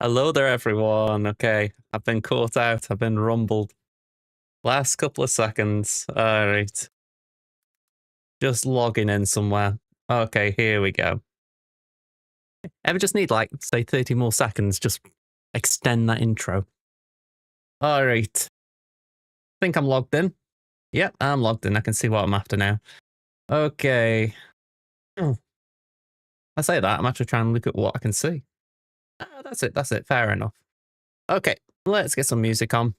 Hello there, everyone. Okay, I've been caught out. I've been rumbled. Last couple of seconds. All right. Just logging in somewhere. Okay, here we go. Ever just need, like, say 30 more seconds? Just extend that intro. All right. Think I'm logged in. Yep, I'm logged in. I can see what I'm after now. Okay. I say that. I'm actually trying to look at what I can see. That's it. That's it. Fair enough. Okay, let's get some music on.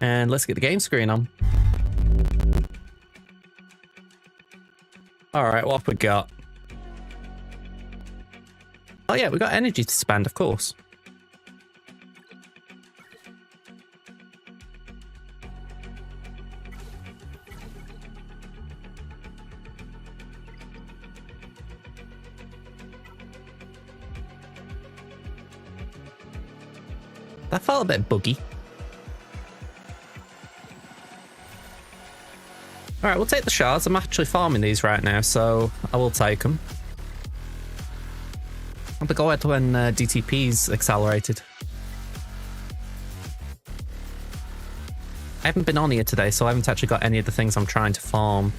And let's get the game screen on. All right, what have we got? Oh yeah, we got energy to spend, of course. That felt a bit buggy. Alright, we'll take the shards. I'm actually farming these right now, so I will take them. I'll go ahead when DTP's accelerated. I haven't been on here today, so I haven't actually got any of the things I'm trying to farm.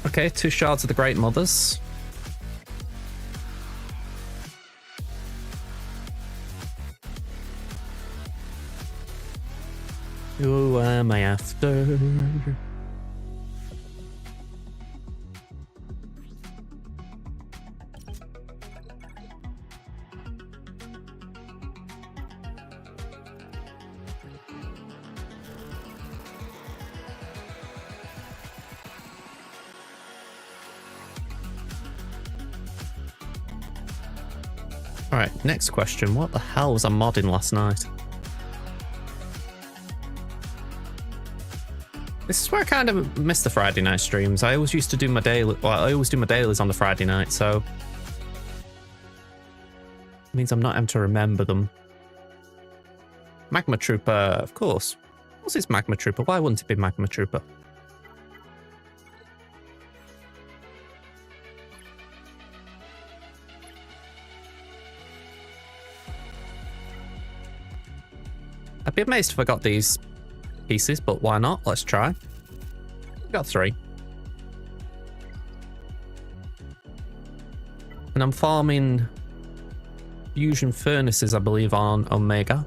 Okay, 2 shards of the Great Mothers. Who am I after? Alright, next question. What the hell was I modding last night? This is where I kind of miss the Friday night streams. I always used to do my daily, well, I always do my dailies on the Friday night, so it means I'm not able to remember them. Magma Trooper, of course. What's this Magma Trooper? Why wouldn't it be Magma Trooper? I'd be amazed if I got these pieces, but why not? Let's try. We got 3. And I'm farming fusion furnaces, I believe, on Omega.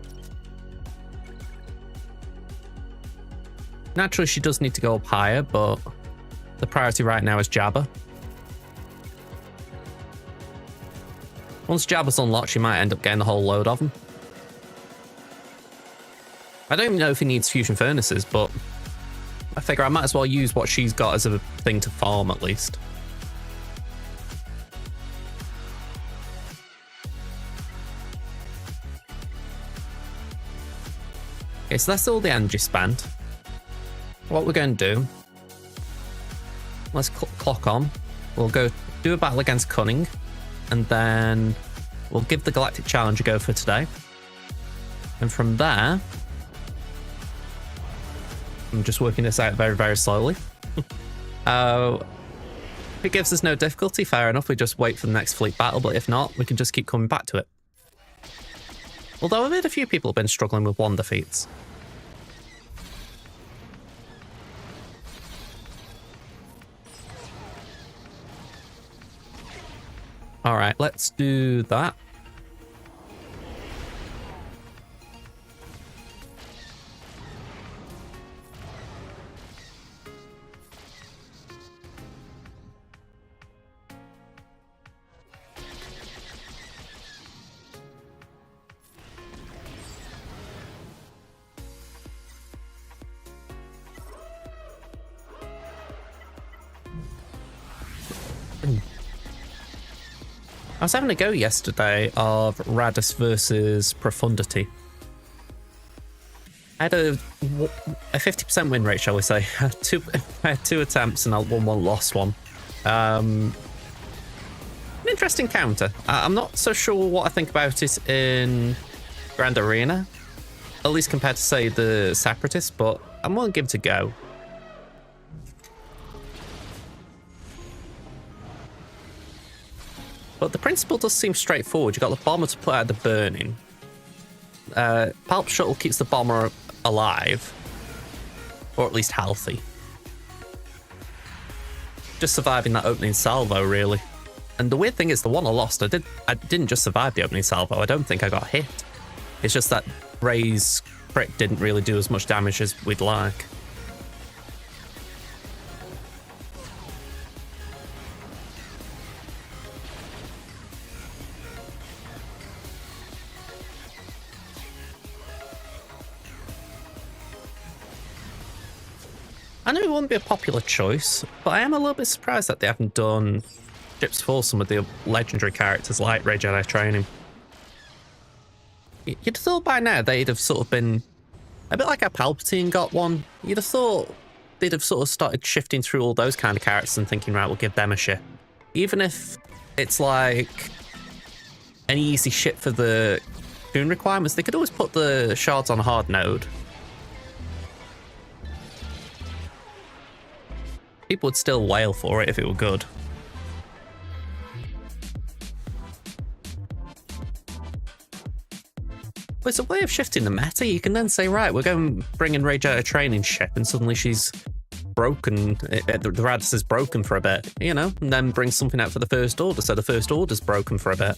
Naturally, she does need to go up higher, but the priority right now is Jabba. Once Jabba's unlocked, she might end up getting the whole load of them. I don't even know if he needs fusion furnaces, but I figure I might as well use what she's got as a thing to farm at least. Okay, so that's all the energy spent. What we're going to do, let's clock on. We'll go do a battle against Cunning, and then we'll give the Galactic Challenge a go for today. And from there, I'm just working this out very, very slowly. If it gives us no difficulty, fair enough. We just wait for the next fleet battle, but if not, we can just keep coming back to it. Although I've heard a few people have been struggling with 1 defeats. All right, let's do that. I was having a go yesterday of Radius versus Profundity. I had a 50% win rate, shall we say. I had 2 attempts and I won 1, lost 1. An interesting counter. I'm not so sure what I think about it in Grand Arena, at least compared to, say, the Separatists, but I'm willing to give it a go. But the principle does seem straightforward. You've got the bomber to put out the burning. Pulp Shuttle keeps the bomber alive. Or at least healthy. Just surviving that opening salvo, really. And the weird thing is, the one I lost, I didn't just survive the opening salvo. I don't think I got hit. It's just that Ray's crit didn't really do as much damage as we'd like. I know it wouldn't be a popular choice, but I am a little bit surprised that they haven't done ships for some of the legendary characters like Rey Jedi Training. You'd have thought by now they'd have sort of been a bit like how Palpatine got one. You'd have thought they'd have sort of started shifting through all those kind of characters and thinking, right, we'll give them a ship. Even if it's like an easy ship for the Toon requirements, they could always put the shards on a hard node. People would still wail for it if it were good. But it's a way of shifting the meta. You can then say, right, we're going to bring in Rey Jedi Training ship, and suddenly she's broken. The Radis is broken for a bit, you know, and then bring something out for the First Order, so the First Order's broken for a bit.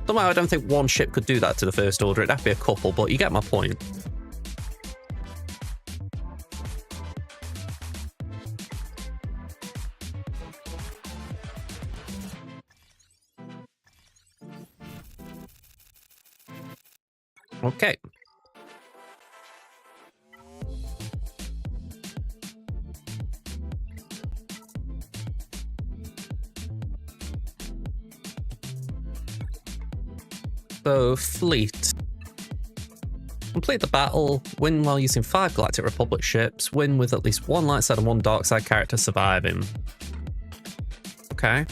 Somehow I don't think one ship could do that to the First Order. It'd have to be a couple, but you get my point. Okay. So, fleet. Complete the battle, win while using 5 Galactic Republic ships, win with at least 1 light side and 1 dark side character surviving. Okay.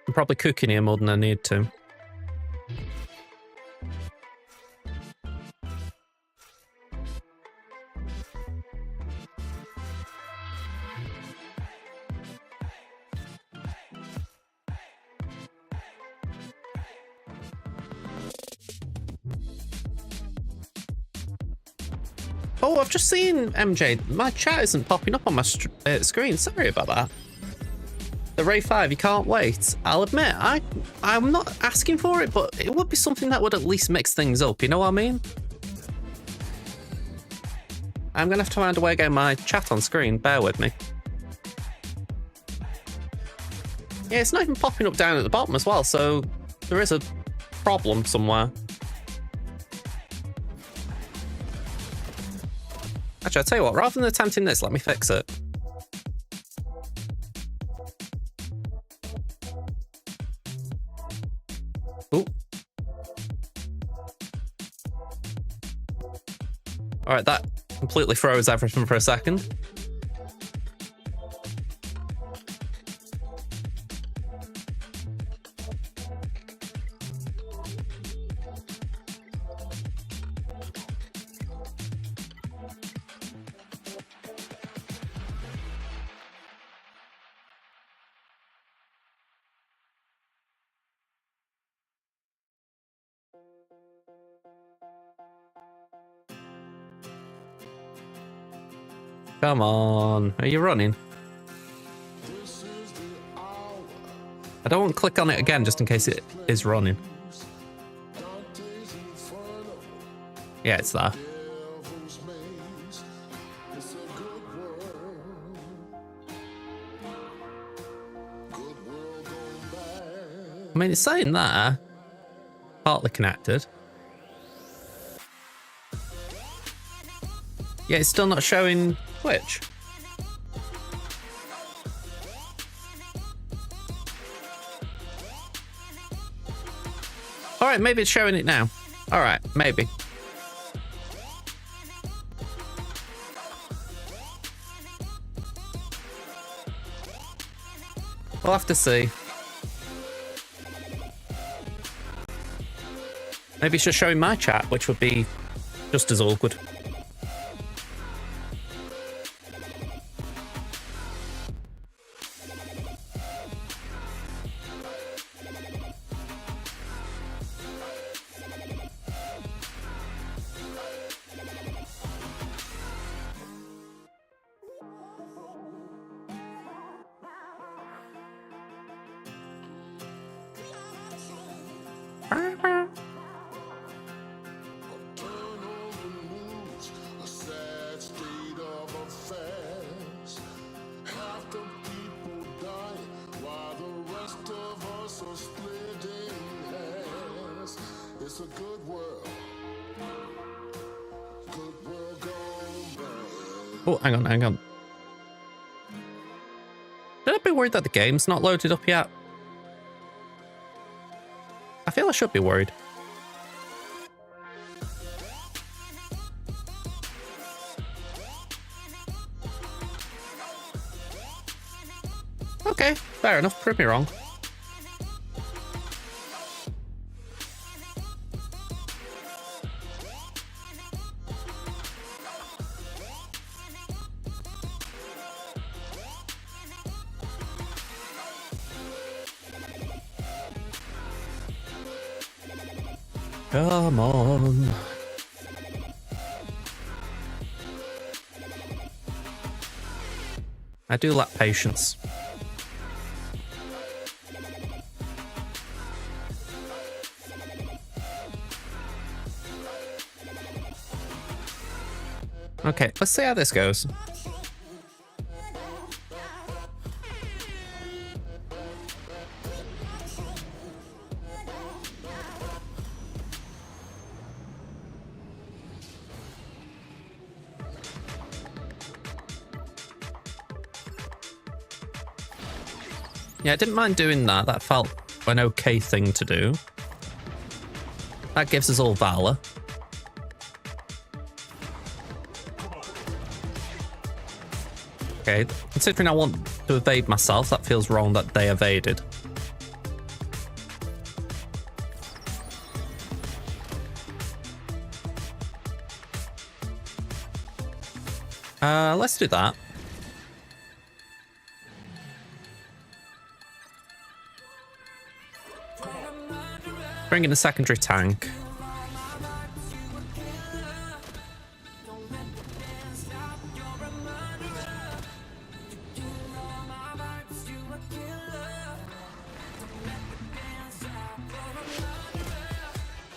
I'm probably cooking here more than I need to. Oh, I've just seen MJ. My chat isn't popping up on my screen. Sorry about that. The Ray 5, you can't wait. I'll admit, I'm not asking for it, but it would be something that would at least mix things up, you know what I mean? I'm going to have to find a way of getting my chat on screen, bear with me. Yeah, it's not even popping up down at the bottom as well, so there is a problem somewhere. Actually, I'll tell you what, rather than attempting this, let me fix it. Ooh. Alright, that completely froze everything for a second. Come on, are you running? I don't want to click on it again just in case it is running. Yeah, it's there. I mean, it's saying there, partly connected. Yeah, it's still not showing Twitch. Alright, maybe it's showing it now. Alright, maybe. We'll have to see. Maybe it's just showing my chat, which would be just as awkward. Oh, hang on, hang on. Should I be worried that the game's not loaded up yet? I feel I should be worried. Okay, fair enough. Prove me wrong. Come on. I do lack patience. Okay, let's see how this goes. Yeah, I didn't mind doing that. That felt an okay thing to do. That gives us all valor. Okay, considering I want to evade myself, that feels wrong that they evaded. Let's do that. Bring in a secondary tank.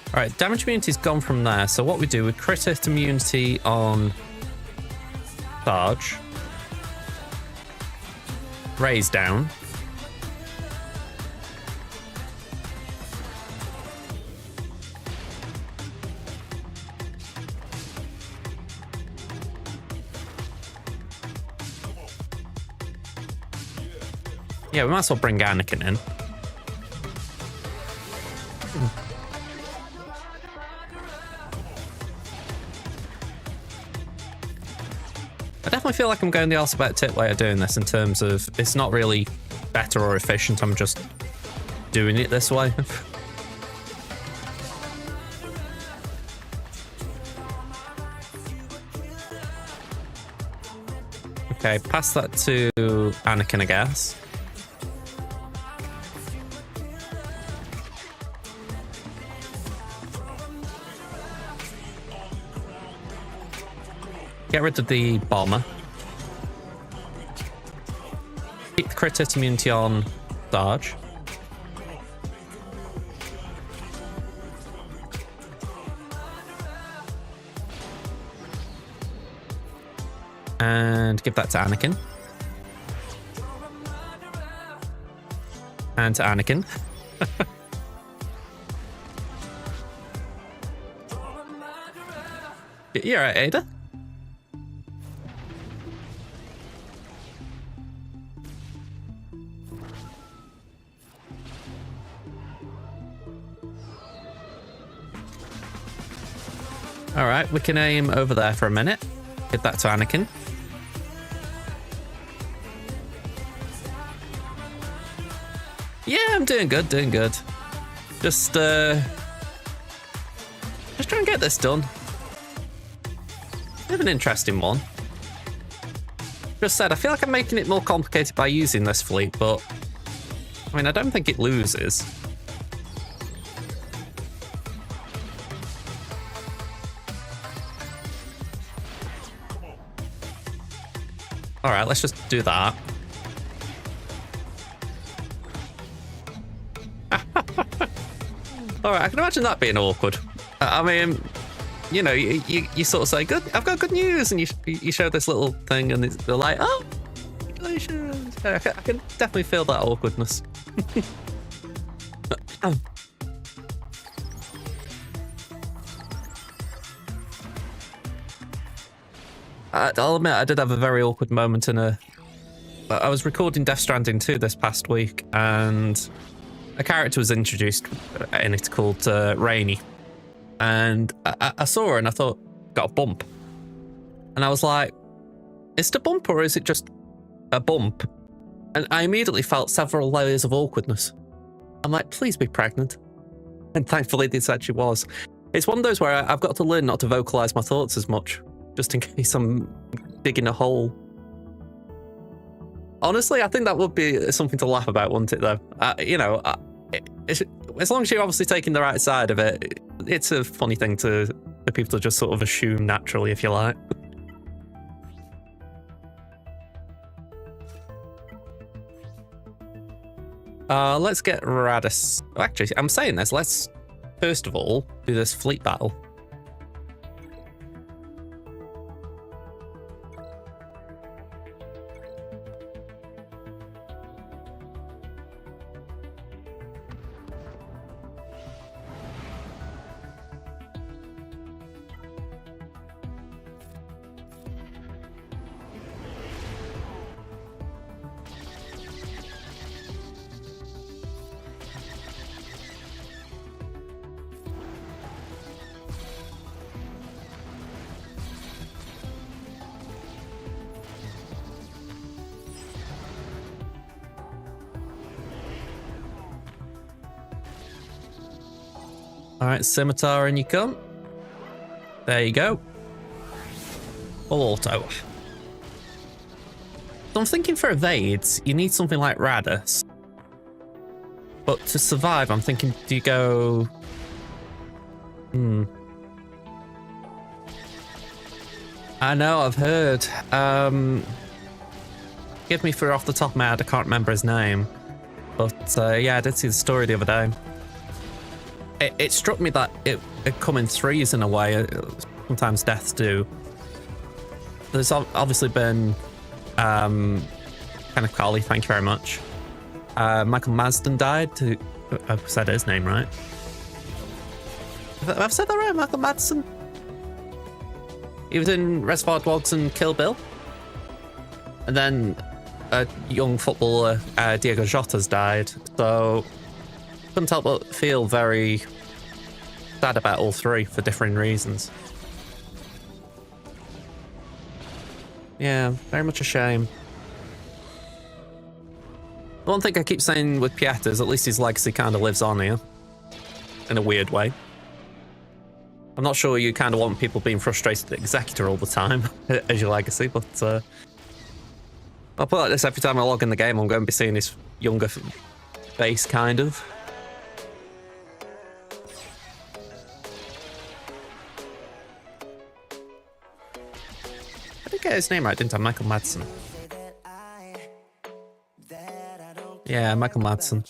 Alright, damage immunity's gone from there, so what we do, we crit hit immunity on Sarge. Raise down. Yeah, we might as well bring Anakin in. I definitely feel like I'm going the alphabet tip way of doing this in terms of it's not really better or efficient, I'm just doing it this way. Okay, pass that to Anakin, I guess. Get rid of the bomber. Keep the crit hit immunity on Sarge. And give that to Anakin. And to Anakin. You're right, Ada. Alright, we can aim over there for a minute. Give that to Anakin. doing good, doing good. Just try and get this done. Bit of an interesting one. Just said, I feel like I'm making it more complicated by using this fleet, but I mean, I don't think it loses. All right, let's just do that. All right, I can imagine that being awkward. I mean, you know, you sort of say, "Good, I've got good news," and you show this little thing, and they're like, "Oh, congratulations!" I can definitely feel that awkwardness. I'll admit, I did have a very awkward moment I was recording Death Stranding 2 this past week, and a character was introduced in it called Rainy. And I saw her and I thought, got a bump. And I was like, is it a bump or is it just a bump? And I immediately felt several layers of awkwardness. I'm like, please be pregnant. And thankfully this actually was. It's one of those where I've got to learn not to vocalize my thoughts as much, just in case I'm digging a hole. Honestly, I think that would be something to laugh about, wouldn't it, though? You know, as long as you're obviously taking the right side of it, it's a funny thing for people to just sort of assume naturally, if you like. Let's get Radis. Actually, I'm saying this. Let's first of all do this fleet battle. All right, scimitar, and you come. There you go. Full auto. So I'm thinking for evades, you need something like Radis. But to survive, I'm thinking, do you go... I know, I've heard. Give me for off the top of my head, I can't remember his name. But yeah, I did see the story the other day. It struck me that it come in threes in a way. Sometimes deaths do. There's obviously been kind of Carly, thank you very much. Michael Marsden died. I've said his name right. Have I said that right? Michael Madsen? He was in Reservoir Dogs and Kill Bill. And then a young footballer, Diego Jota's died. So couldn't help but feel very sad about all three for differing reasons. Yeah, very much a shame. The one thing I keep saying with Pieta is at least his legacy kind of lives on here. In a weird way. I'm not sure you kind of want people being frustrated at Executor all the time as your legacy, but I'll put like this every time I log in the game. I'm going to be seeing his younger face, kind of. I did get his name right, didn't I? Michael Madsen. Yeah, Michael Madsen.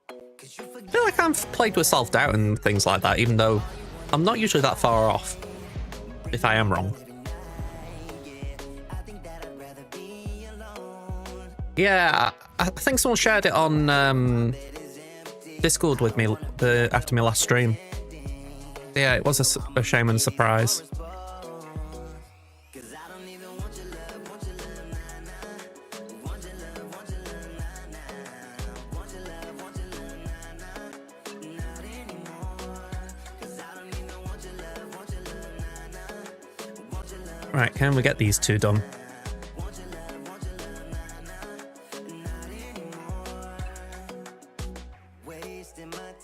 I feel like I've played with self-doubt and things like that, even though I'm not usually that far off, if I am wrong. Yeah, I think someone shared it on Discord with me after my last stream. Yeah, it was a shame and a surprise. Right, can we get these two done?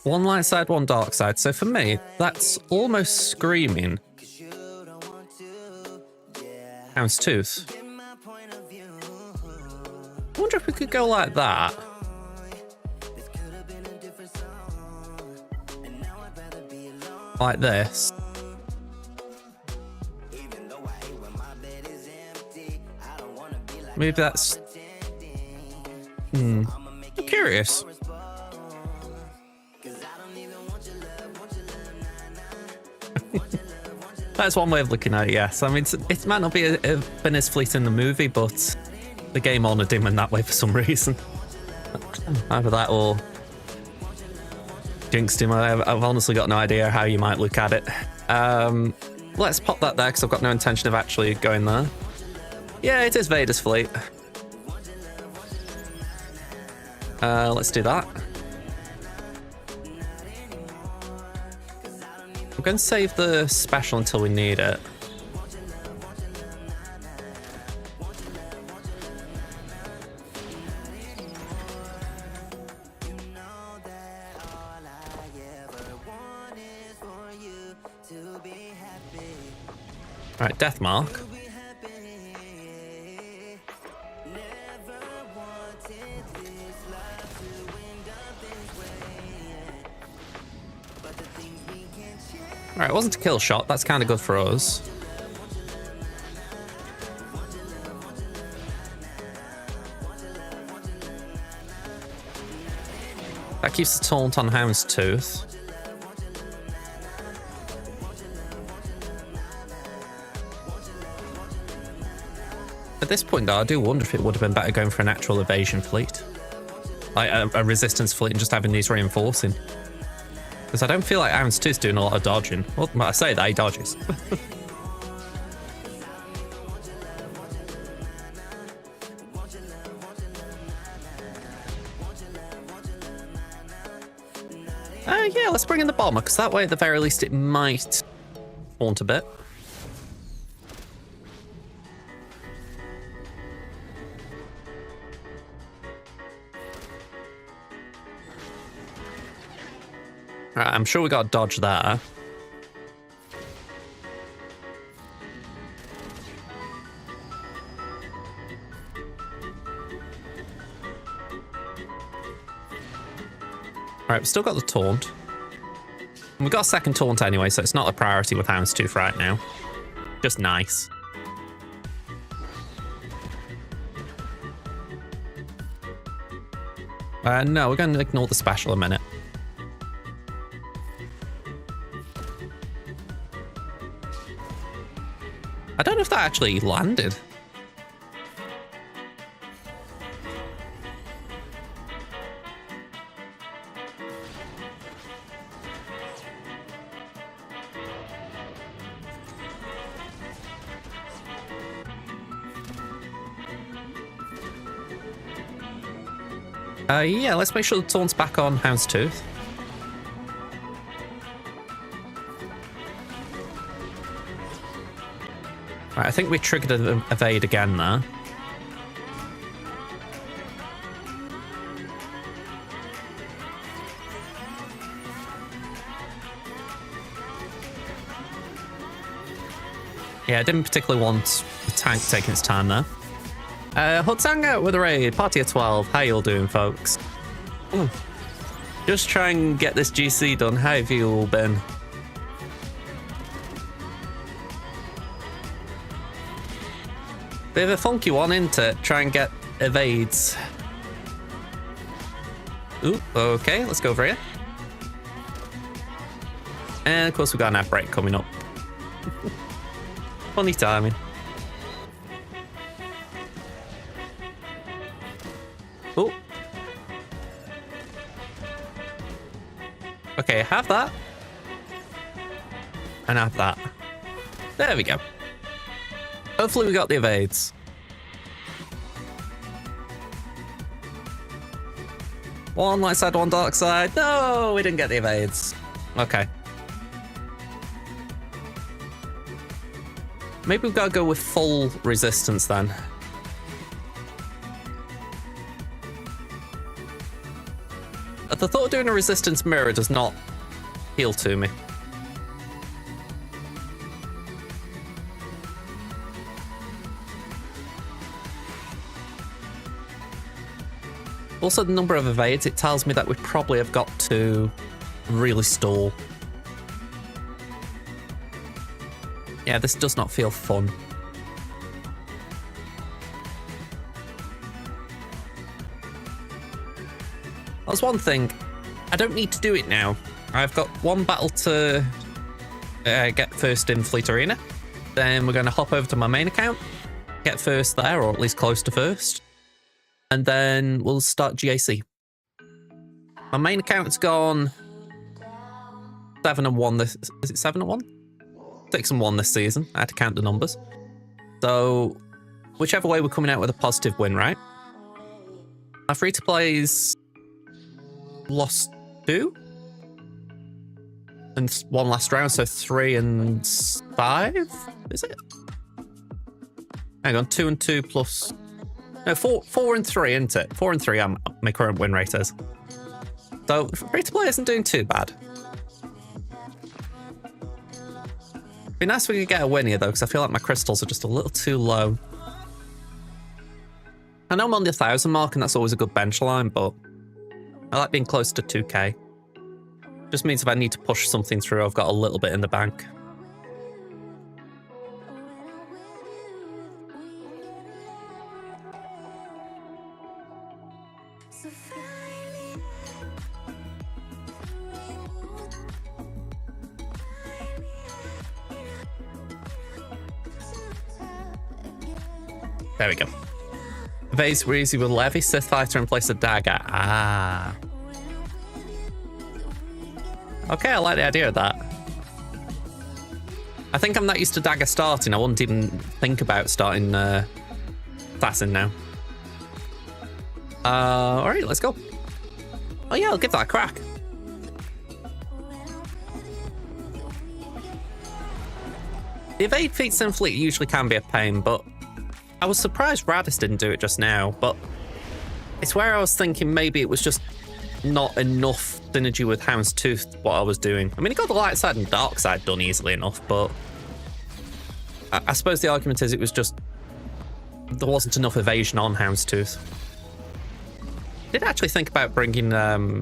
One light side, one dark side. So for me, that's almost screaming Houndstooth. I wonder if we could go like that. Like this. Maybe that's... I'm curious. That's one way of looking at it, yes. I mean, it might not be been as fleet in the movie, but the game honoured him in that way for some reason. Either that or jinxed him. I've honestly got no idea how you might look at it. Let's pop that there because I've got no intention of actually going there. Yeah, it is Vader's fleet. Let's do that. I'm going to save the special until we need it. Right, death mark. Alright, it wasn't a kill shot. That's kind of good for us. That keeps the taunt on Houndstooth. At this point, though, I do wonder if it would have been better going for an actual evasion fleet. Like a resistance fleet and just having these reinforcing. Because I don't feel like Houndstooth's doing a lot of dodging. Well, I say that, he dodges. Yeah, let's bring in the bomber, because that way, at the very least, it might haunt a bit. Right, I'm sure we got a dodge there. Alright, we've still got the taunt. And we've got a second taunt anyway, so it's not a priority with Houndstooth right now. Just nice. No, we're going to ignore the special a minute. I don't know if that actually landed. Yeah, let's make sure the taunt's back on Houndstooth. Right, I think we triggered an evade again there. Yeah, I didn't particularly want the tank taking its time there. Hutsang out with a raid, party of 12. How you all doing, folks? Just try and get this GC done. How have you all been? Bit of a funky one, isn't it? Try and get evades. Ooh, okay, let's go over here. And of course we've got an outbreak coming up. Funny timing. Oh. Okay, have that. And have that. There we go. Hopefully we got the evades. One light side, one dark side. No, we didn't get the evades. Okay. Maybe we've got to go with full resistance then. The thought of doing a resistance mirror does not appeal to me. Also, the number of evades, it tells me that we probably have got to really stall. Yeah, this does not feel fun. That's one thing. I don't need to do it now. I've got one battle to get first in Fleet Arena. Then we're going to hop over to my main account, get first there, or at least close to first. And then we'll start GAC. My main account's gone 7-1 this... Is it 7-1? 6-1 this season. I had to count the numbers. So, whichever way we're coming out with a positive win, right? My free-to-plays lost 2? And 1 last round, so 3 and 5? Is it? Hang on, 2 and 2 plus... No, 4 and 3, isn't it? 4 and 3, my current win rate is. So, free-to-play isn't doing too bad. It'd be nice if we could get a win here, though, because I feel like my crystals are just a little too low. I know I'm on the 1,000 mark, and that's always a good bench line, but I like being close to 2k. Just means if I need to push something through, I've got a little bit in the bank. There we go. Vase were easy with Levy, Sith Fighter, and place a dagger. Ah. Okay, I like the idea of that. I think I'm not used to dagger starting. I wouldn't even think about starting Assassin now. Alright, let's go. Oh yeah, I'll give that a crack. The evade feats in Fleet usually can be a pain, but I was surprised Radis didn't do it just now, but it's where I was thinking maybe it was just not enough synergy with Houndstooth, what I was doing. I mean, he got the light side and dark side done easily enough, but I suppose the argument is it was just there wasn't enough evasion on Houndstooth. I did actually think about bringing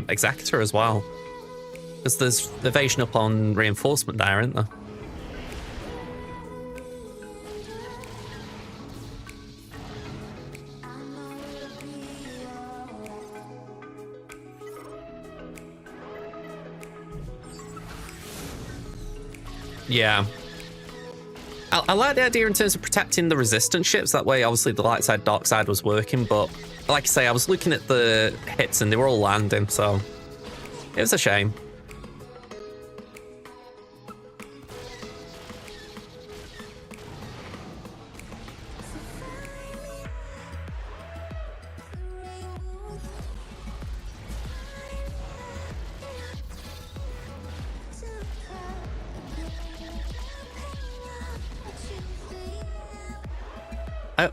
Executor as well, because there's evasion up on reinforcement there, isn't there? Yeah. I like the idea in terms of protecting the resistance ships. That way, obviously, the light side, dark side was working. But like I say, I was looking at the hits and they were all landing. So it was a shame.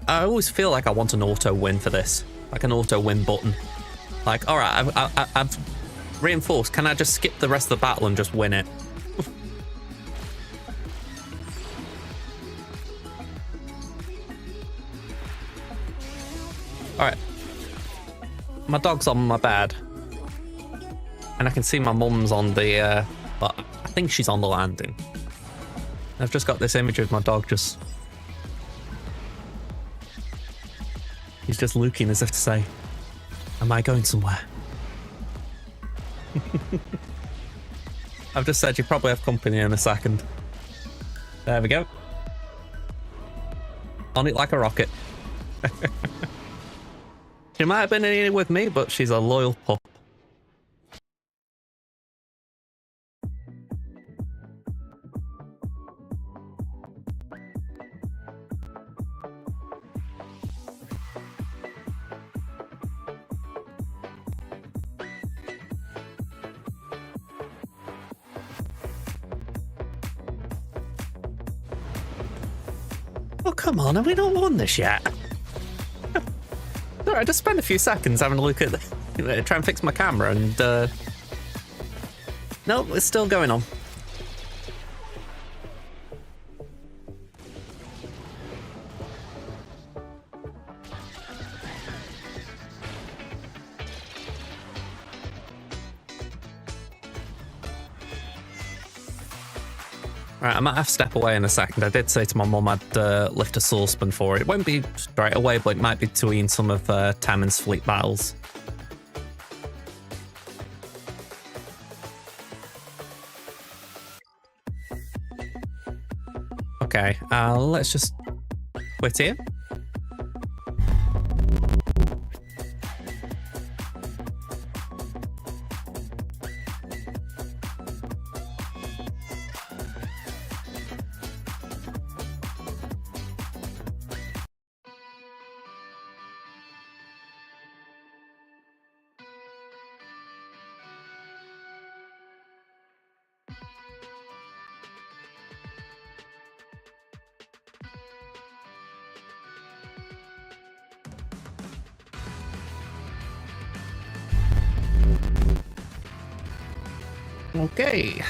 I always feel like I want an auto win for this, like an auto win button. Like, all right, I've reinforced. Can I just skip the rest of the battle and just win it? All right, my dog's on my bed, and I can see my mum's on the. But I think she's on the landing. I've just got this image of my dog just. He's just looking as if to say, am I going somewhere? I've just said you probably have company in a second. There we go. On it like a rocket. She might have been in here with me, but she's a loyal pup. Oh, come on, have we not won this yet? Alright, just spend a few seconds having a look at try and fix my camera, and no, it's still going on. Right, I might have to step away in a second. I did say to my mum I'd lift a saucepan for it. It won't be straight away, but it might be between some of Tammon's fleet battles. Okay, let's just quit here. Okay.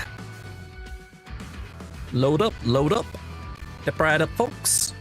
Load up, load up. Step right up, folks.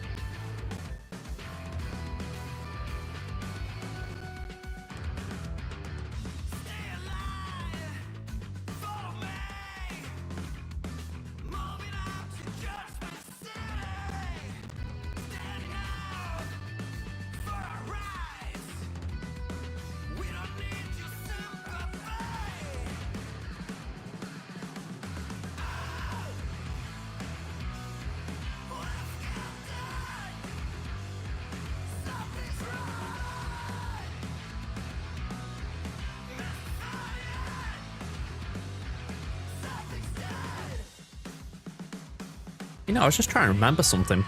You know, I was just trying to remember something.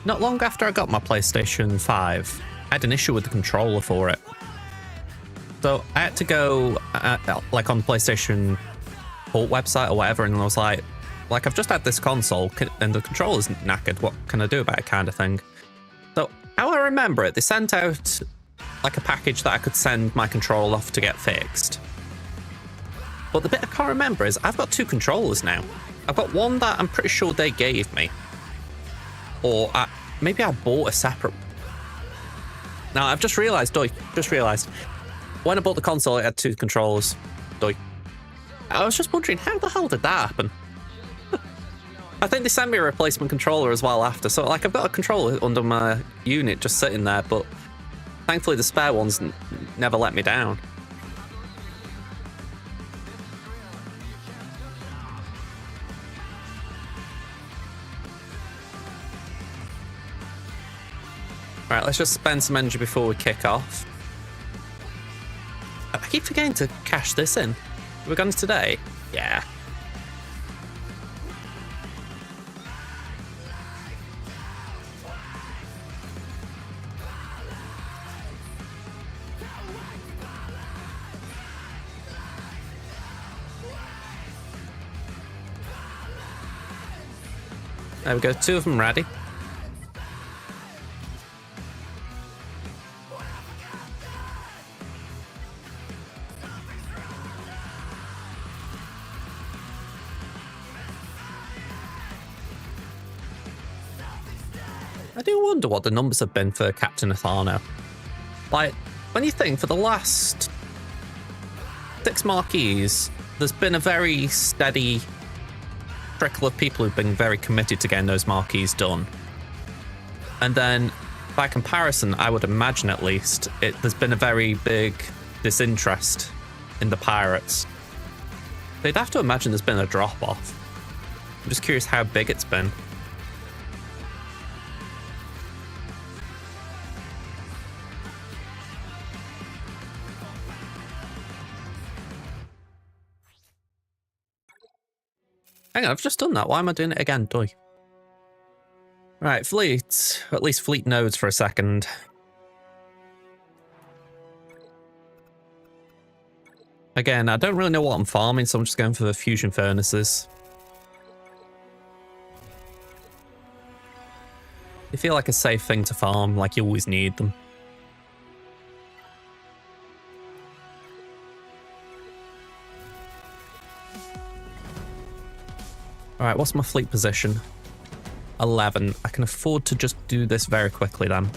Not long after I got my PlayStation 5, I had an issue with the controller for it. So I had to go, like, on the PlayStation Port website or whatever, and I was like, I've just had this console, and the controller's knackered, what can I do about it, kind of thing. So, how I remember it, they sent out, like, a package that I could send my controller off to get fixed. But the bit I can't remember is I've got two controllers now. I've got one that I'm pretty sure they gave me. Or maybe I bought a separate... Now, I've just realised, when I bought the console, it had two controllers. I was just wondering, how the hell did that happen? I think they sent me a replacement controller as well after. So, like, I've got a controller under my unit just sitting there, but thankfully the spare ones never let me down. Right, let's just spend some energy before we kick off. I keep forgetting to cash this in. We're going today? Yeah. There we go, two of them ready. I do wonder what the numbers have been for Captain Athano. Like, when you think for the last 6 marquees, there's been a very steady trickle of people who've been very committed to getting those marquees done. And then, by comparison, I would imagine at least, there's been a very big disinterest in the pirates. They'd have to imagine there's been a drop-off. I'm just curious how big it's been. Hang on, I've just done that. Why am I doing it again? Right, fleet. At least fleet nodes for a second. Again, I don't really know what I'm farming, so I'm just going for the fusion furnaces. They feel like a safe thing to farm, like you always need them. Alright, what's my fleet position? 11. I can afford to just do this very quickly then.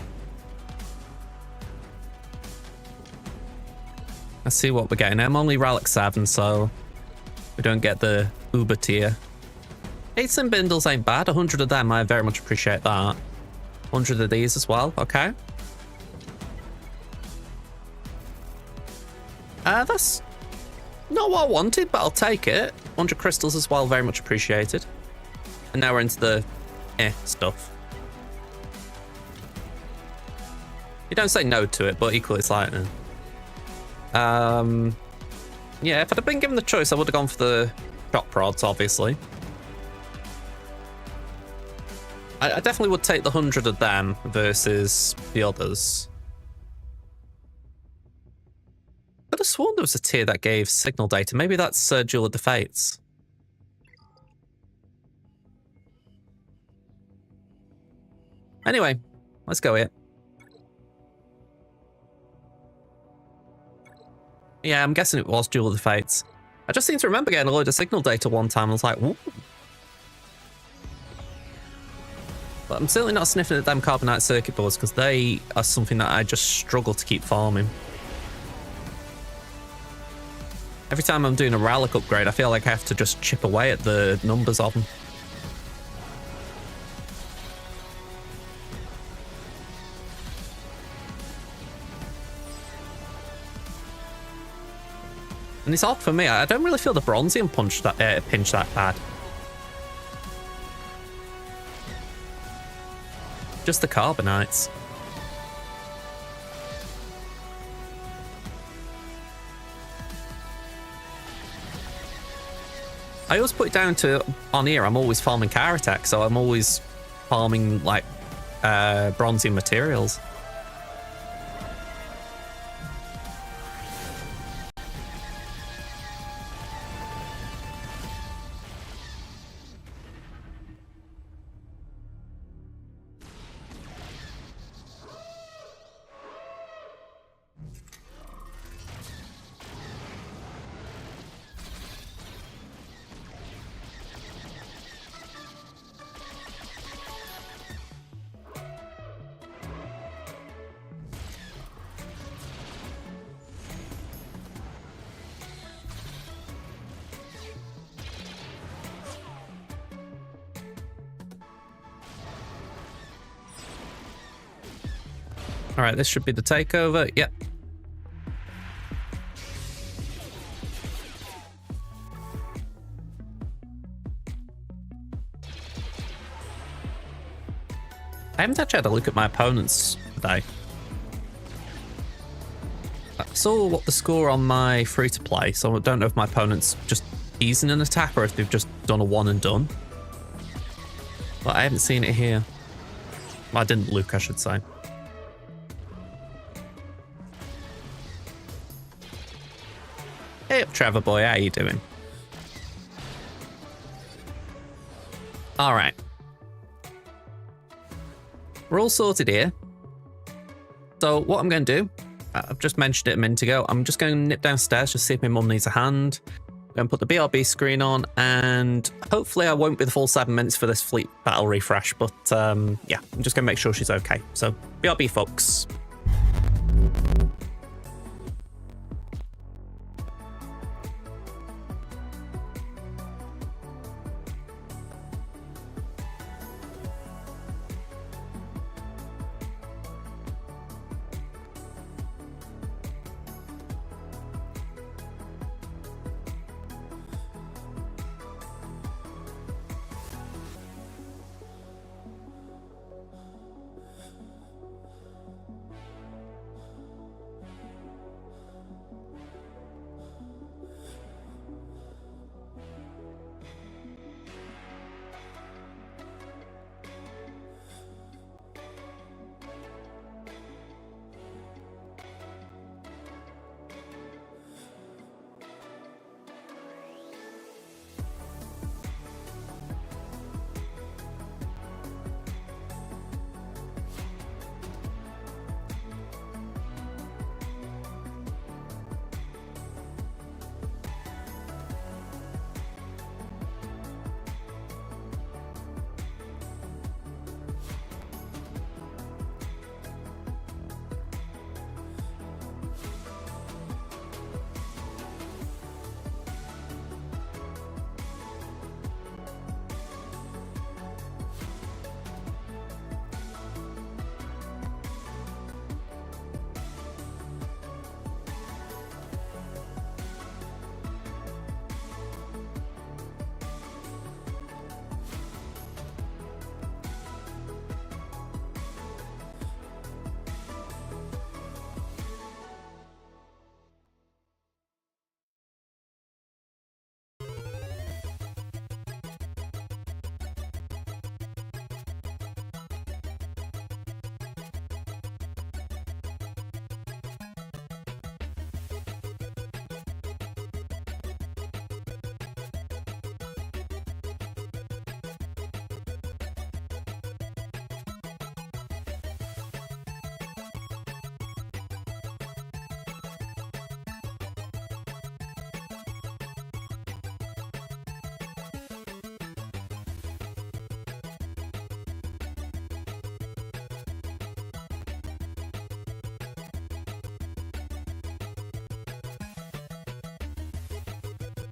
Let's see what we're getting. I'm only Relic 7, so we don't get the Uber tier. 8 sim bindles ain't bad. 100 of them, I very much appreciate that. 100 of these as well, okay. That's not what I wanted, but I'll take it. 100 crystals as well, very much appreciated. And now we're into the stuff. You don't say no to it, but equally it's like, yeah, if I'd have been given the choice, I would have gone for the shock rods, obviously. I definitely would take the 100 of them versus the others. I could have sworn there was a tier that gave signal data. Maybe that's Duel of the Fates. Anyway, let's go here. Yeah, I'm guessing it was Duel of the Fates. I just seem to remember getting a load of signal data one time. I was like, whoop. But I'm certainly not sniffing at them carbonite circuit boards because they are something that I just struggle to keep farming. Every time I'm doing a relic upgrade, I feel like I have to just chip away at the numbers of them. And it's odd for me. I don't really feel the Bronzium pinch that bad. Just the carbonites. I always put it down to on here. I'm always farming Karatech, so I'm always farming like Bronzium materials. All right, this should be the takeover. Yep. I haven't actually had a look at my opponents today. I saw what the score on my free-to-play, so I don't know if my opponent's just easing an attack or if they've just done a one and done. But I haven't seen it here. Well, I didn't look, I should say. Hey up, Trevor boy, how you doing? All right. We're all sorted here. So what I'm going to do, I've just mentioned it a minute ago, I'm just going to nip downstairs, just see if my mum needs a hand. I'm going to put the BRB screen on, and hopefully I won't be the full 7 minutes for this fleet battle refresh, but yeah, I'm just going to make sure she's okay. So BRB, folks.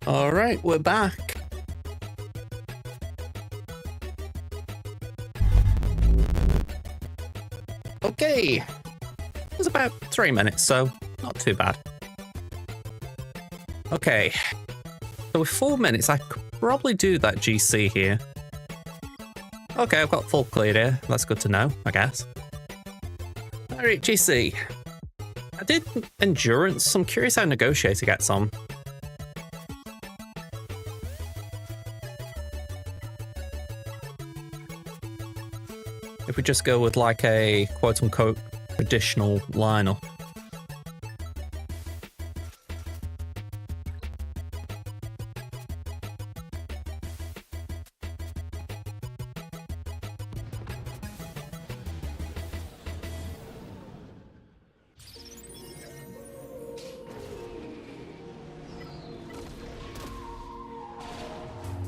All right, we're back. Okay. It was about 3 minutes, so not too bad. Okay. So with 4 minutes, I could probably do that GC here. Okay, I've got full clear here. That's good to know, I guess. All right, GC. I did endurance, so I'm curious how negotiator gets on. If we just go with like a quote-unquote traditional lineup.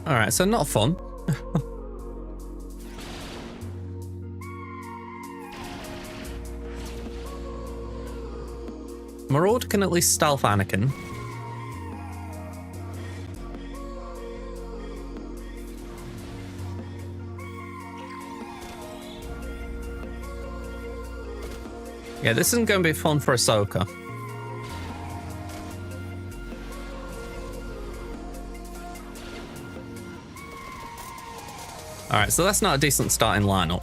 Alright, so not fun. Marauder can at least stealth Anakin. Yeah, this isn't going to be fun for Ahsoka. Alright, so that's not a decent starting lineup.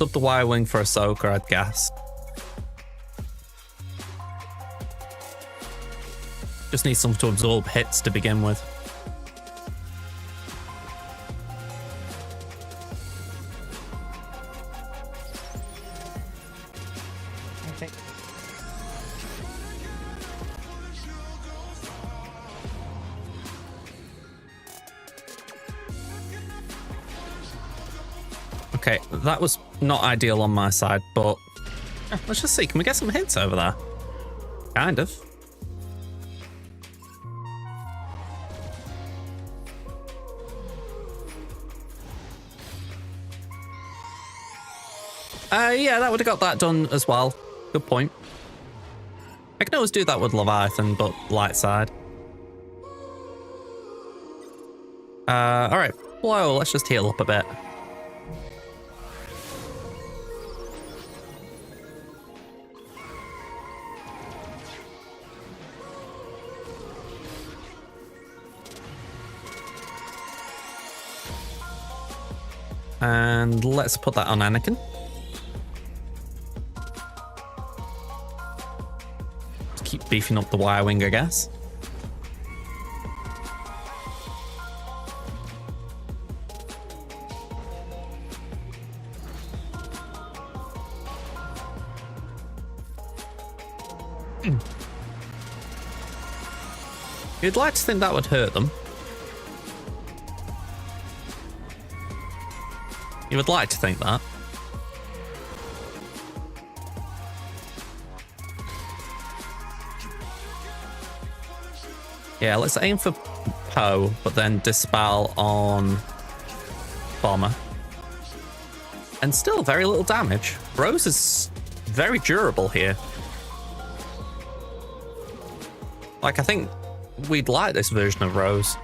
Up the wire wing for Ahsoka, I'd guess. Just need something to absorb hits to begin with. Okay, that was not ideal on my side, but let's just see. Can we get some hits over there? Kind of. Yeah, that would have got that done as well. Good point. I can always do that with Leviathan, but light side. Alright. Whoa, let's just heal up a bit. And let's put that on Anakin. Just keep beefing up the wire wing, I guess. You'd like to think that would hurt them. You would like to think that. Yeah, let's aim for Poe, but then dispel on Bomber. And still very little damage. Rose is very durable here. Like, I think we'd like this version of Rose.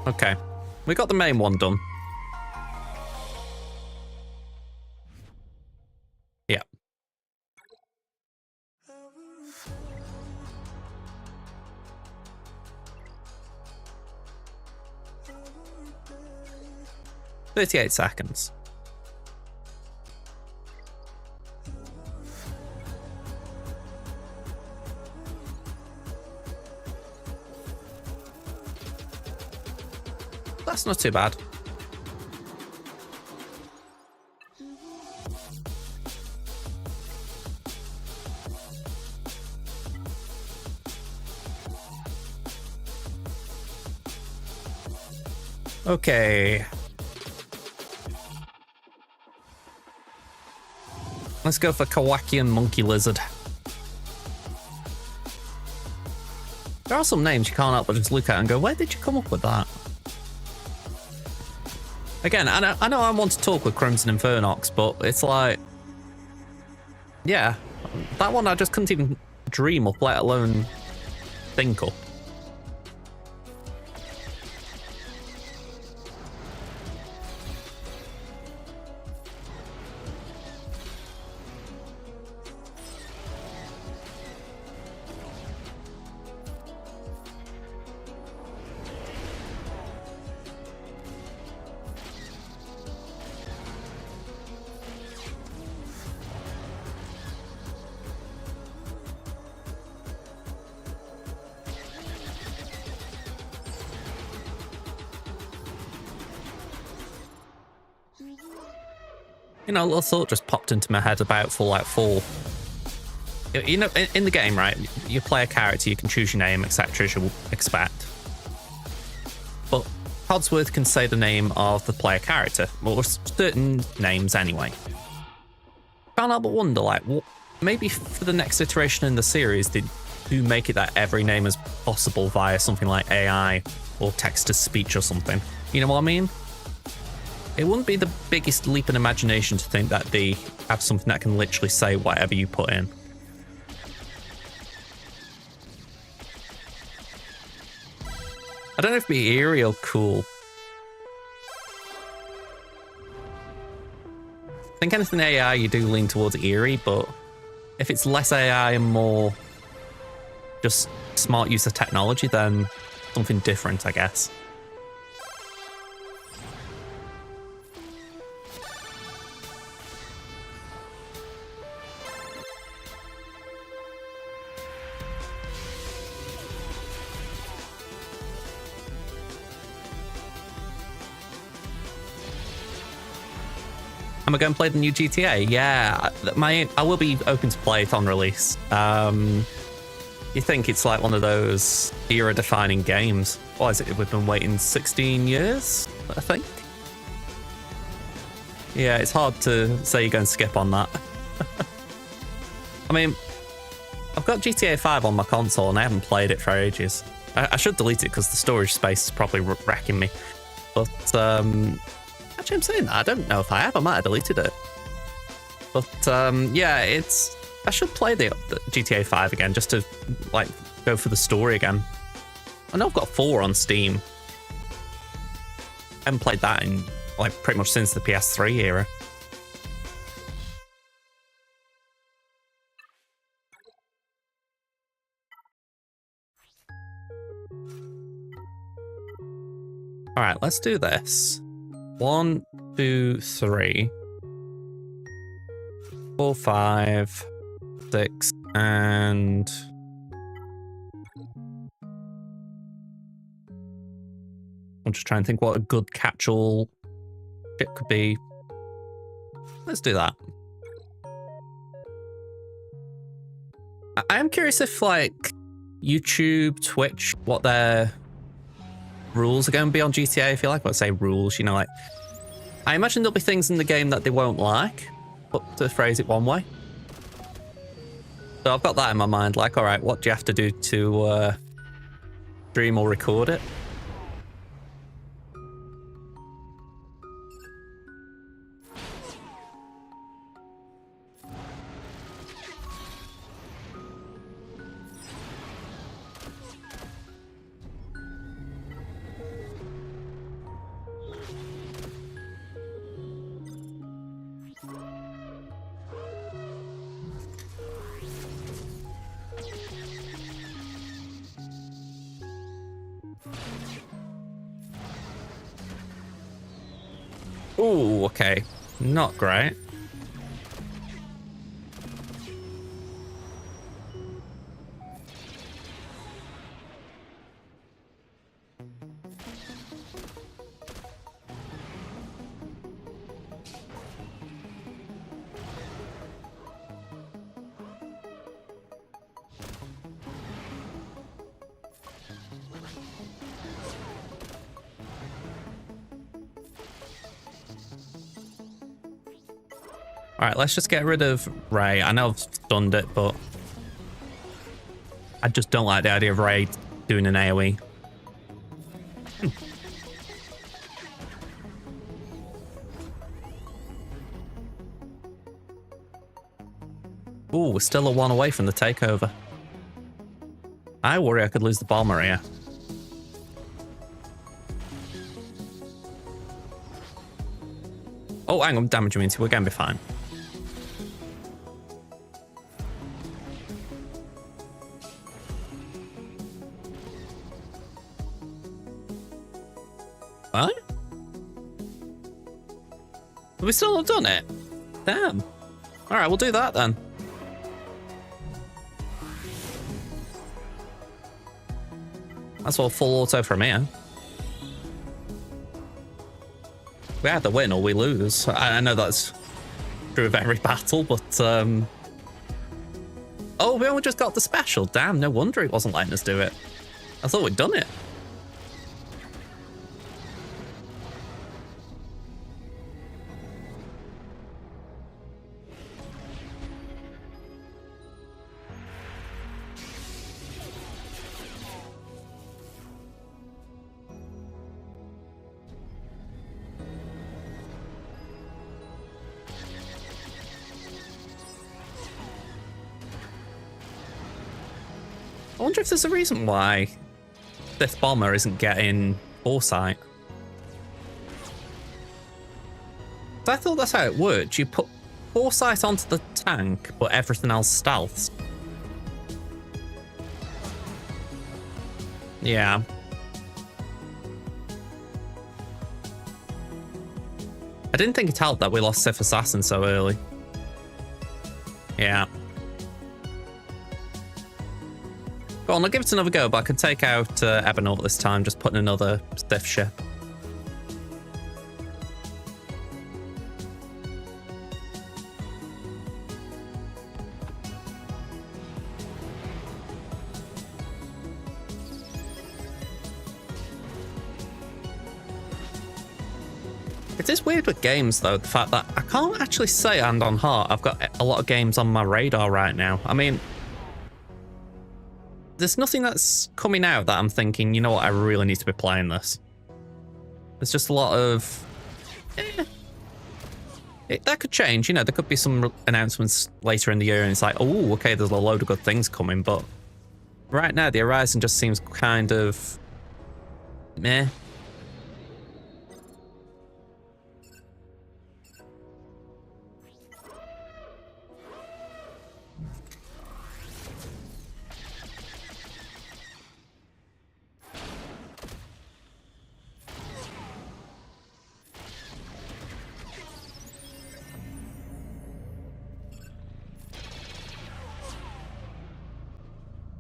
Okay, we got the main one done. Yeah. "38 seconds. That's not too bad. Okay. Let's go for Kowakian Monkey Lizard. There are some names you can't help but just look at and go, where did you come up with that? Again, I know I want to talk with Crimson Infernox, but it's like, yeah, that one I just couldn't even dream up, let alone think up. You know, a little thought just popped into my head about Fallout 4. You know, in the game, right, you play a character, you can choose your name, etc., as you expect. But Codsworth can say the name of the player character, or certain names anyway. Can't help but wonder, like, what, maybe for the next iteration in the series, they do make it that every name is possible via something like AI or text-to-speech or something. You know what I mean? It wouldn't be the biggest leap in imagination to think that they have something that can literally say whatever you put in. I don't know if it'd be eerie or cool. I think anything AI, you do lean towards eerie, but if it's less AI and more just smart use of technology, then something different, I guess. Am I going to play the new GTA? Yeah, I will be open to play it on release. You think it's like one of those era-defining games. What is it? We've been waiting 16 years, I think. Yeah, it's hard to say you're going to skip on that. I mean, I've got GTA 5 on my console and I haven't played it for ages. I should delete it because the storage space is probably wrecking me. But, actually, I'm saying that. I don't know if I have. I might have deleted it. But, yeah, I should play the GTA 5 again just to, like, go for the story again. I know I've got 4 on Steam. I haven't played that in, like, pretty much since the PS3 era. All right, let's do this. 1, 2, 3, 4, 5, 6, and I'm just trying to think what a good catch-all bit could be. Let's do that. I am curious if, like, YouTube, Twitch, what their rules are going to be on GTA. I feel like when I say rules, you know, like, I imagine there'll be things in the game that they won't like, but to phrase it one way. So I've got that in my mind, like, all right, what do you have to do to stream or record it? Ooh, okay. Not great. All right, let's just get rid of Ray. I know I've stunned it, but I just don't like the idea of Ray doing an AoE. Ooh, we're still a one away from the takeover. I worry I could lose the bomber here. Oh, hang on, damage immunity. We're going to be fine. What? Have we still not done it? Damn. Alright, we'll do that then. That's all full auto from here. We either win or we lose. I know that's true of every battle, but oh, we only just got the special. Damn, no wonder it wasn't letting us do it. I thought we'd done it. I wonder if there's a reason why this bomber isn't getting foresight. So I thought that's how it worked. You put foresight onto the tank, but everything else stealths. Yeah. I didn't think it helped that we lost Sith Assassin so early. Yeah. Go on, I'll give it another go, but I can take out Ebonort this time, just putting another Sith ship. It is weird with games, though, the fact that I can't actually say hand on heart I've got a lot of games on my radar right now. I mean, there's nothing that's coming out that I'm thinking, you know what, I really need to be playing this. There's just a lot of... that could change, you know, there could be some announcements later in the year and it's like, oh, okay, there's a load of good things coming, but right now the horizon just seems kind of... meh.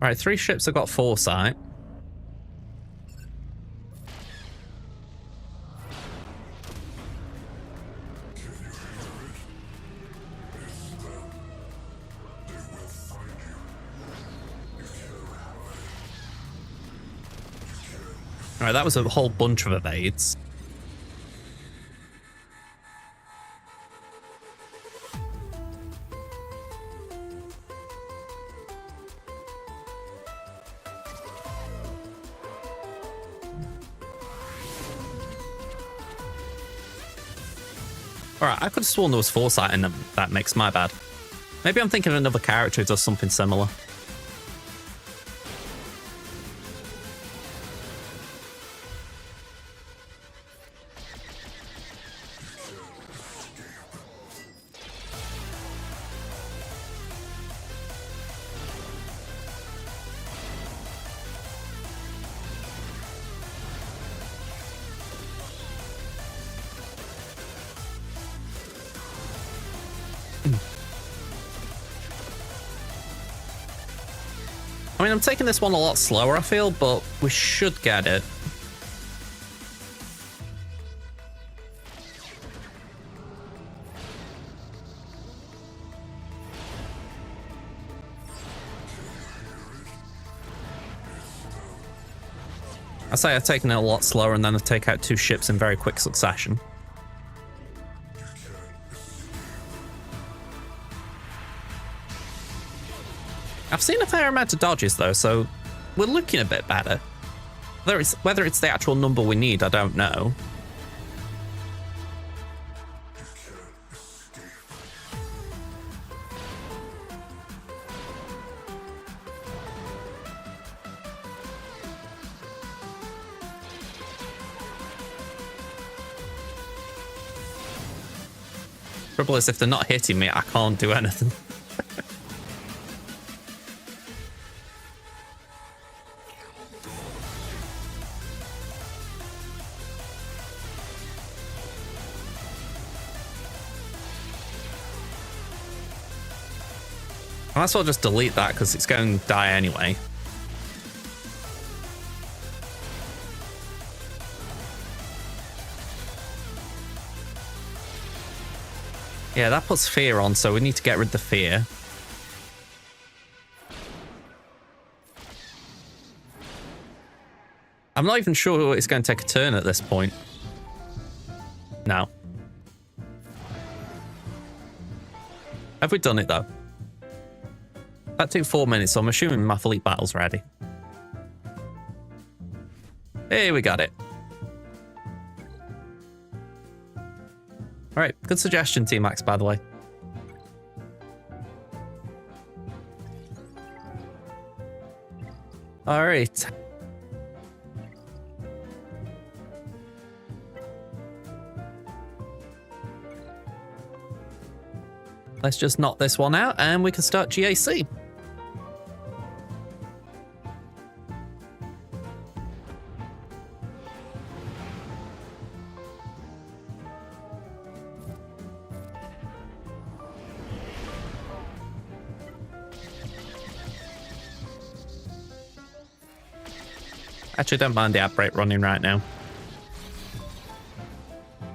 All right, 3 ships have got foresight. All right, that was a whole bunch of evades. Alright, I could have sworn there was foresight in that mix, my bad. Maybe I'm thinking of another character who does something similar. I mean, I'm taking this one a lot slower, I feel, but we should get it. I say I've taken it a lot slower and then I take out 2 ships in very quick succession. I've seen a fair amount of dodges though, so we're looking a bit better. Whether it's the actual number we need, I don't know. Trouble is, if they're not hitting me, I can't do anything. I might as well just delete that because it's going to die anyway. Yeah, that puts fear on, so we need to get rid of the fear. I'm not even sure it's going to take a turn at this point. No. Have we done it, though? That took 4 minutes, so I'm assuming my fleet battle's ready. Hey, we got it. All right, good suggestion, T-Max, by the way. All right. Let's just knock this one out and we can start GAC. Actually, don't mind the outbreak running right now.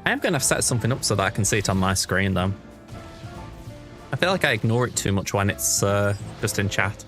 I am going to set something up so that I can see it on my screen, though. I feel like I ignore it too much when it's just in chat.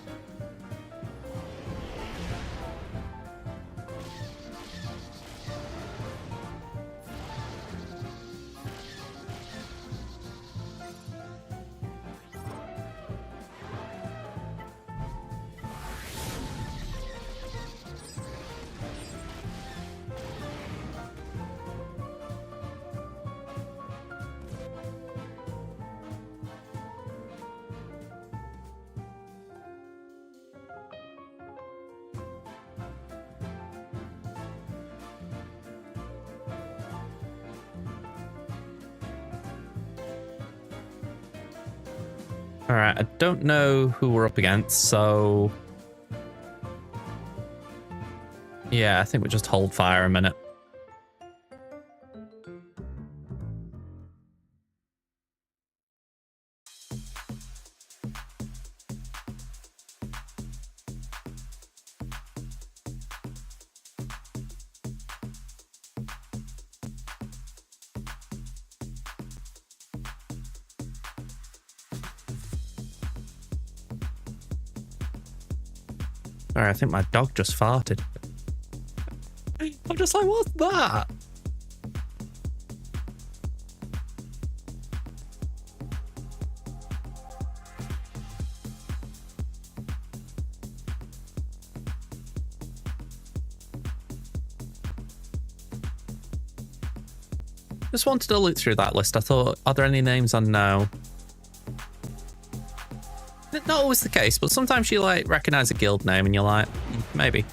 All right, I don't know who we're up against, so... yeah, I think we just hold fire a minute. Sorry, I think my dog just farted. I'm just like, what's that? Just wanted to look through that list. I thought, are there any names I know? Not always the case, but sometimes you like recognize a guild name and you're like, maybe.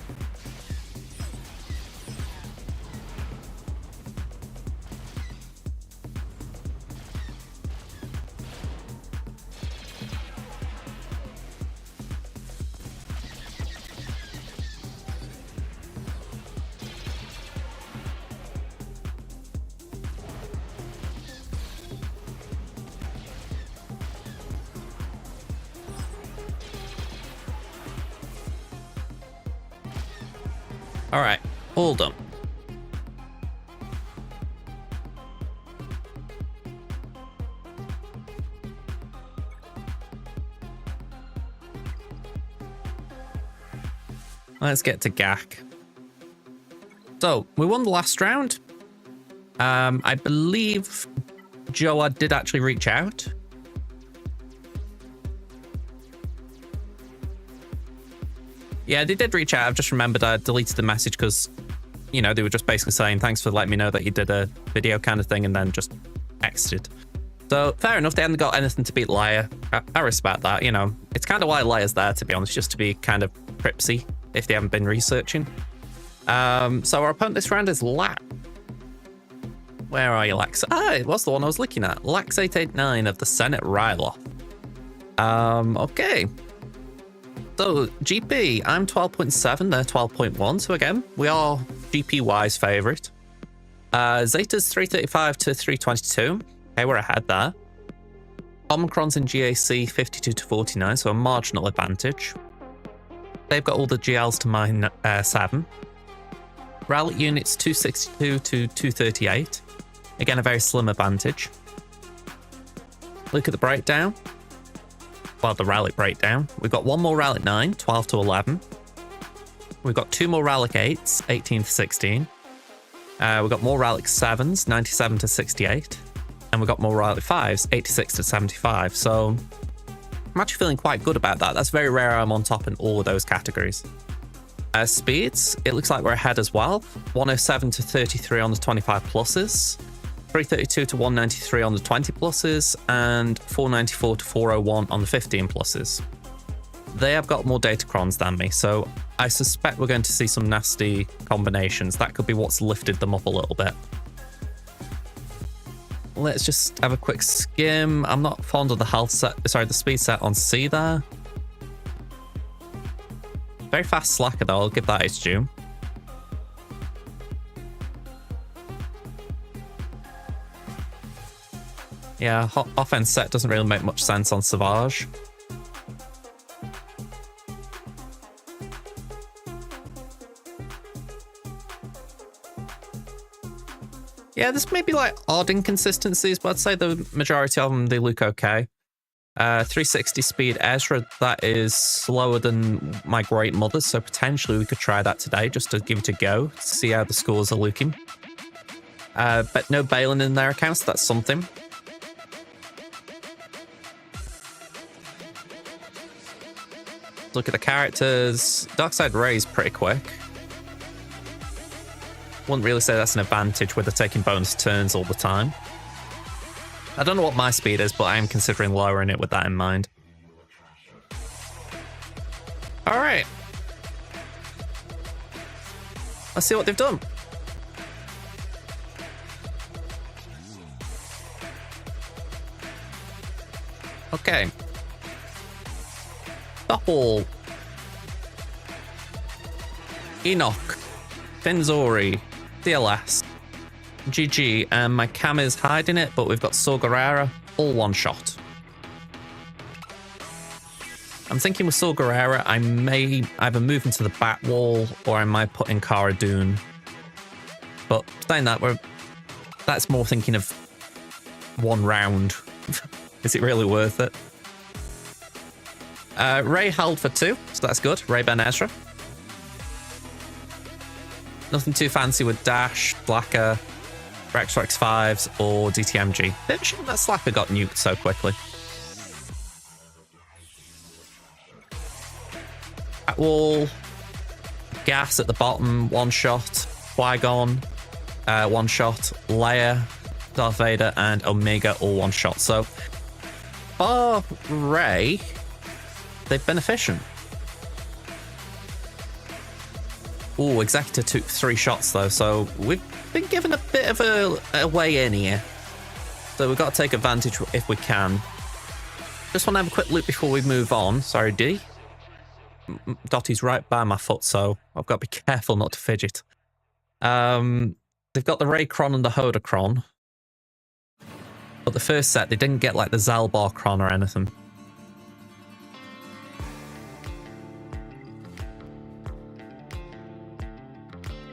All right, all done. Let's get to GAC. So, we won the last round. I believe Joa did actually reach out. Yeah, they did reach out. I've just remembered I deleted the message because, you know, they were just basically saying, thanks for letting me know that you did a video kind of thing, and then just exited. So, fair enough. They hadn't got anything to beat Liar. I respect that, you know. It's kind of why Liar's there, to be honest, just to be kind of pripsy if they haven't been researching. So our opponent this round is Lat. Where are you, Lax? Ah, it was the one I was looking at. Lax 889 of the Senate Ryloth. Okay. So, GP, I'm 12.7, they're 12.1. So again, we are GP-wise favourite. Zeta's 335 to 322. Okay, we're ahead there. Omicron's in GAC 52 to 49, so a marginal advantage. They've got all the GLs to mine 7. Relic units 262 to 238. Again, a very slim advantage. Look at the breakdown. Well, the Relic breakdown. We've got one more Relic 9, 12 to 11. We've got two more Relic 8s, 18 to 16. We've got more Relic 7s, 97 to 68. And we've got more Relic 5s, 86 to 75. So I'm actually feeling quite good about that. That's very rare I'm on top in all of those categories. Speeds, it looks like we're ahead as well. 107 to 33 on the 25 pluses. 332 to 193 on the 20 pluses. And 494 to 401 on the 15 pluses. They have got more datacrons than me, so I suspect we're going to see some nasty combinations. That could be what's lifted them up a little bit. Let's just have a quick skim. I'm not fond of the health set, sorry, the speed set on C there. Very fast slacker though, I'll give that its due. Yeah, offense set doesn't really make much sense on Savage. Yeah, there's maybe like odd inconsistencies, but I'd say the majority of them, they look okay. 360 speed Ezra, that is slower than my Great Mother, so potentially we could try that today just to give it a go, to see how the scores are looking. But no Balin in their accounts, that's something. Look at the characters. Darkside Ray's pretty quick. Wouldn't really say that's an advantage with the taking bonus turns all the time. I don't know what my speed is, but I am considering lowering it with that in mind. Alright. Let's see what they've done. Okay. Doppel. Enoch. Finzori. DLS. GG, and my cam is hiding it, but we've got Sorgarera, all one shot. I'm thinking with Sorgarera, I may either move into the back wall or I might put in Cara Dune. But saying that, that's more thinking of one round. Is it really worth it? Ray held for 2, so that's good. Ray Ben Ezra. Nothing too fancy with Dash, Blacker, Rex 5s, or DTMG. Bit of a shame that Slacker got nuked so quickly. Catwall, Gas at the bottom, one shot. Qui-Gon, one shot. Leia, Darth Vader, and Omega, all one shot. So, bar Ray, they've been efficient. Ooh, Executor took 3 shots though, so we've been given a bit of a way in here. So we've got to take advantage if we can. Just want to have a quick look before we move on. Sorry, D. Dottie's right by my foot, so I've got to be careful not to fidget. They've got the Raycron and the Hodacron. But the first set, they didn't get like the Zalbar-Cron or anything.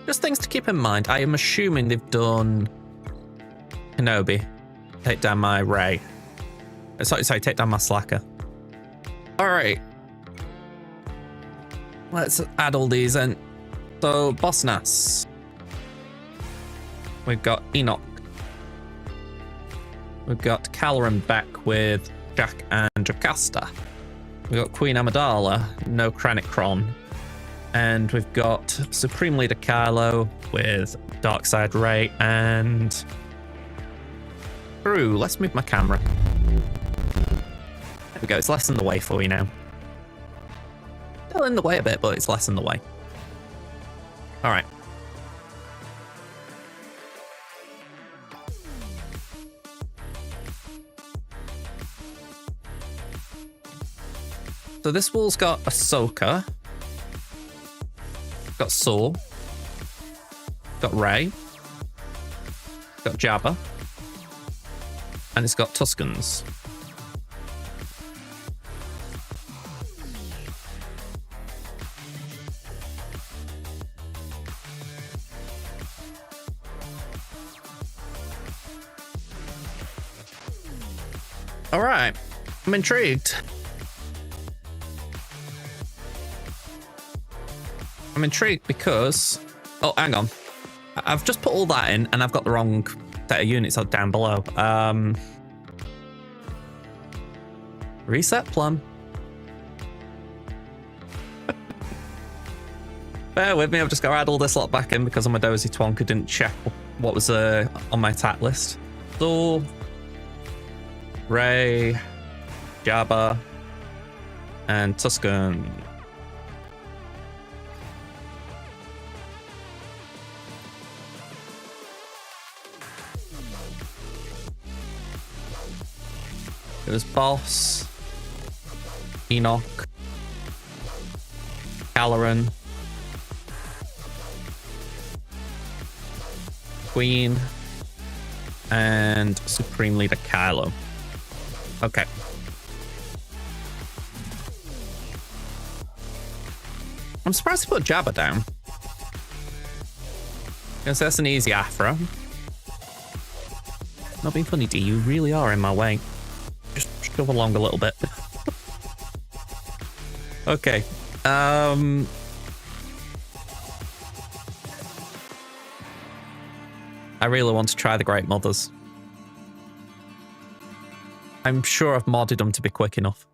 Just things to keep in mind. I am assuming they've done Kenobi. Take down my Ray. Sorry, take down my Slacker. Alright. Let's add all these in. So, Boss Nass. We've got Enoch. We've got Caloran back with Jack and Jocasta. We've got Queen Amidala, no Krennicron. And we've got Supreme Leader Kylo with Darkside Ray and Brew. Let's move my camera. There we go, it's less in the way for you now. Still in the way a bit, but it's less in the way. Alright. So this wall's got Ahsoka. Got Saw. Got Rey. Got Jabba. And it's got Tuscans. All right, I'm intrigued. I'm intrigued because... Oh, hang on. I've just put all that in and I've got the wrong set of units down below. Reset plan. Bear with me, I've just got to add all this lot back in because I'm a dozy twonk who didn't check what was on my attack list. So... Rey, Jabba, and Tuscan. It was Boss, Enoch, Caloran, Queen, and Supreme Leader Kylo. Okay. I'm surprised to put Jabba down. Because that's an easy afro. Not being funny, D, you really are in my way. Just shove along a little bit. Okay. I really want to try the Great Mothers. I'm sure I've modded them to be quick enough.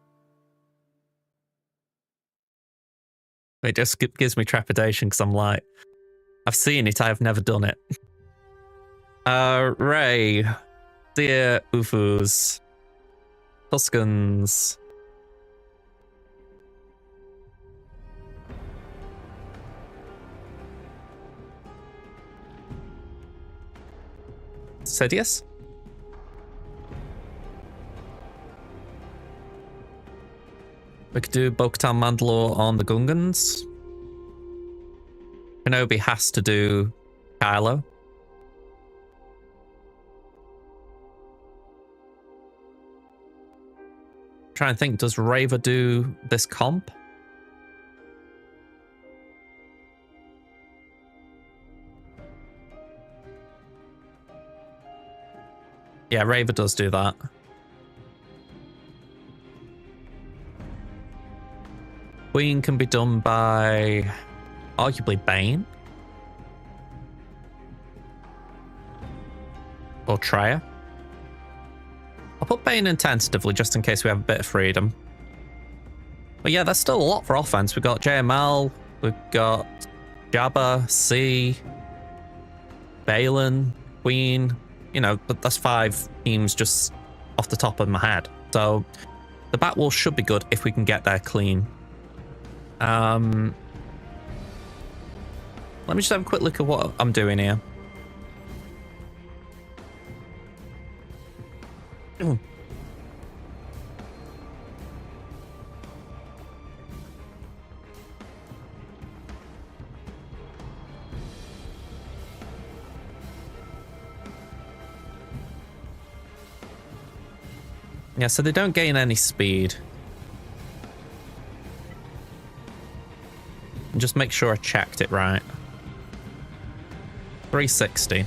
It just gives me trepidation because I'm like, I've seen it, I have never done it. Rey, Dear Ufus, Tuscans. Sidious? We could do Bo-Katan Mandalore on the Gungans. Kenobi has to do Kylo. Trying to think, does Raver do this comp? Yeah, Raver does do that. Queen can be done by arguably Bane or Traya. I'll put Bane in tentatively just in case we have a bit of freedom. But yeah, there's still a lot for offense. We've got JML, we've got Jabba, C, Balin, Queen. You know, but that's 5 teams just off the top of my head. So the back wall should be good if we can get there clean. Let me just have a quick look at what I'm doing here. Ooh. Yeah, so they don't gain any speed. And just make sure I checked it right. 360.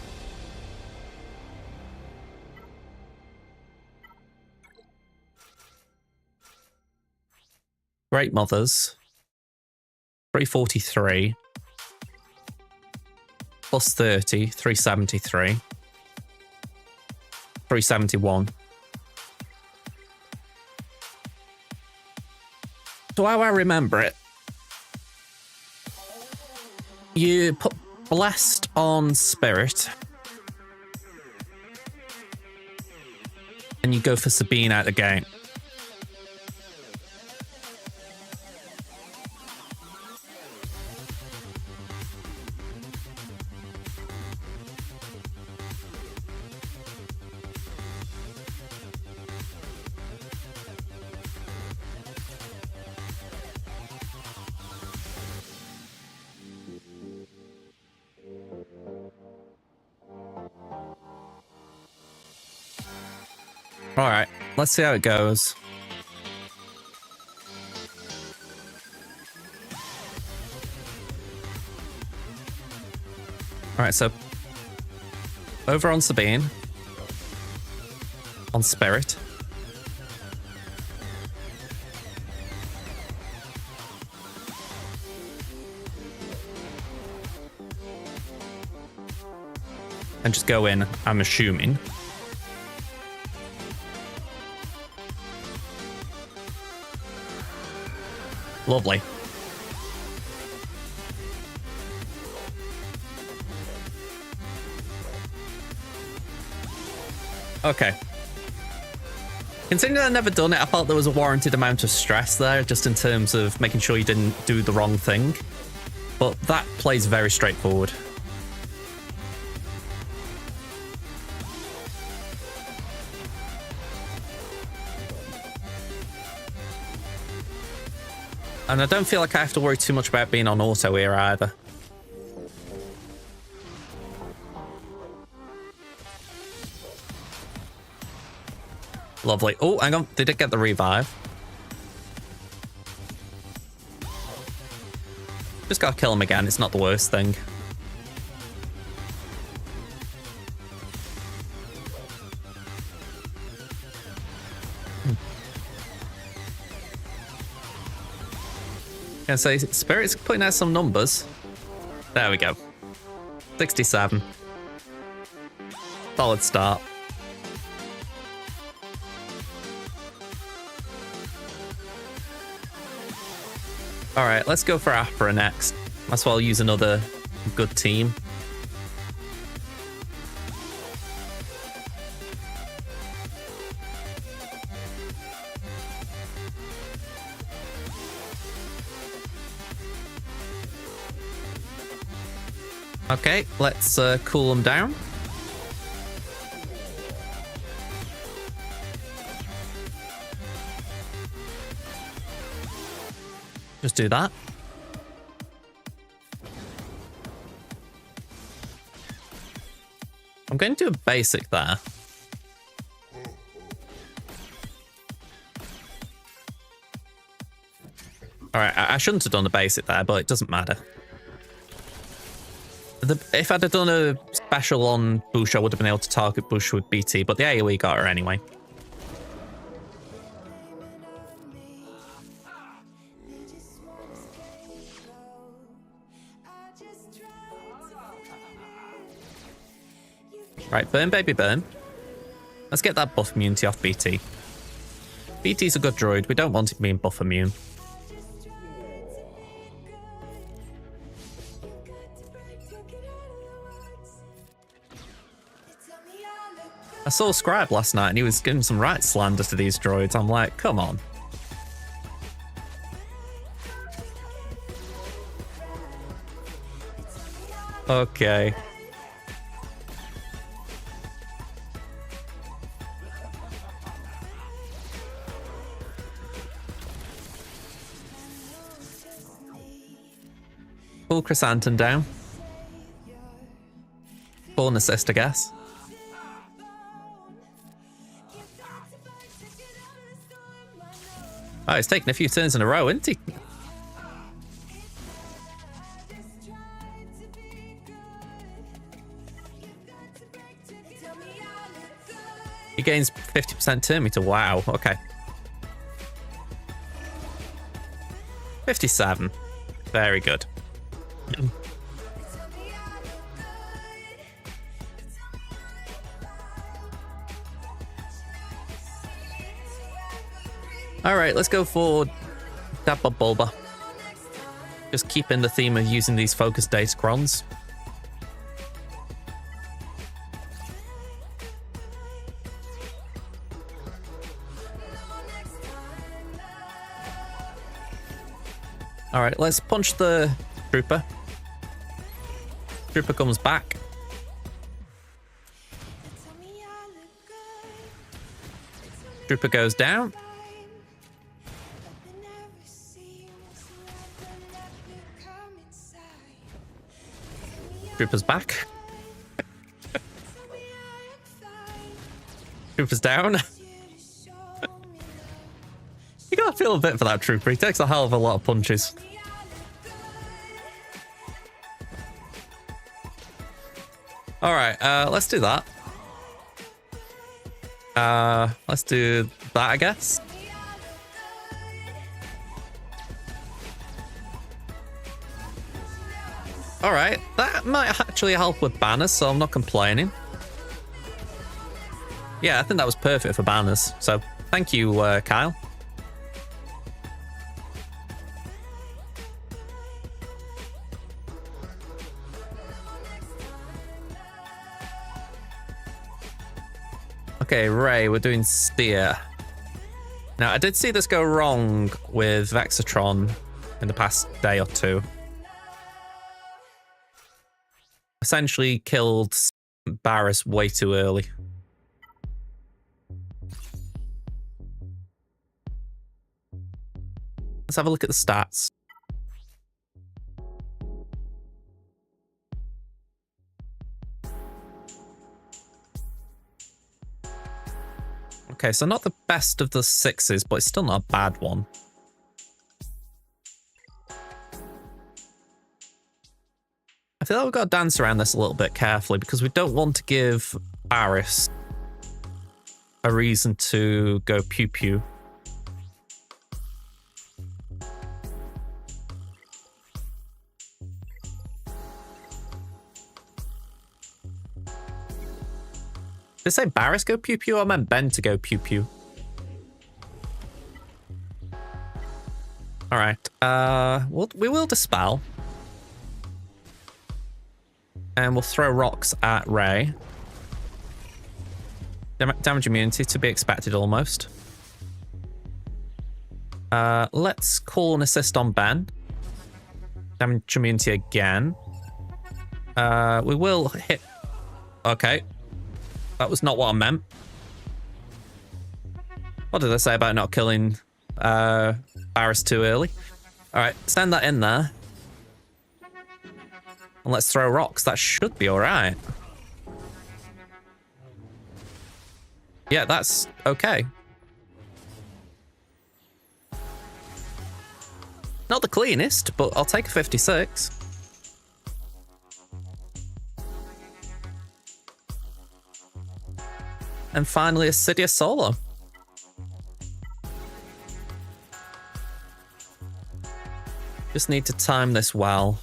Great Mothers. 343. Plus 30, 373. 371. So how I remember it, you put Blessed on Spirit, and you go for Sabine out the gate. Alright, let's see how it goes. Alright, so over on Sabine. On Spirit. And just go in, I'm assuming. Lovely. Okay. Considering I've never done it, I felt there was a warranted amount of stress there, just in terms of making sure you didn't do the wrong thing. But that plays very straightforward. And I don't feel like I have to worry too much about being on auto here either. Lovely. Oh, hang on. They did get the revive. Just gotta kill him again. It's not the worst thing. Can I say Spirit's putting out some numbers? There we go. 67. Solid start. Alright, let's go for Afra next. Might as well use another good team. Okay, let's cool them down. Just do that. I'm going to do a basic there. Alright, I shouldn't have done the basic there, but it doesn't matter. If I'd have done a special on Bush, I would have been able to target Bush with BT, but the AoE got her anyway. Right, burn, baby, burn. Let's get that buff immunity off BT. BT's a good droid. We don't want him being buff immune. I saw Scribe last night and he was giving some right slander to these droids. I'm like, come on. Okay. Pull Chrysanthemum down. Born assist, I guess. Oh, he's taking a few turns in a row, isn't he? He gains 50% turn meter. Wow, okay. 57. Very good. Alright, let's go for Dabba Bulba. Just keeping the theme of using these focus Datacrons. Alright, let's punch the Trooper. Trooper comes back. Trooper goes down. Trooper's back. Trooper's down. I feel a bit for that trooper. He takes a hell of a lot of punches. All right, let's do that. Let's do that, I guess. All right, that might actually help with banners, so I'm not complaining. Yeah, I think that was perfect for banners. So thank you, Kyle. Okay, Ray, we're doing Spear. Now, I did see this go wrong with Vexatron in the past day or two. Essentially killed Barris way too early. Let's have a look at the stats. Okay, so not the best of the sixes, but it's still not a bad one. I feel like we've got to dance around this a little bit carefully because we don't want to give Barris a reason to go pew-pew. Did I say Barris go pew-pew? I meant Ben to go pew-pew. All right. We will dispel. And we'll throw rocks at Ray. Damage immunity to be expected almost. Let's call an assist on Ben. Damage immunity again. We will hit... Okay. That was not what I meant. What did I say about not killing Barris too early? All right, stand that in there. And let's throw rocks. That should be all right. Yeah, that's okay. Not the cleanest, but I'll take a 56. And finally, a Sidious solo. Just need to time this well.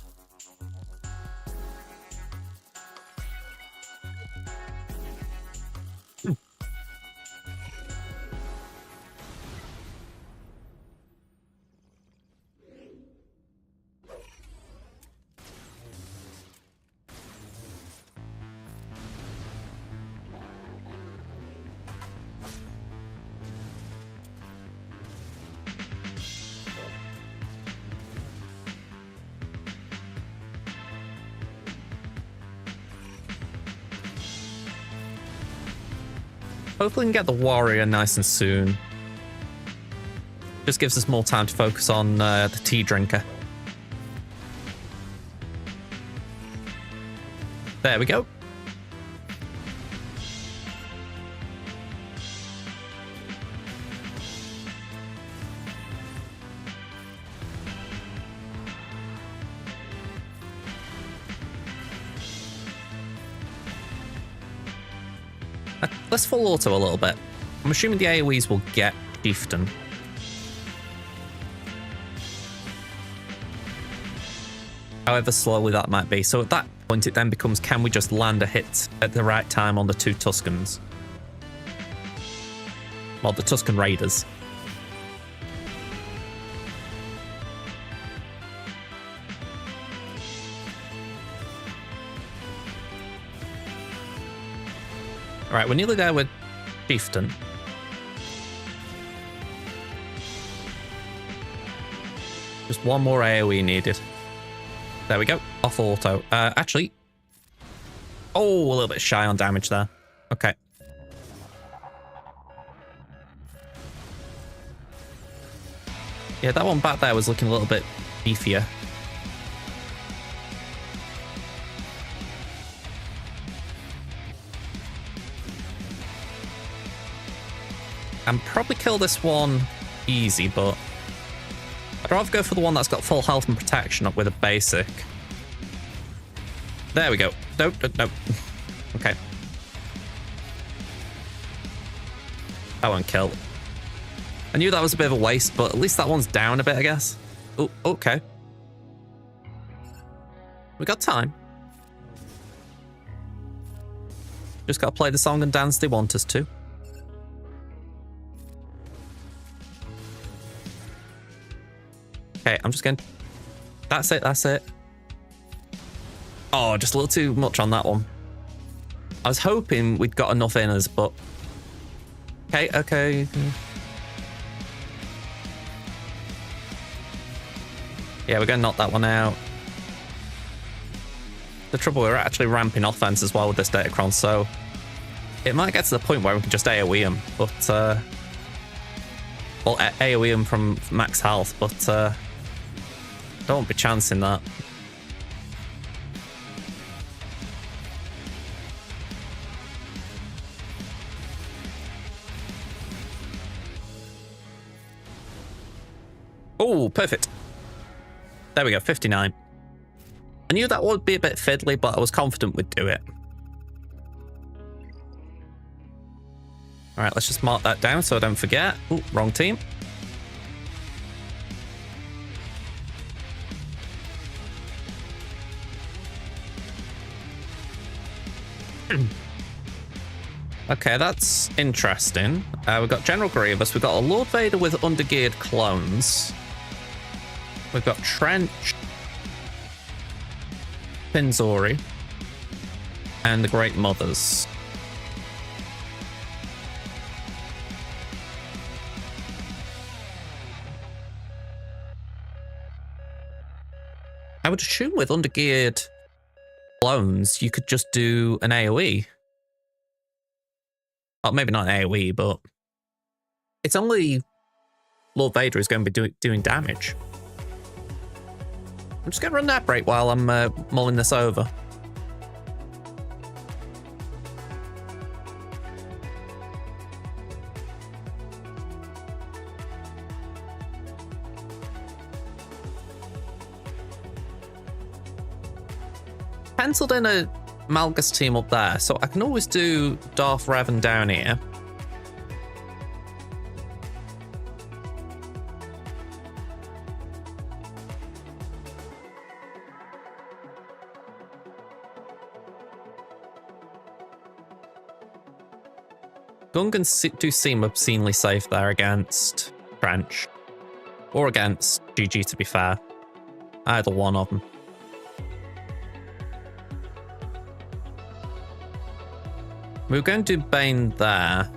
Hopefully we can get the warrior nice and soon. Just gives us more time to focus on the tea drinker. There we go. Let's full auto a little bit. I'm assuming the AoEs will get Chieftain. However slowly that might be. So at that point it then becomes, can we just land a hit at the right time on the two Tuscans? Well, the Tuscan Raiders. Alright, we're nearly there with Chieftain. Just one more AoE needed. There we go. Off auto. Actually. Oh, a little bit shy on damage there. Okay. Yeah, that one back there was looking a little bit beefier. And probably kill this one easy, but I'd rather go for the one that's got full health and protection up with a basic. There we go. Nope, nope, nope. Okay. That one kill. I knew that was a bit of a waste, but at least that one's down a bit, I guess. Oh, okay. We got time. Just gotta play the song and dance they want us to. Okay, I'm just going... That's it, that's it. Oh, just a little too much on that one. I was hoping we'd got enough in us, but... Okay, okay. Yeah, we're going to knock that one out. The trouble, we're actually ramping offense as well with this Datacron, so... It might get to the point where we can just AoE him, but... Well, AoE him from max health, but... Don't be chancing that. Oh, perfect. There we go, 59. I knew that would be a bit fiddly, but I was confident we'd do it. All right, let's just mark that down so I don't forget. Oh, wrong team. Okay, that's interesting. We've got General Grievous. We've got a Lord Vader with undergeared clones. We've got Trench, Pinzori, and the Great Mothers. I would assume with undergeared clones, you could just do an AoE. Well, maybe not an AoE, but it's only Lord Vader who's going to be doing damage. I'm just going to run that break while I'm mulling this over. Penciled in a Malgus team up there, so I can always do Darth Revan down here. Gungans do seem obscenely safe there against Trench. Or against GG, to be fair. Either one of them. We were going to do Bane there.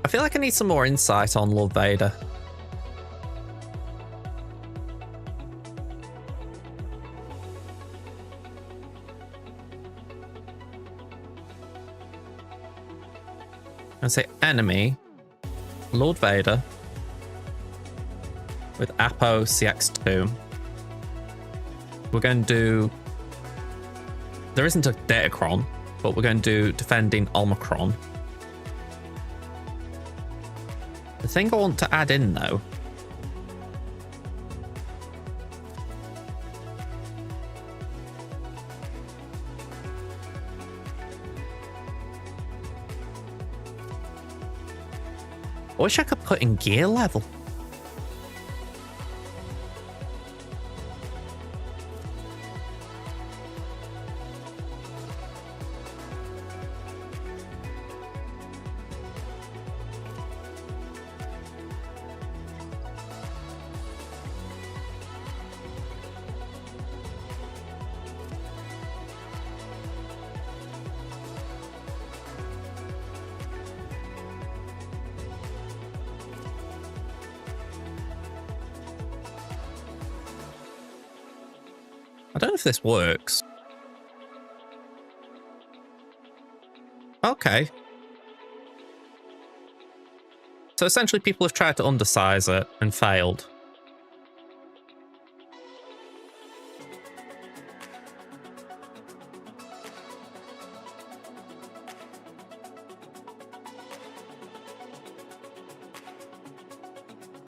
I feel like I need some more insight on Lord Vader. I say enemy, Lord Vader. With Apo CX2. We're going to do... There isn't a Datacron, but we're going to do Defending Omicron. The thing I want to add in, though... I wish I could put in gear level. I don't know if this works. Okay. So essentially people have tried to undersize it and failed.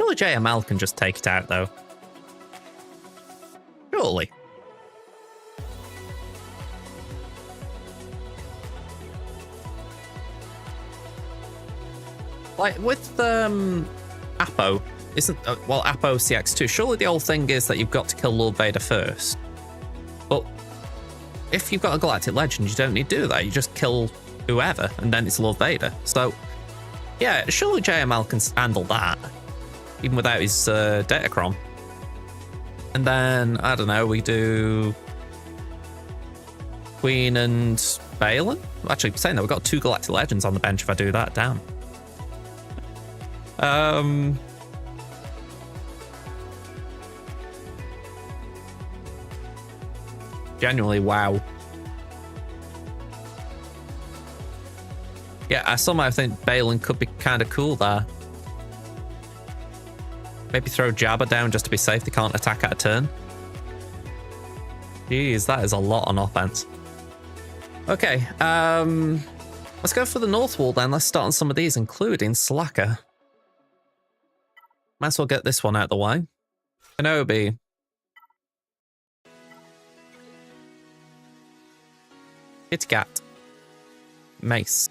Surely JML can just take it out, though. Surely. Like, with Apo, isn't... well, Apo CX2, surely the whole thing is that you've got to kill Lord Vader first. But if you've got a Galactic Legend, you don't need to do that. You just kill whoever, and then it's Lord Vader. So, yeah, surely JML can handle that, even without his Datacron. And then, I don't know, we do Queen and Balin? Actually, saying that, we've got 2 Galactic Legends on the bench if I do that, damn. Genuinely, wow. Yeah, I somehow think Balin could be kind of cool there. Maybe throw Jabba down just to be safe. They can't attack at a turn. Jeez, that is a lot on offense. Okay, let's go for the North Wall then. Let's start on some of these, including Slacker. Might as well get this one out of the way. Kenobi. Kit Kat. Mace.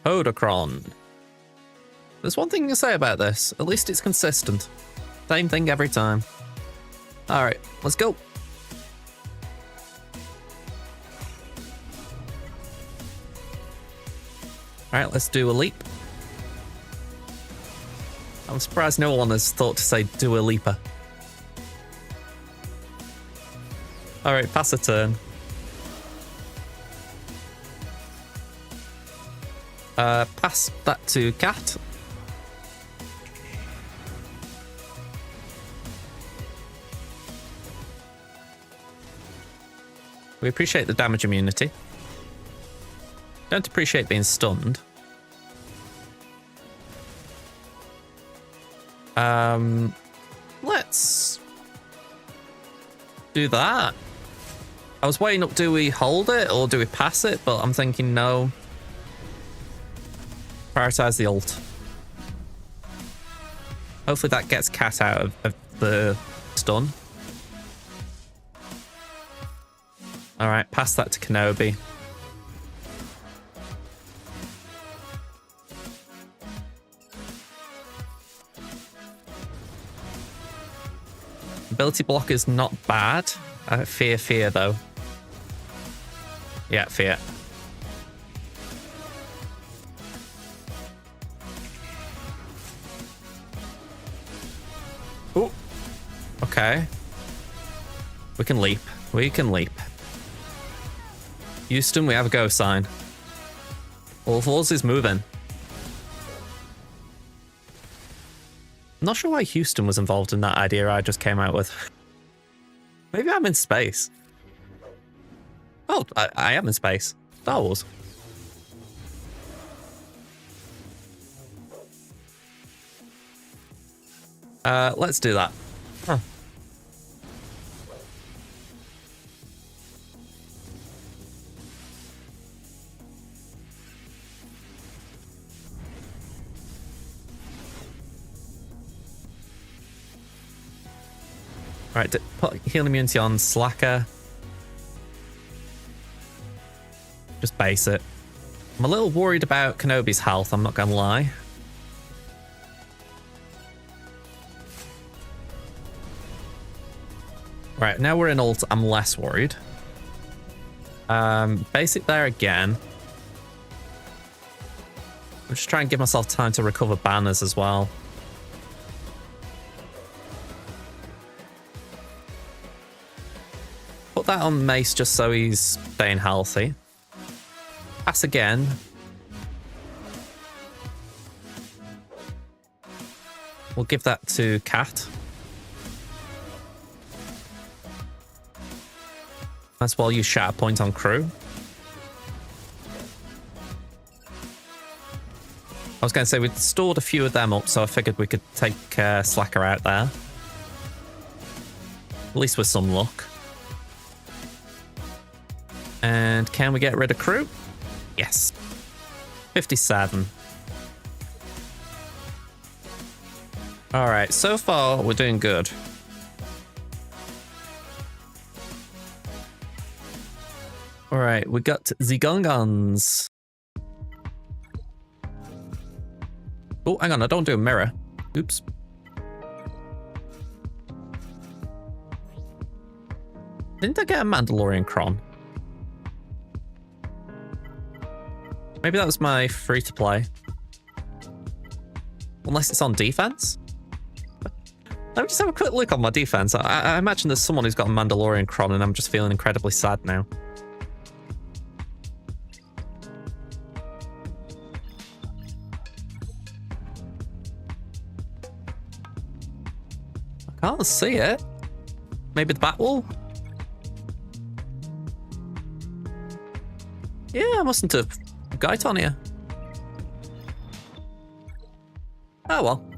Hodocron. There's one thing to say about this. At least it's consistent. Same thing every time. Alright, let's go. Alright, let's do a leap. I'm surprised no one has thought to say do a leaper. Alright, pass a turn. Pass that to Cat. We appreciate the damage immunity. Don't appreciate being stunned. Let's do that. I was weighing up, do we hold it or do we pass it? But I'm thinking no. Prioritize the ult. Hopefully that gets Cat out of the stun. Alright, pass that to Kenobi. Ability block is not bad. Fear though. Yeah, fear. Oh, okay. We can leap. We can leap. Houston, we have a go sign. All Force is moving. I'm not sure why Houston was involved in that idea I just came out with. Maybe I'm in space. Oh, I am in space. Star Wars. Let's do that. Huh. Right, put heal immunity on Slacker. Just base it. I'm a little worried about Kenobi's health, I'm not gonna lie. Right, now we're in ult, I'm less worried. Basic there again. I'm just trying to give myself time to recover banners as well. Put that on Mace just so he's staying healthy. Pass again. We'll give that to Cat. That's while you Shatter Point on crew. I was going to say we'd stored a few of them up, so I figured we could take Slacker out there. At least with some luck. And can we get rid of crew? Yes. 57. All right, so far we're doing good. All right, we got the Gungans. Oh, hang on, I don't do a mirror. Oops. Didn't I get a Mandalorian Cron? Maybe that was my free-to-play. Unless it's on defense? Let me just have a quick look on my defense. I imagine there's someone who's got a Mandalorian Cron and I'm just feeling incredibly sad now. I can't see it. Maybe the bat wall? Yeah, I mustn't have got on here. Oh well.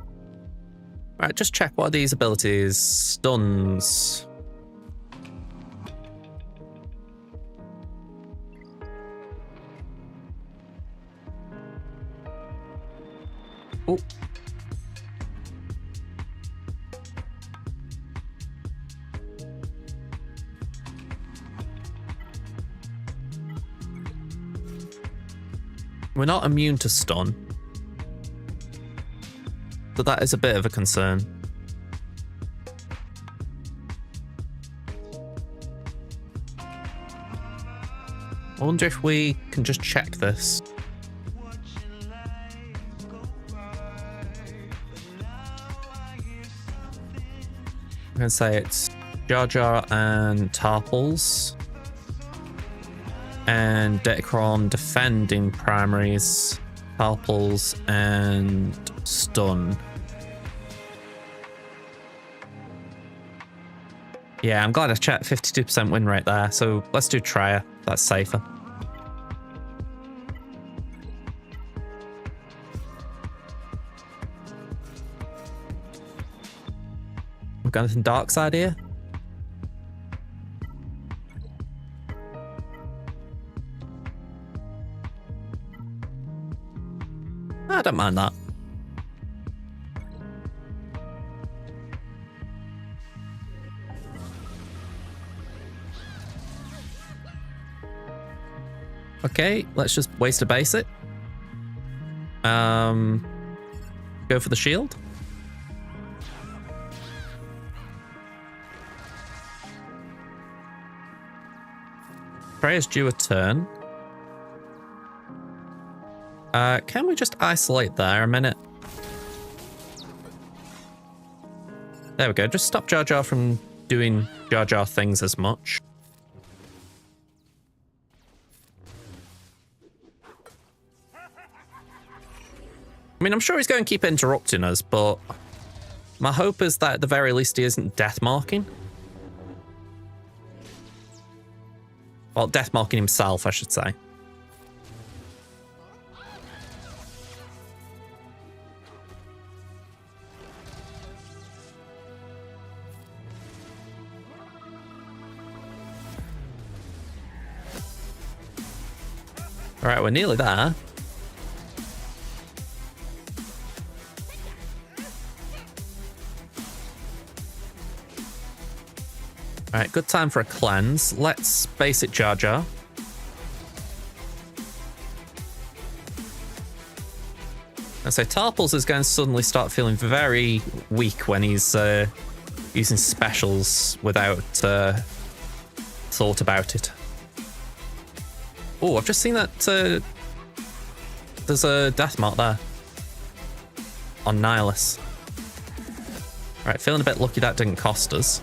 Right, just check what are these abilities. Stuns. Oh. We're not immune to stun. So that is a bit of a concern. I wonder if we can just check this. I'm going to say it's Jar Jar and Tarples. And Datacron defending primaries, Tarples and stun. Yeah, I'm glad I checked 52% win rate there, so let's do Trier. That's safer. We've got anything dark side here? I don't mind that. Okay, let's just waste a basic. Go for the shield. Freya's due a turn. Can we just isolate there a minute? There we go. Just stop Jar Jar from doing Jar Jar things as much. I mean, I'm sure he's going to keep interrupting us, but my hope is that at the very least he isn't death marking. Well, death marking himself, I should say. All right, we're nearly there. All right, good time for a cleanse. Let's basic Jar Jar. And so Tarples is going to suddenly start feeling very weak when he's using specials without thought about it. Oh, I've just seen that there's a death mark there on Nihilus. Right, feeling a bit lucky that didn't cost us.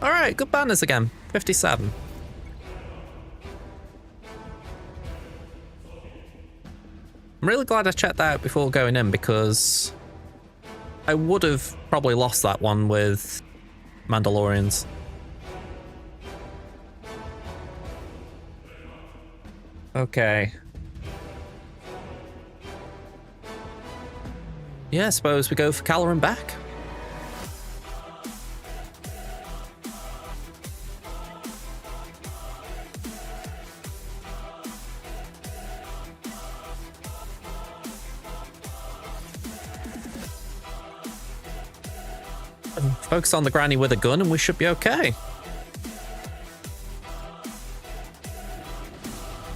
Alright, good banners again. 57. I'm really glad I checked that out before going in because I would have probably lost that one with Mandalorians. Okay. Yeah, I suppose we go for Caloran back. Focus on the granny with a gun and we should be okay.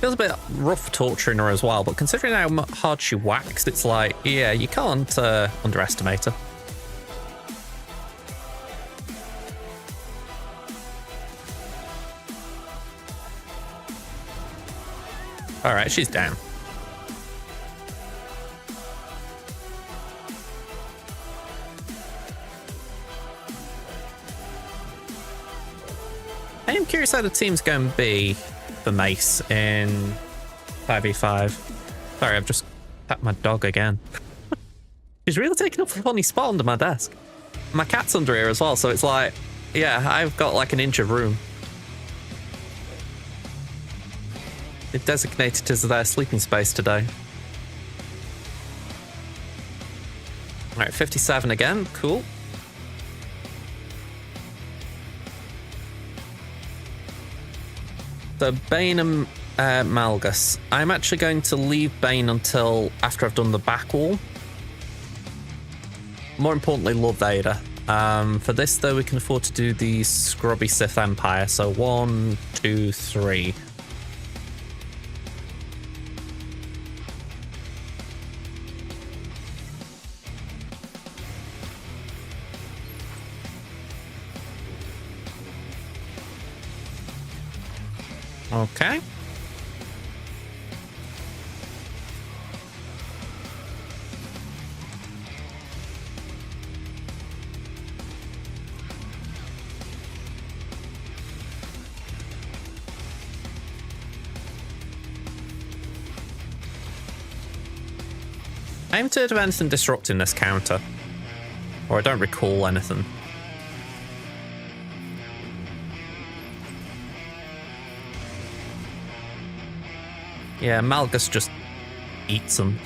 Feels a bit rough torturing her as well, but considering how hard she whacks, it's like, yeah, you can't underestimate her. Alright, she's down. I am curious how the team's going to be for Mace in 5v5. Sorry, I've just tapped my dog again. She's really taking up a funny spot under my desk. My cat's under here as well, so it's like, yeah, I've got like an inch of room. It's designated as their sleeping space today. Alright, 57 again, cool. So Bane and Malgus. I'm actually going to leave Bane until after I've done the back wall. More importantly, Lord Vader. For this, though, we can afford to do the Scrubby Sith Empire. So 1, 2, 3. Okay. I haven't heard of anything disrupting this counter. Or I don't recall anything. Yeah, Malgus just eats them.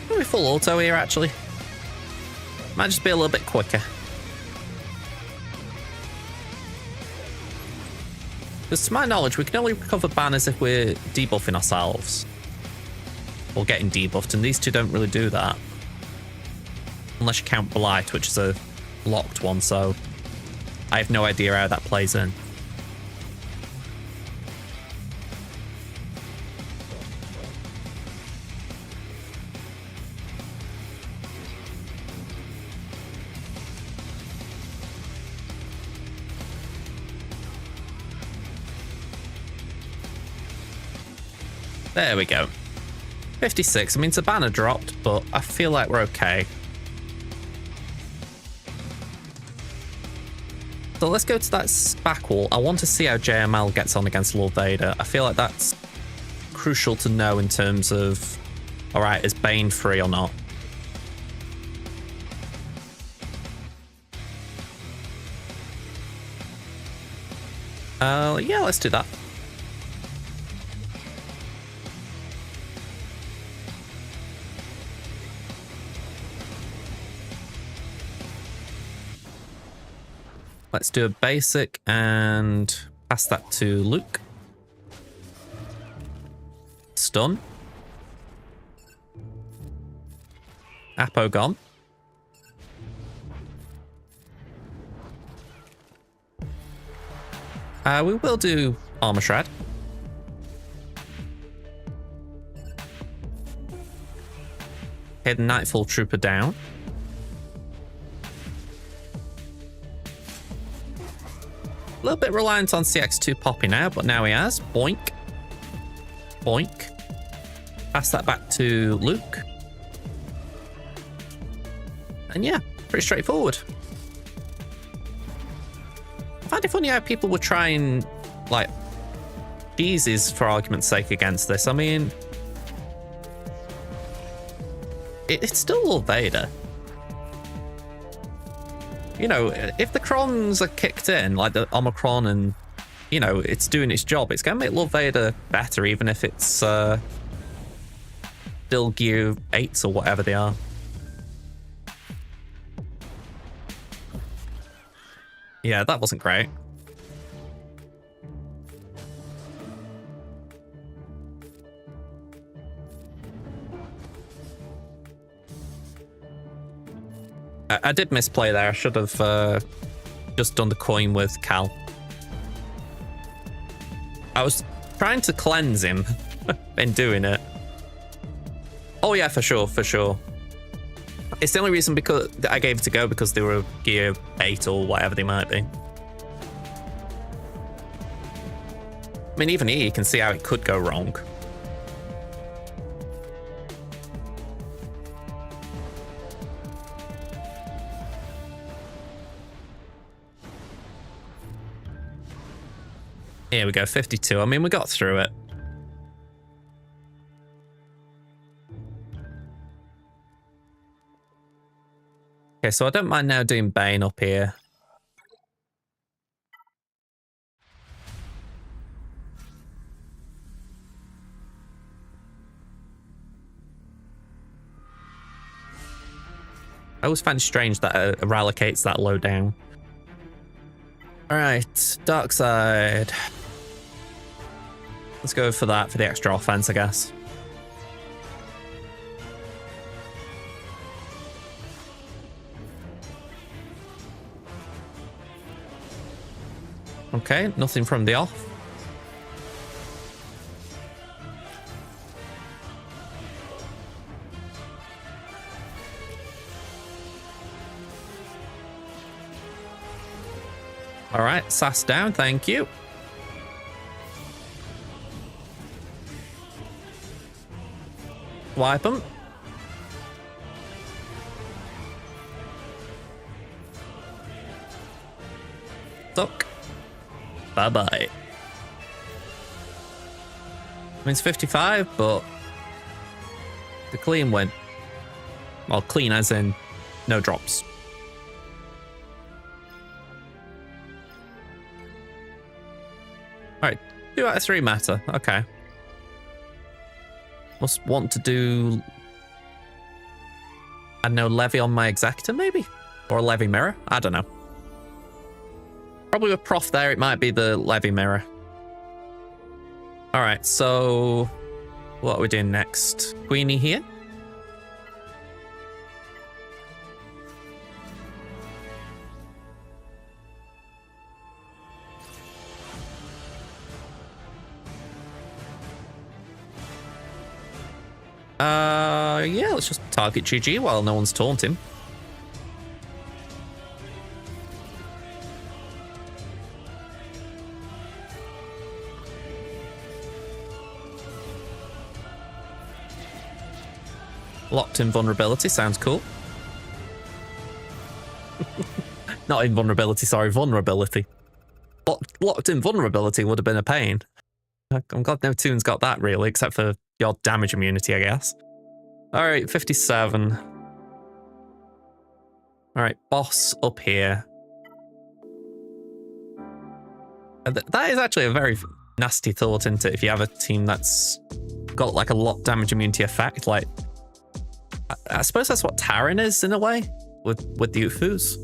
Maybe full auto here, actually. Might just be a little bit quicker. Because to my knowledge, we can only recover banners if we're debuffing ourselves. Or getting debuffed, and these two don't really do that. Unless you count Blight, which is a locked one, so I have no idea how that plays in. There we go. 56. I mean, it's a banner dropped, but I feel like we're okay. So let's go to that back wall. I want to see how JML gets on against Lord Vader. I feel like that's crucial to know in terms of, alright, is Bane free or not? Yeah, let's do that. Let's do a basic and pass that to Luke. Stun. Apo gone. We will do Armor Shred. Hidden Nightfall Trooper down. A little bit reliant on CX2 popping out, but now he has. Boink. Boink. Pass that back to Luke. And yeah, pretty straightforward. find it funny how people were trying, like, cheeses for argument's sake against this. I mean, it's still Lord Vader. You know, if the Crons are kicked in, like the Omicron, and, you know, it's doing its job, it's going to make Lord Vader better, even if it's still Gear 8s or whatever they are. Yeah, that wasn't great. I did misplay there. I should have just done the coin with Cal. I was trying to cleanse him in doing it. Oh yeah, for sure, for sure. It's the only reason because I gave it to go, because they were Gear 8 or whatever they might be. I mean, even here you can see how it could go wrong. Here we go, 52. I mean, we got through it. Okay, so I don't mind now doing Bane up here. I always find it strange that Eradicate's that low down. Alright, Dark Side. Let's go for that for the extra offense, I guess. Okay, nothing from the off. All right, sass down, thank you. Wipe them. Duck. Bye-bye. I mean, it's 55, but the clean win. Well, clean as in no drops. Alright, 2 out of 3 matter. Okay. Must want to do, I don't know, Levy on my Executor, maybe? Or a Levy Mirror? I don't know. Probably with Prof there, it might be the Levy Mirror. Alright, so what are we doing next? Queenie here? Yeah, let's just target GG while no one's taunting. Locked invulnerability sounds cool. Not invulnerability, sorry, vulnerability. Locked invulnerability would have been a pain. I'm glad no tune's got that, really, except for your damage immunity, I guess. Alright, 57. Alright, boss up here. That is actually a very nasty thought, isn't it? If you have a team that's got like a lot damage immunity effect, like I suppose that's what Taran is in a way with the Ufus.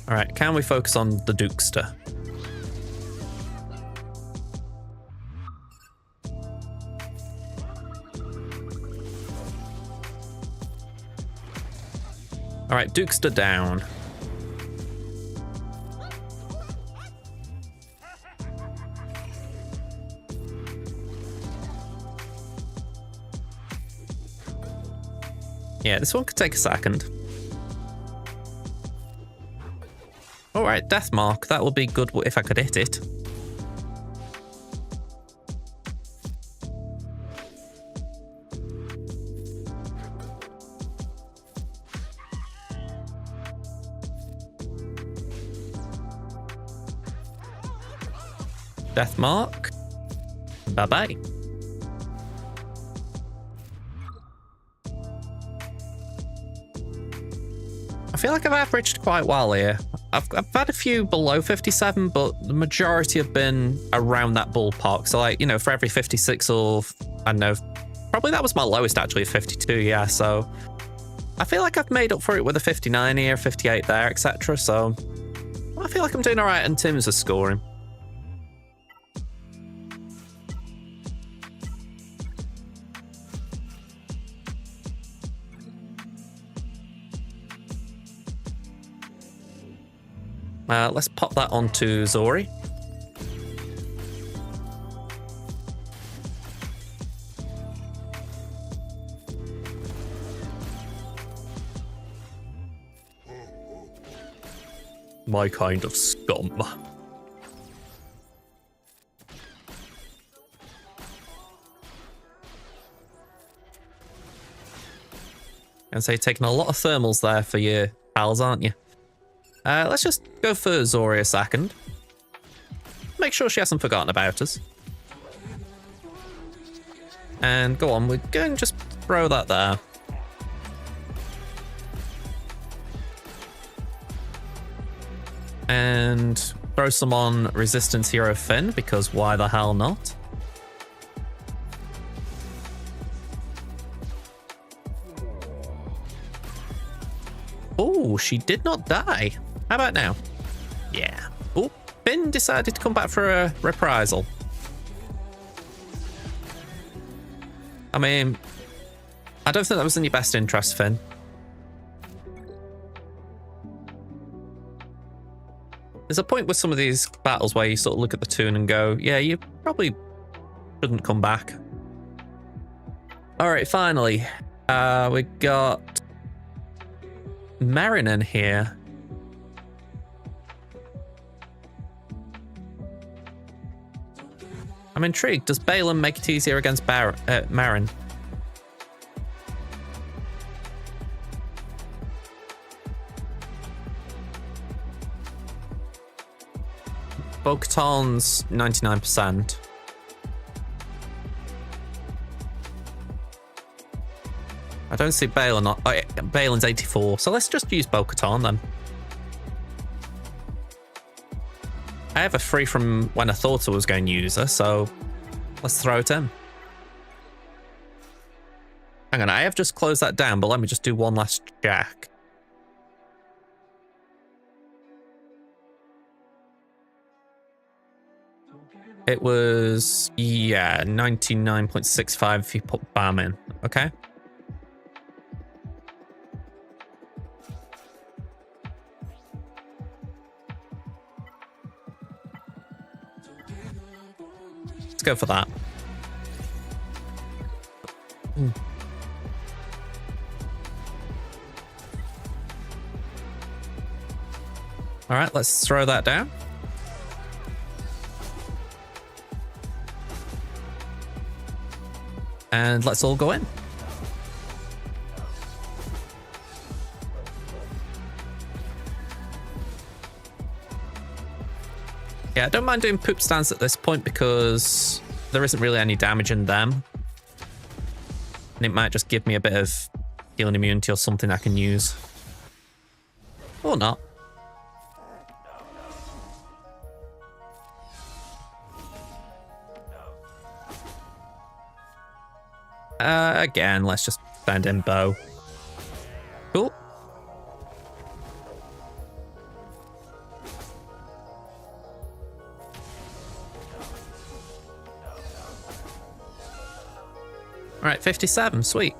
All right, can we focus on the Dukester? All right, Dukester down. Yeah, this one could take a second. All right, Death Mark. That would be good if I could hit it. Death mark. Bye-bye. I feel like I've averaged quite well here. I've had a few below 57, but the majority have been around that ballpark. So, like, you know, for every 56 or, I don't know, probably that was my lowest actually, 52, yeah. So I feel like I've made up for it with a 59 here, 58 there, etc. So I feel like I'm doing all right in terms of scoring. Let's pop that onto Zori. My kind of scum. And so you're taking a lot of thermals there for your pals, aren't you? Let's just go for Zori a second. Make sure she hasn't forgotten about us. And go on, we're going to just throw that there. And throw some on Resistance Hero Finn, because why the hell not? Oh, she did not die. How about now? Yeah. Oh, Finn decided to come back for a reprisal. I mean, I don't think that was in your best interest, Finn. There's a point with some of these battles where you sort of look at the toon and go, yeah, you probably shouldn't come back. All right, finally, we got Marinen here. I'm intrigued. Does Balin make it easier against Marin? Bo-Katan's 99%. I don't see Balin. Oh, Balin's 84, so let's just use Bo-Katan then. I have a free from when I thought I was going to use her, so let's throw it in. Hang on, I have just closed that down, but let me just do one last check. It was, yeah, 99.65 if you put BAM in, okay? Let's go for that. All right, let's throw that down. And let's all go in. Yeah, I don't mind doing poop stands at this point because there isn't really any damage in them. And it might just give me a bit of healing immunity or something I can use. Or not. Again, let's just send in Bo. Cool. All right, 57, sweet.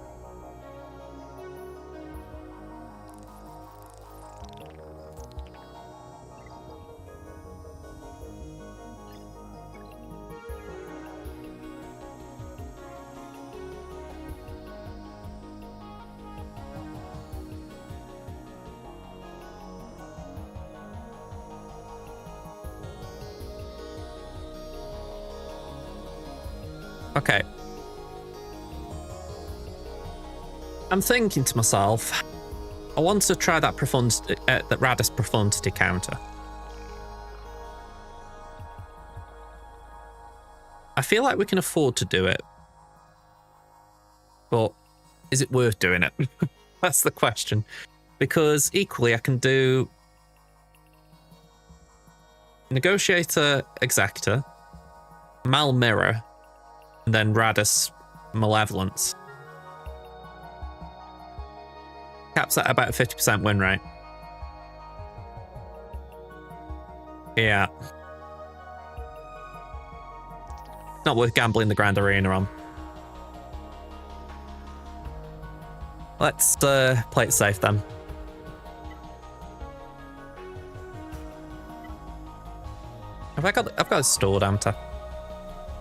Okay. I'm thinking to myself, I want to try that that Radis Profundity counter. I feel like we can afford to do it. But is it worth doing it? That's the question. Because equally I can do Negotiator Executor, Mal Mirror, and then Radis Malevolence. Caps at about a 50% win rate. Yeah. Not worth gambling the Grand Arena on. Let's play it safe then. I've got it stored, haven't I?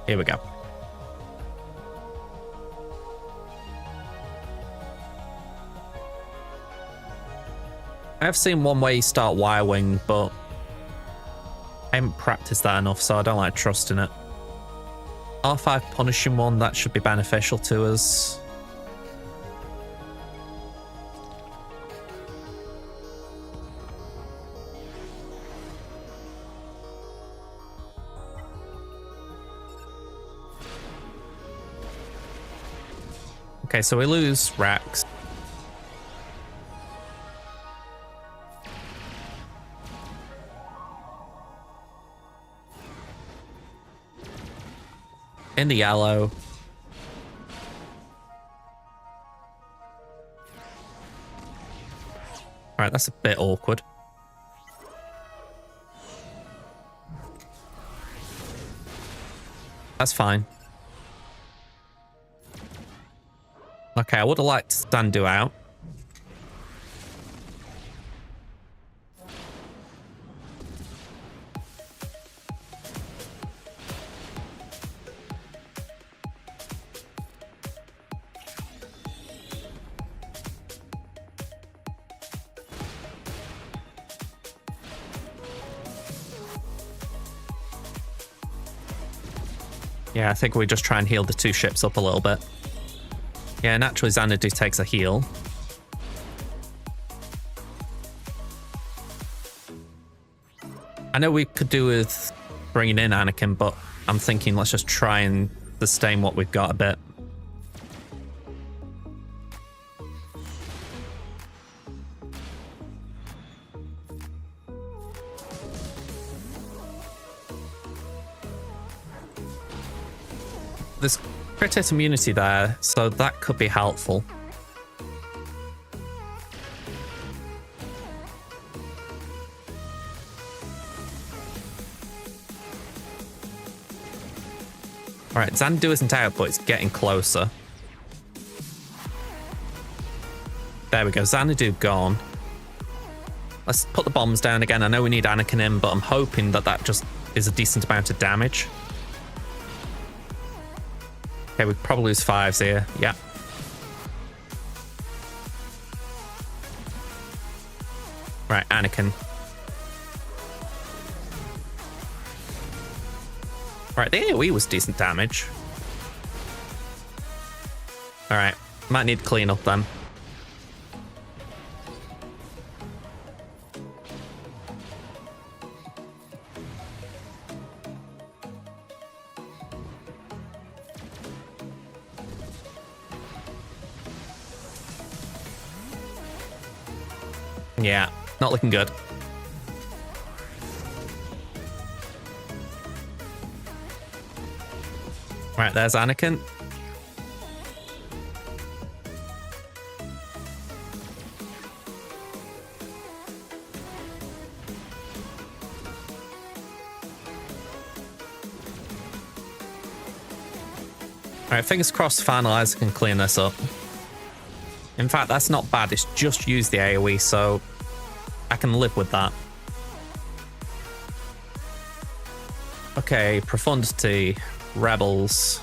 Here we go. I have seen one way you start Y-Wing, but I haven't practiced that enough, so I don't like trusting it. R5 punishing one, that should be beneficial to us. Okay, so we lose Rex. In the yellow. Alright, that's a bit awkward. That's fine. Okay, I would have liked Sandu out. Yeah, I think we just try and heal the two ships up a little bit. Yeah, naturally Xanadu takes a heal. I know we could do with bringing in Anakin, but I'm thinking let's just try and sustain what we've got a bit. There's crit hit immunity there, so that could be helpful. Alright, Xanadu isn't out, but it's getting closer. There we go, Xanadu gone. Let's put the bombs down again. I know we need Anakin in, but I'm hoping that that just is a decent amount of damage. Okay, we probably lose 5s here. Yeah. Right, Anakin. Right, the AoE was decent damage. Alright, might need clean up then. Yeah, not looking good. Right, there's Anakin. Alright, fingers crossed Finalizer can clean this up. In fact, that's not bad. It's just used the AoE, so I can live with that. Okay, Profundity, Rebels.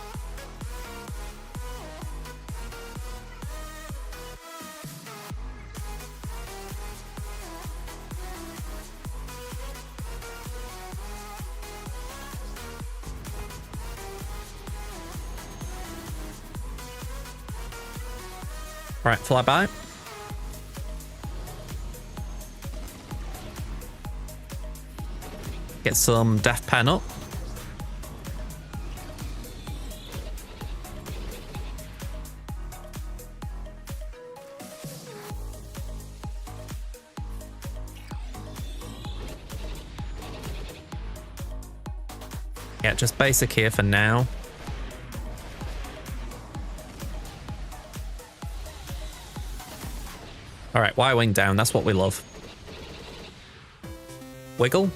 Right, flyby. Get some Death Pen up. Yeah, just basic here for now. All right, Y-wing down. That's what we love. Wiggle.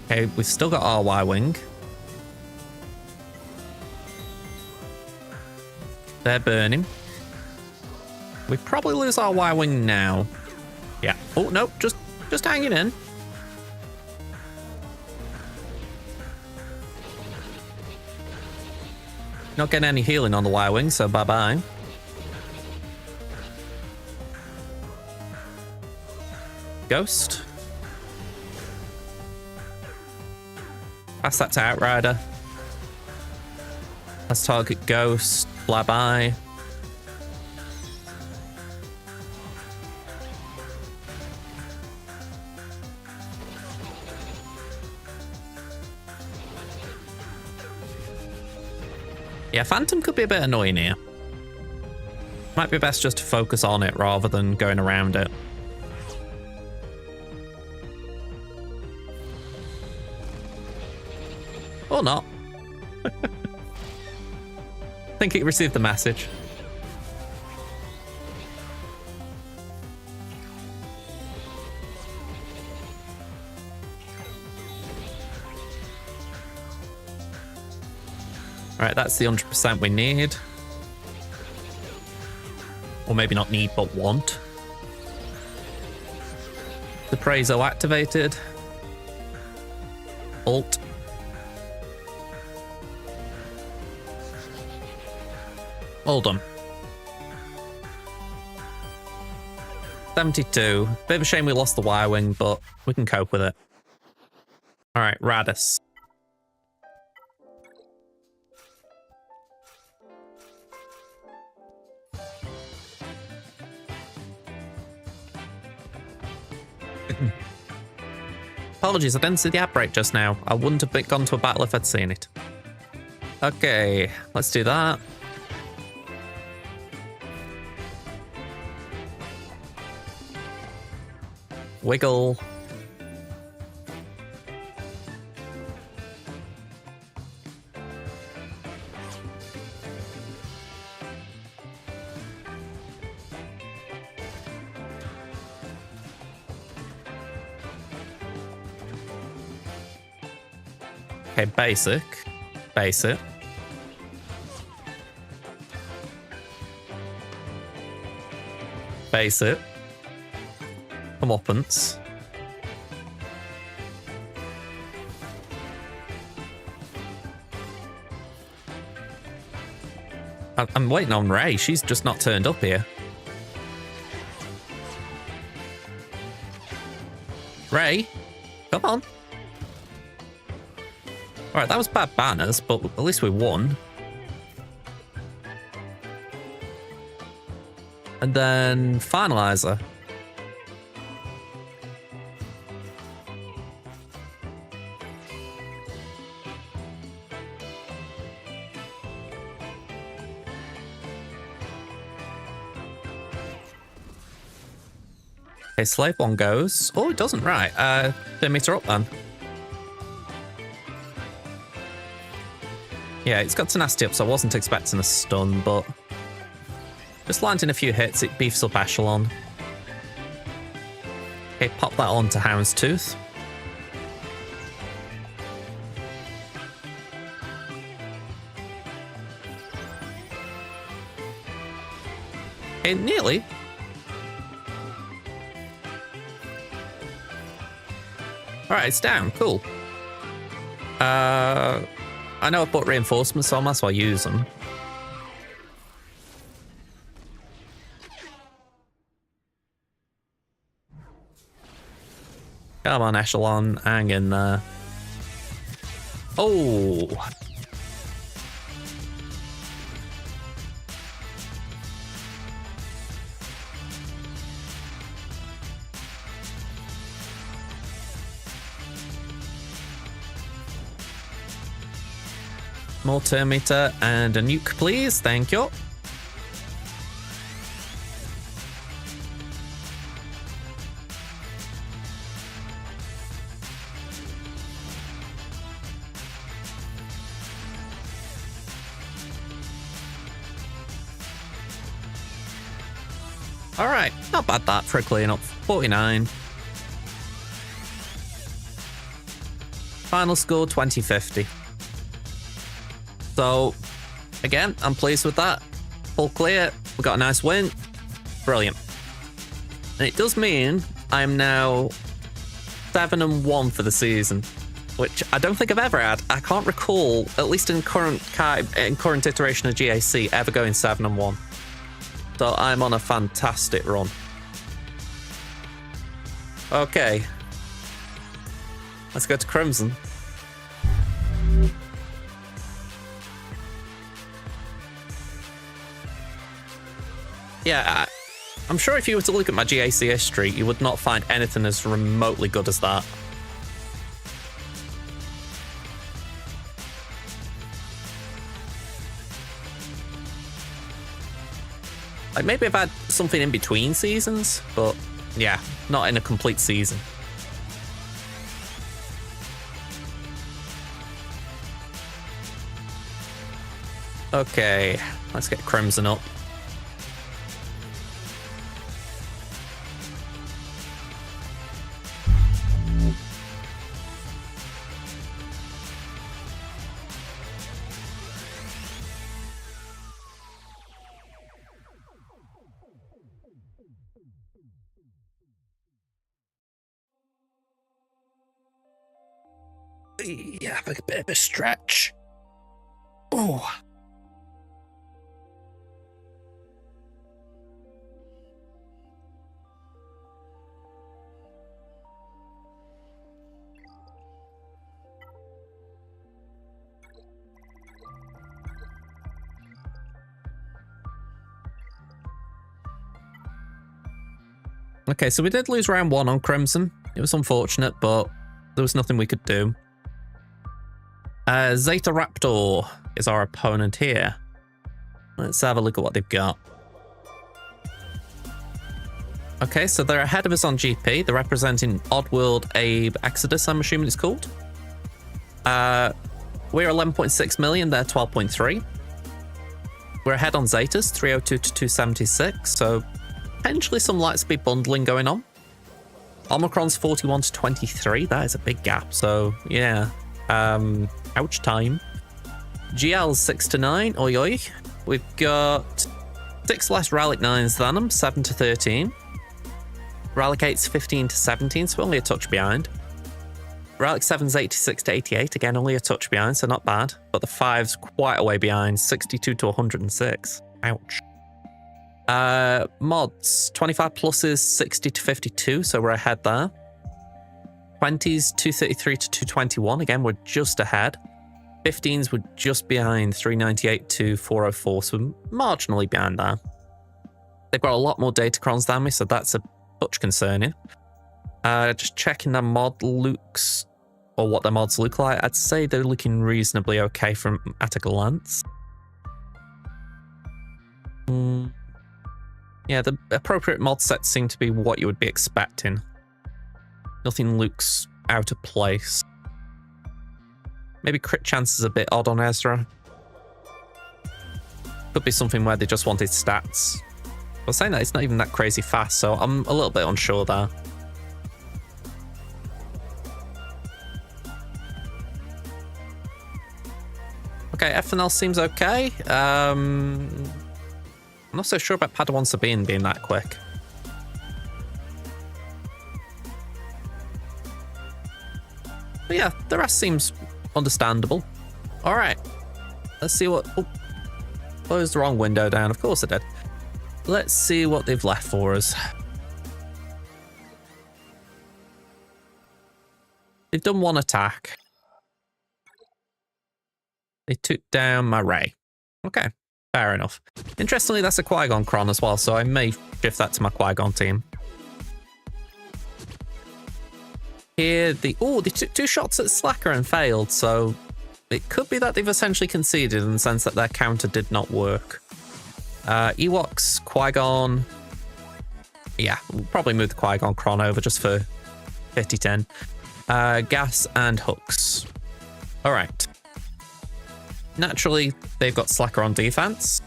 Okay, we've still got our Y-wing. They're burning. We probably lose our Y-wing now. Yeah. Oh, no, just hanging in. Not getting any healing on the Y-wing, so bye-bye. Ghost. Pass that to Outrider. Let's target Ghost. Bye-bye. Yeah, Phantom could be a bit annoying here. Might be best just to focus on it rather than going around it. Or not. I think it received the message. All right, that's the 100% we need. Or maybe not need, but want. The Prezo activated. Alt. All done. 72. Bit of a shame we lost the Y-wing, but we can cope with it. All right, Radis. Apologies, I didn't see the outbreak just now. I wouldn't have gone to a battle if I'd seen it. Okay, let's do that. Wiggle. Okay, basic. Basic. Basic. Comeuppance. I'm waiting on Ray. She's just not turned up here. Ray, come on. All right, that was bad banners, but at least we won. And then finalizer. Okay, slave one goes. Oh, it doesn't, right. Didn't meet her up then. Yeah, it's got tenacity up, so I wasn't expecting a stun, but just landing a few hits, it beefs up Echelon. Okay, pop that on to Houndstooth. Okay, nearly. Alright, it's down. Cool. I know I've bought reinforcements, so I might as well use them. Come on, Echelon. Hang in there. Oh! More turn meter and a nuke, please. Thank you. All right, not bad that for a clean-up. 49. Final score, 2050. So, again, I'm pleased with that. Full clear. We got a nice win. Brilliant. And it does mean I'm now 7-1 for the season, which I don't think I've ever had. I can't recall, at least in current iteration of GAC, ever going 7-1. So I'm on a fantastic run. Okay. Let's go to Crimson. Yeah, I'm sure if you were to look at my GAC history, you would not find anything as remotely good as that. Like, maybe I've had something in between seasons, but yeah, not in a complete season. Okay, let's get Crimson up. Yeah, a bit of a stretch. Oh. Okay, so we did lose round 1 on Crimson. It was unfortunate, but there was nothing we could do. Zeta Raptor is our opponent here. Let's have a look at what they've got. Okay, so they're ahead of us on GP. They're representing Oddworld Abe Exodus, I'm assuming it's called. We're 11.6 million, they're 12.3. We're ahead on Zetas, 302 to 276, so potentially some light speed bundling going on. Omicron's 41 to 23, that is a big gap, so yeah. Ouch time. GL's 6 to 9, oi oi. We've got 6 less Relic 9s than them, 7 to 13. Relic 8's 15 to 17, so only a touch behind. Relic 7's 86 to 88, again only a touch behind, so not bad. But the 5's quite a way behind, 62 to 106. Ouch. Mods, 25 pluses, 60 to 52, so we're ahead there. 20s, 233 to 221, again we're just ahead. 15s were just behind, 398 to 404, so marginally behind there. They've got a lot more datacrons than me, so that's a touch concerning. Just checking their mod looks, or what their mods look like, I'd say they're looking reasonably okay from at a glance. Yeah, the appropriate mod sets seem to be what you would be expecting. Nothing looks out of place. Maybe crit chance is a bit odd on Ezra. Could be something where they just wanted stats. But saying that, it's not even that crazy fast, so I'm a little bit unsure there. Okay, FNL seems okay. I'm not so sure about Padawan Sabine being that quick. But yeah, the rest seems understandable. All right, let's see what... Oh, closed the wrong window down. Of course I did. Let's see what they've left for us. They've done one attack. They took down my Ray. Okay, fair enough. Interestingly, that's a Qui-Gon Kron as well, so I may shift that to my Qui-Gon team. Here, they took 2 shots at Slacker and failed, so it could be that they've essentially conceded in the sense that their counter did not work. Ewoks, Qui-Gon. Yeah, we'll probably move the Qui-Gon Kron over just for 50-10. Gas and Hooks. All right. Naturally, they've got Slacker on defense.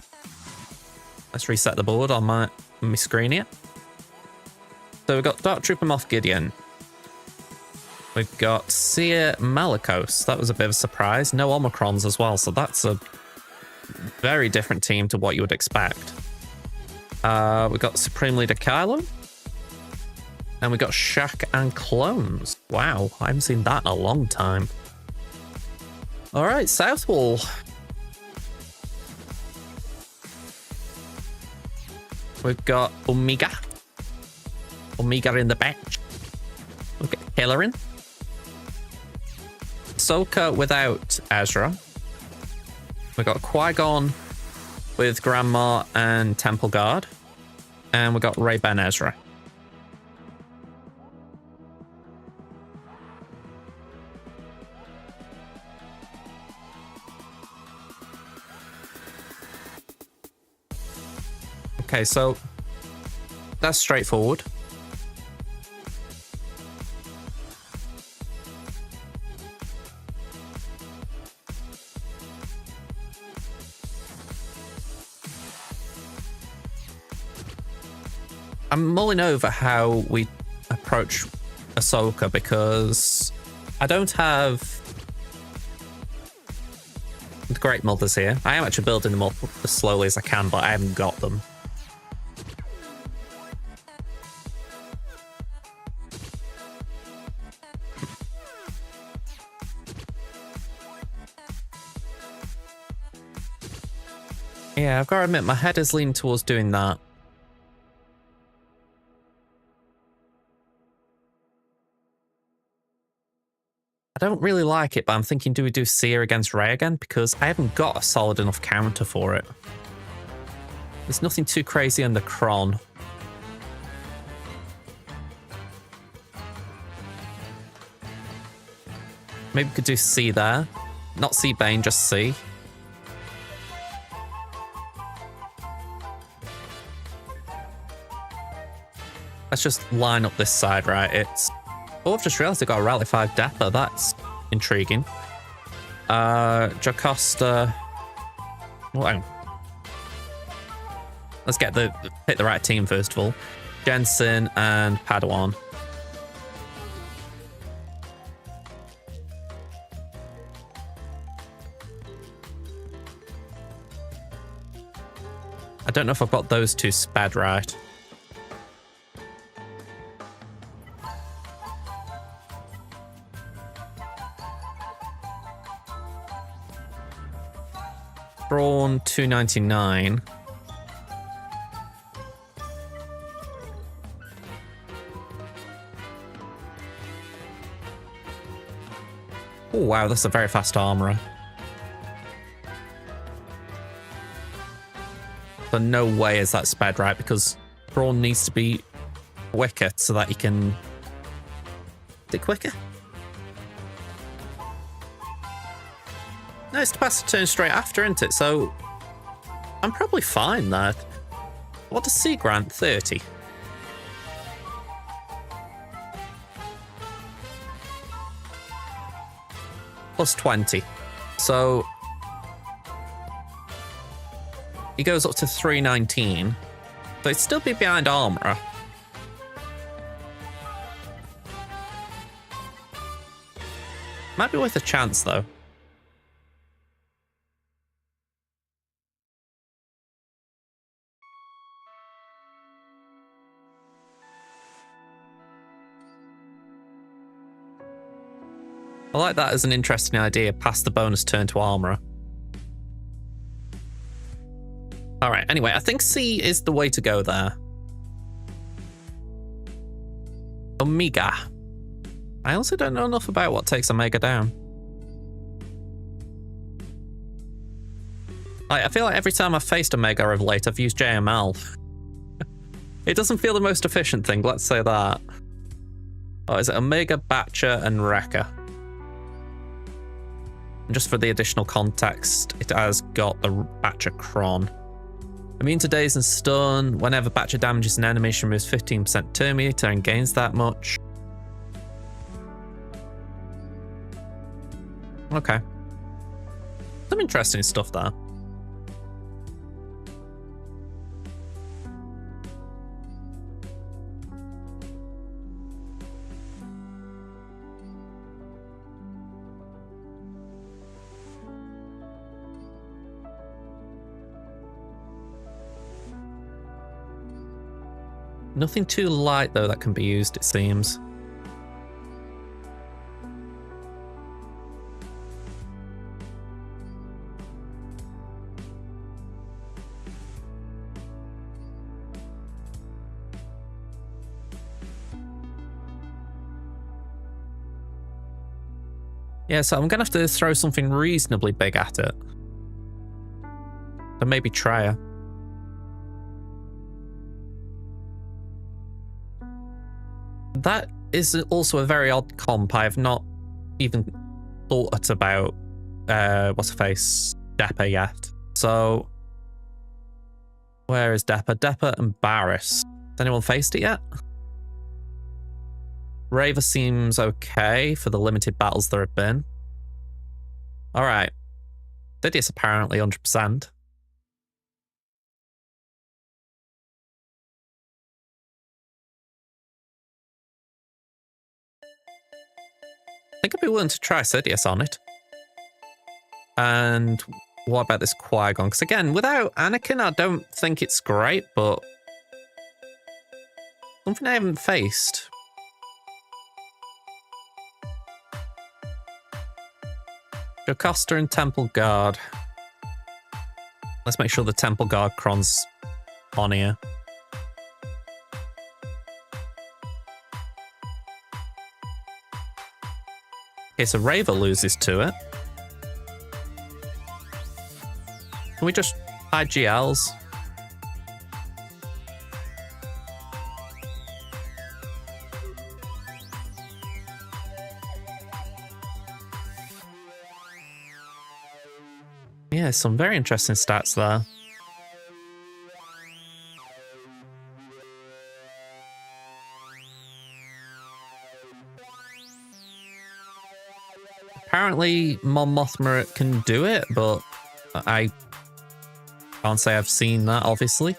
Let's reset the board on my screen here. So we've got Dark Trooper Moff Gideon. We've got Seer Malicos. That was a bit of a surprise. No Omicrons as well, so that's a very different team to what you would expect. We've got Supreme Leader Kylo. And we've got Shaq and Clones. Wow, I haven't seen that in a long time. All right, South Wall. We've got Omega. Omega in the bench. We've got Hillary. Ahsoka without Ezra. We've got Qui-Gon with Grandma and Temple Guard. And we've got Ray-Ban Ezra. Okay, so that's straightforward. I'm mulling over how we approach Ahsoka because I don't have the Great Mothers here. I am actually building them up as slowly as I can, but I haven't got them. Yeah, I've got to admit, my head is leaning towards doing that. I don't really like it, but I'm thinking, do we do Seer against Rey again? Because I haven't got a solid enough counter for it. There's nothing too crazy under Kron. Maybe we could do C there. Not C Bane, just C. Let's just line up this side, right? It's... Oh, I've just realised I got a Rally 5 Dapper. That's intriguing. Jocasta. Well, let's pick the right team first of all. Jensen and Padawan. I don't know if I've got those two sped right. Brawn 299. Oh wow, that's a very fast armorer. But no way is that sped right, because Brawn needs to be quicker so that he can... Is it quicker? No, it's to pass the turn straight after, isn't it? So I'm probably fine there. What does C grant? 30. Plus 20. So he goes up to 319. So he'd still be behind Armourer. Might be worth a chance, though. I like that as an interesting idea, pass the bonus turn to Armourer. Alright, anyway, I think C is the way to go there. Omega. I also don't know enough about what takes Omega down. I feel like every time I've faced Omega of late, I've used JML. It doesn't feel the most efficient thing, let's say that. Oh, is it Omega, Batcher, and Wrecker? And just for the additional context, it has got the Batcher Kron. Immune to daze and stun. Whenever Batcher damages an enemy, she removes 15% turn meter and gains that much. Okay. Some interesting stuff there. Nothing too light, though, that can be used, it seems. Yeah, so I'm going to have to throw something reasonably big at it. And maybe try her. That is also a very odd comp. I have not even thought about, what's her face, Deppa yet. So, where is Deppa? Deppa and Barris. Has anyone faced it yet? Raver seems okay for the limited battles there have been. Alright. Didius apparently 100%. I think I'd be willing to try Sidious on it. And what about this Qui-Gon? Because again, without Anakin, I don't think it's great, but something I haven't faced. Jocasta and Temple Guard. Let's make sure the Temple Guard Kron's on here. Okay, so Raver loses to it. Can we just hide GLs? Yeah, some very interesting stats there. Apparently, Mon Mothma can do it, but I can't say I've seen that, obviously.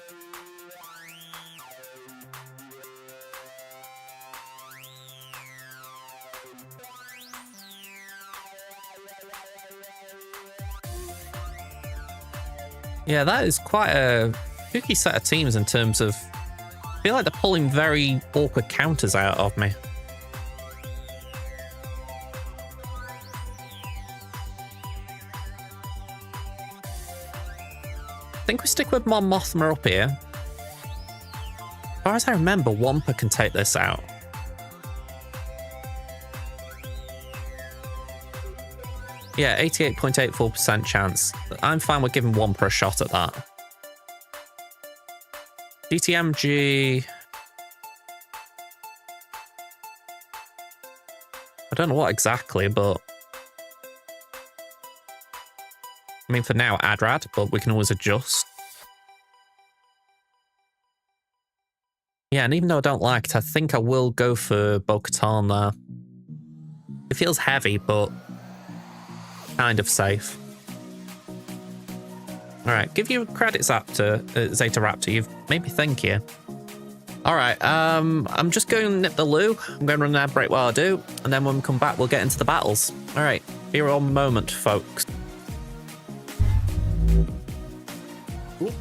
Yeah, that is quite a spooky set of teams in terms of... I feel like they're pulling very awkward counters out of me. I think we stick with Mon Mothma up here. As far as I remember, Wampa can take this out. Yeah, 88.84% chance. I'm fine with giving Wampa a shot at that. DTMG... I don't know what exactly, but... I mean, for now, Adrad, but we can always adjust. Yeah, and even though I don't like it, I think I will go for Bo-Katan there. It feels heavy, but kind of safe. Alright, give you credits, Zeta Raptor. You've made me think here. Alright, I'm just going to nip the loo. I'm going to run an ad break while I do, and then when we come back, we'll get into the battles. Alright, be your own moment, folks. Ooh.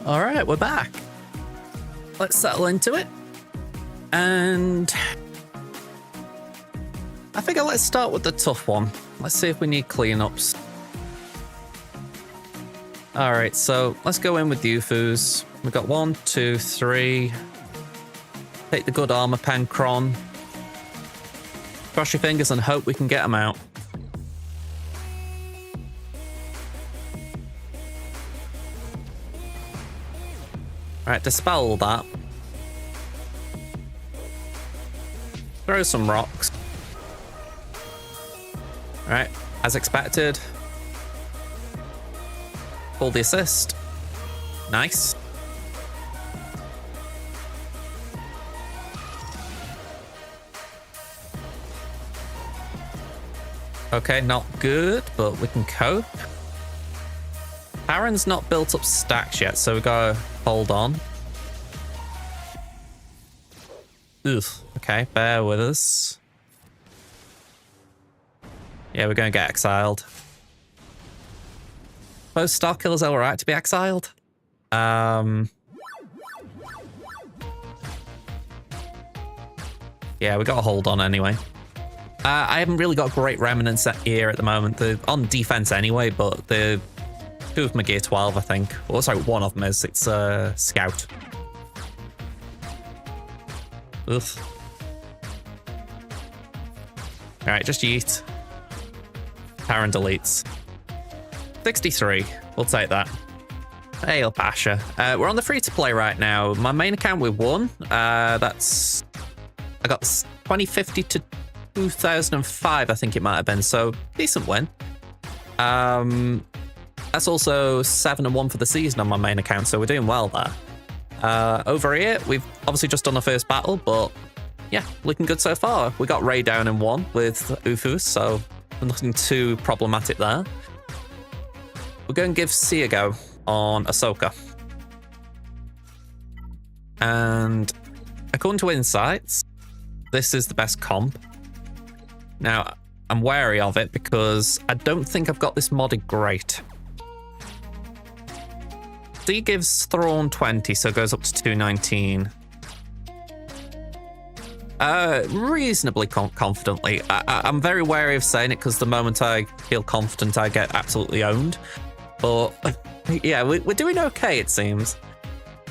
All right, we're back. Let's settle into it. And I figure let's start with the tough one. Let's see if we need cleanups. All right, so let's go in with UFOs. We've got 1, 2, 3. Take the good armor pen, Kron. Cross your fingers and hope we can get them out. All right, dispel that. Throw some rocks. All right, as expected. Pull the assist. Nice. Okay, not good, but we can cope. Aaron's not built up stacks yet, so we gotta hold on. Ugh. Okay, bear with us. Yeah, we're gonna get exiled. Most Star Killers are alright to be exiled. Yeah, we gotta hold on anyway. I haven't really got great remnants here at the moment. They're on defense anyway, but the two of them are gear 12, I think. Well, sorry, one of them is. It's Scout. Ugh. Alright, just yeet. Karen deletes. 63. We'll take that. Hail Pasha. We're on the free-to-play right now. My main account we won. That's... I got 2050 to 2005, I think it might have been. So, decent win. That's also 7-1 for the season on my main account, so we're doing well there. Over here, we've obviously just done the first battle, but yeah, looking good so far. We got Ray down in 1 with Ufus, so nothing too problematic there. We're going to give C a go on Ahsoka. And according to Insights, this is the best comp. Now, I'm wary of it because I don't think I've got this modded great. C gives Thrawn 20, so it goes up to 219. Reasonably confidently. I'm very wary of saying it because the moment I feel confident, I get absolutely owned. But yeah, we're doing okay, it seems.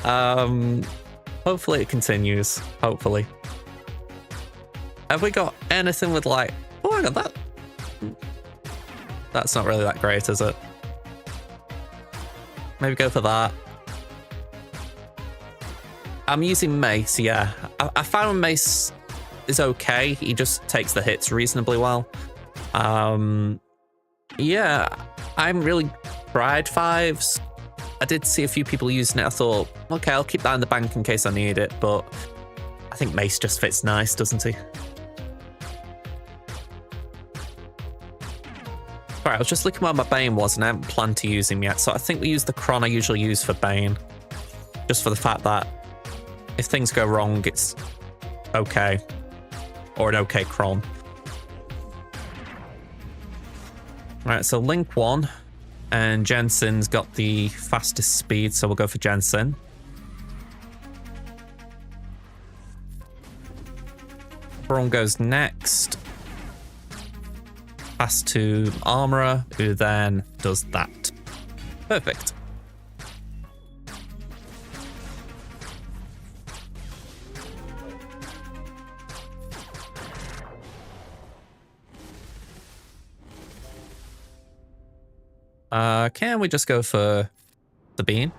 Hopefully it continues. Hopefully. Have we got anything with like... Oh, I got that. That's not really that great, is it? Maybe go for that. I'm using Mace, yeah. I found Mace is okay. He just takes the hits reasonably well. Yeah, I'm really tried 5s. I did see a few people using it. I thought, okay, I'll keep that in the bank in case I need it, but I think Mace just fits nice, doesn't he? Alright, I was just looking where my Bane was and I haven't planned to use him yet, so I think we use the Kron I usually use for Bane. Just for the fact that if things go wrong, it's okay. Or an okay Kron. Right, so Link 1. And Jensen's got the fastest speed, so we'll go for Jensen. Braun goes next. Pass to Armorer, who then does that. Perfect. Can we just go for the bean?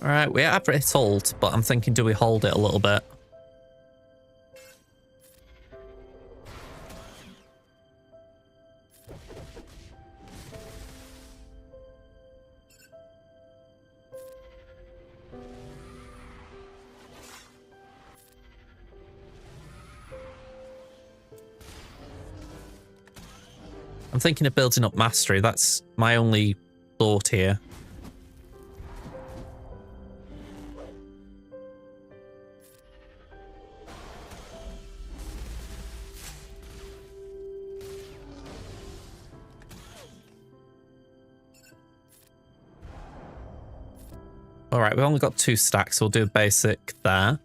All right, we have it hold, but I'm thinking, do we hold it a little bit? I'm thinking of building up mastery. That's my only thought here. All right, we've only got 2 stacks, so we'll do a basic there.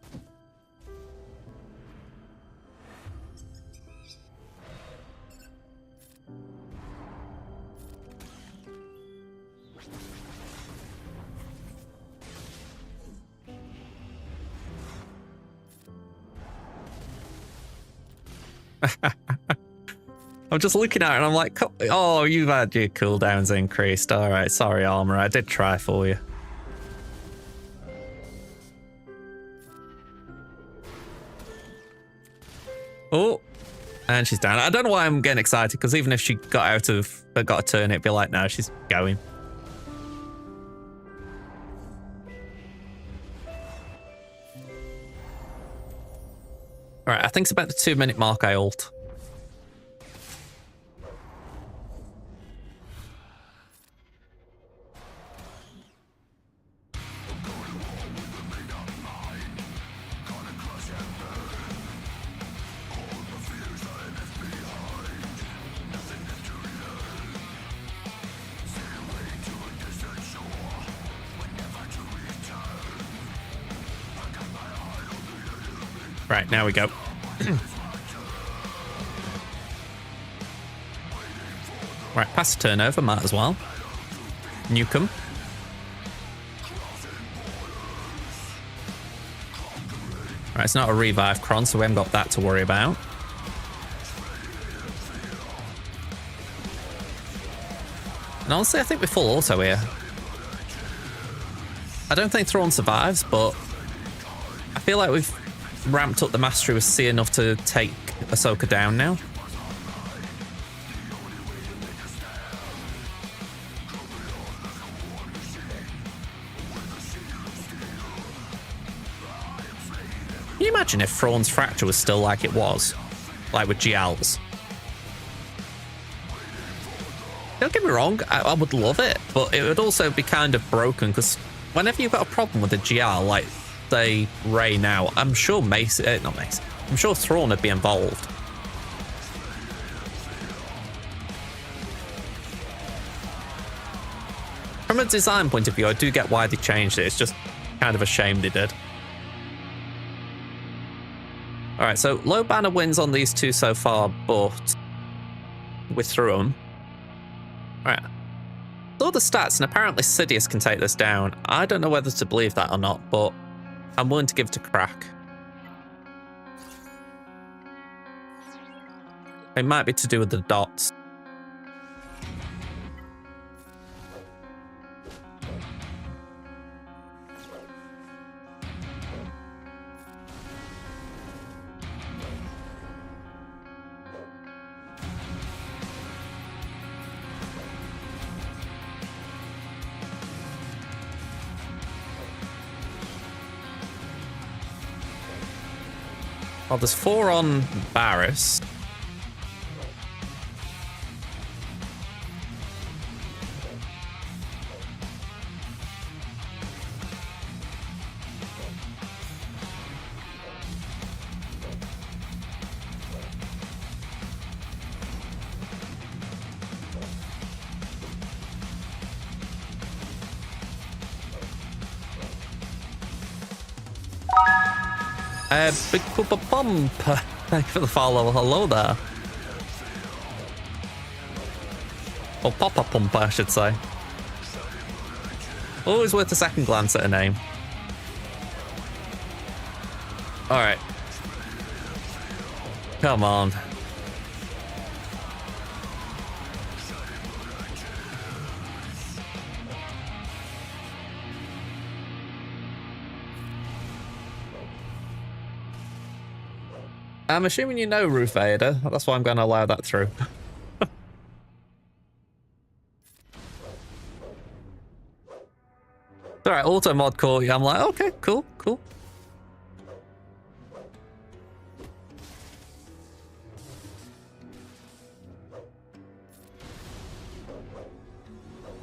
I'm just looking at it and I'm like, oh, you've had your cooldowns increased. All right, sorry, Armor. I did try for you. Oh, and she's down. I don't know why I'm getting excited, because even if she got a turn, it'd be like, no, she's going. All right, I think it's about the 2-minute mark I ult. Right, now we go. Right, pass the turnover, might as well. Nukem. Right, it's not a revive cron, so we haven't got that to worry about. And honestly, I think we're full auto here. I don't think Thrawn survives, but I feel like we've ramped up the mastery with C enough to take Ahsoka down now. Can you imagine if Thrawn's fracture was still like it was? Like with Gial's? Don't get me wrong, I would love it, but it would also be kind of broken, because whenever you've got a problem with a Gial, like, say, Rey now, I'm sure I'm sure Thrawn would be involved. From a design point of view, I do get why they changed it. It's just kind of a shame they did. All right, so low banner wins on these two so far, but we're through them. All right. Saw the stats, and apparently Sidious can take this down. I don't know whether to believe that or not, but I'm willing to give it a crack. It might be to do with the dots. Well, there's 4 on Barris. Big Poopa Pump. Thank you for the follow. Hello there. Or Papa Pump, I should say. Always worth a second glance at a name. Alright. Come on. I'm assuming you know Ruth Vader. That's why I'm going to allow that through. Alright, auto mod core. I'm like, okay, cool, cool.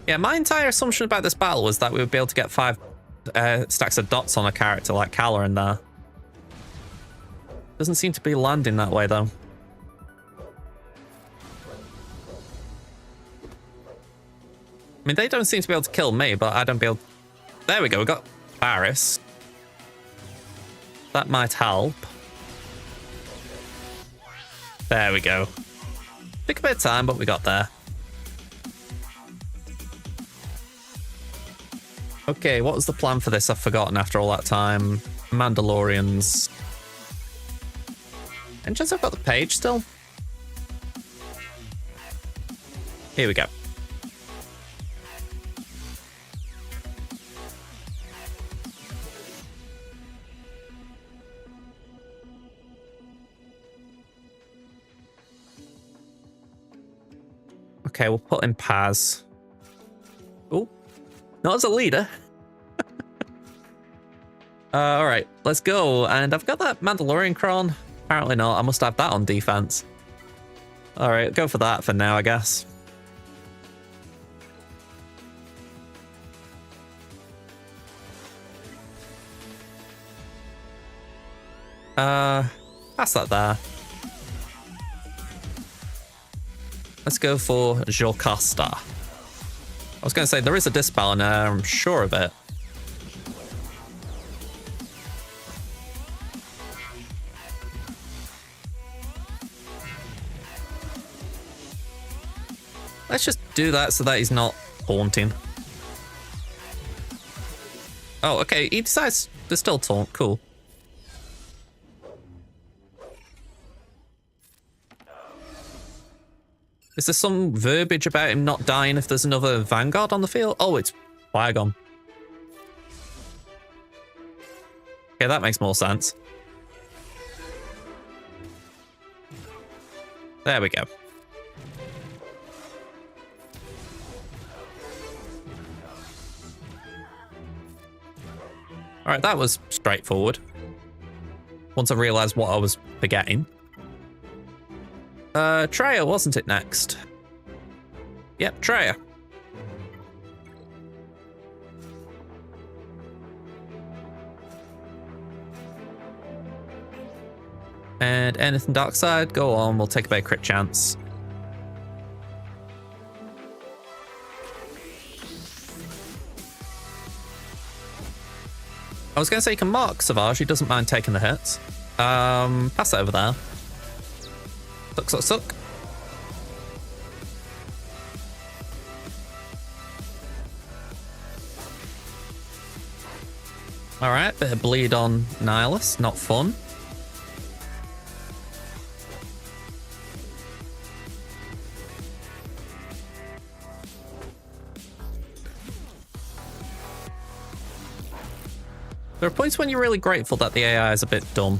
Yeah, my entire assumption about this battle was that we would be able to get 5 stacks of dots on a character like Kala in there. Doesn't seem to be landing that way, though. I mean, they don't seem to be able to kill me, but I don't be able... There we go, we got Varys. That might help. There we go. Took a bit of time, but we got there. Okay, what was the plan for this? I've forgotten after all that time. Mandalorians. And just I've got the page still. Here we go. Okay, we'll put in Paz. Oh, not as a leader. All right, let's go. And I've got that Mandalorian Cron. Apparently not. I must have that on defense. All right, go for that for now, I guess. Pass that there. Let's go for Jocasta. I was going to say, there is a Dispel in there, I'm sure of it. Let's just do that so that he's not taunting. Oh, okay, he decides to still taunt, cool. Is there some verbiage about him not dying if there's another Vanguard on the field? Oh, it's Qui-Gon. Okay, that makes more sense. There we go. All right, that was straightforward. Once I realized what I was forgetting. Treya, wasn't it next? Yep, Treya. And anything dark side, go on, we'll take a bit of crit chance. I was going to say you can mark Savage, he doesn't mind taking the hits. Pass it over there. Suck, suck, suck. Alright, bit of bleed on Nihilus, not fun. There are points when you're really grateful that the AI is a bit dumb.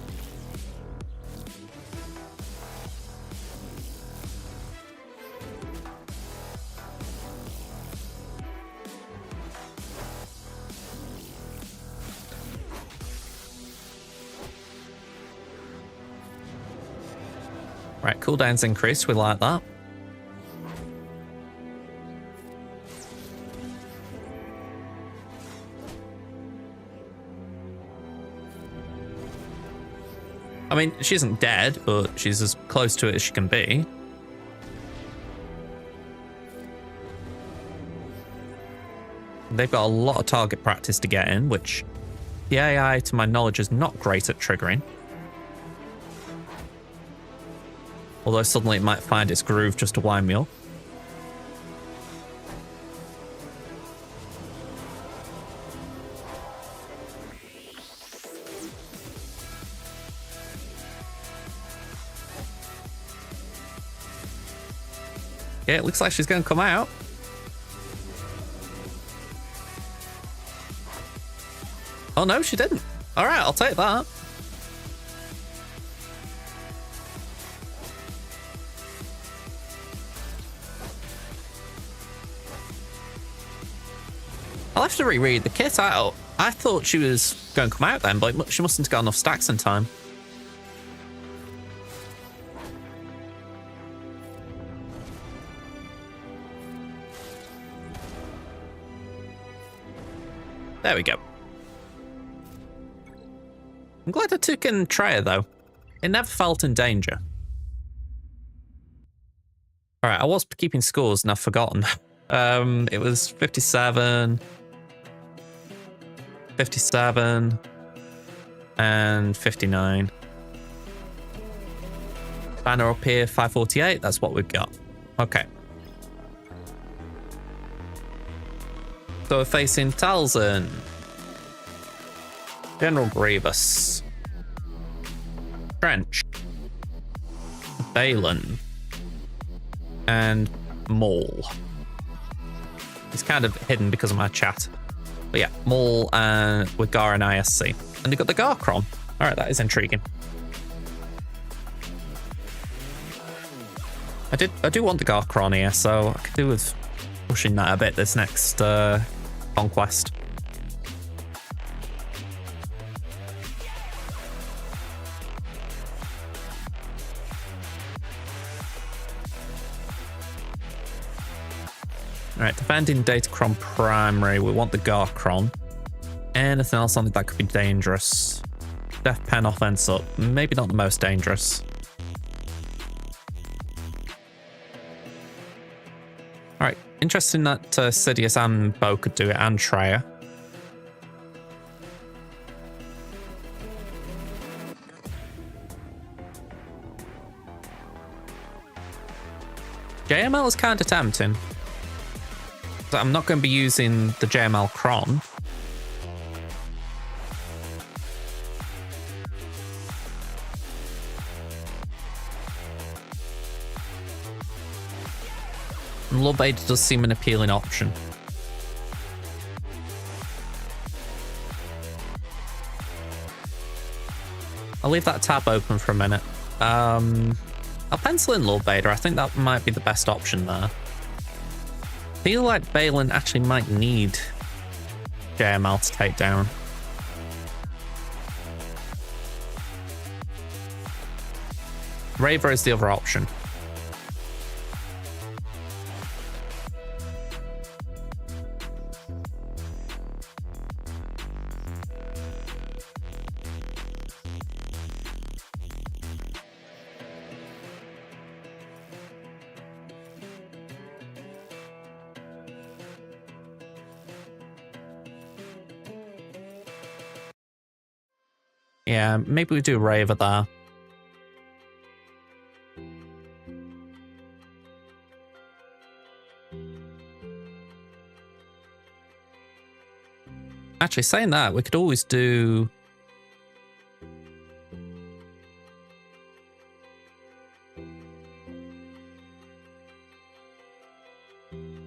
Right, cooldown's increased, we like that. I mean, she isn't dead, but she's as close to it as she can be. They've got a lot of target practice to get in, which the AI, to my knowledge, is not great at triggering. Although suddenly it might find its groove just to wind me up. Yeah, it looks like she's going to come out. Oh no, she didn't. All right, I'll take that. I'll have to reread the kit out. I thought she was going to come out then, but she mustn't have got enough stacks in time. There we go. I'm glad I took in Treya, though. It never felt in danger. Alright, I was keeping scores and I've forgotten. It was 57, 57, and 59. Banner up here, 548. That's what we've got. Okay. So we're facing Talzin, General Grievous, Trench, Balin, and Maul. It's kind of hidden because of my chat. But yeah, Maul and with Gar and ISC. And they've got the Garkron. Alright, that is intriguing. I do want the Garkron here, so I could do with pushing that a bit this next conquest. Alright, defending Datacron primary. We want the Garkron. Anything else on it that could be dangerous? Death Pen offense up. Maybe not the most dangerous. Alright, interesting that Sidious and Bo could do it, and Treya. JML is kind of tempting. So I'm not going to be using the JML Cron. And Lord Vader does seem an appealing option. I'll leave that tab open for a minute. I'll pencil in Lord Vader. I think that might be the best option there. I feel like Balin actually might need JML to take down. Raver is the other option. Yeah, maybe we do Raver there. Actually, saying that, we could always do...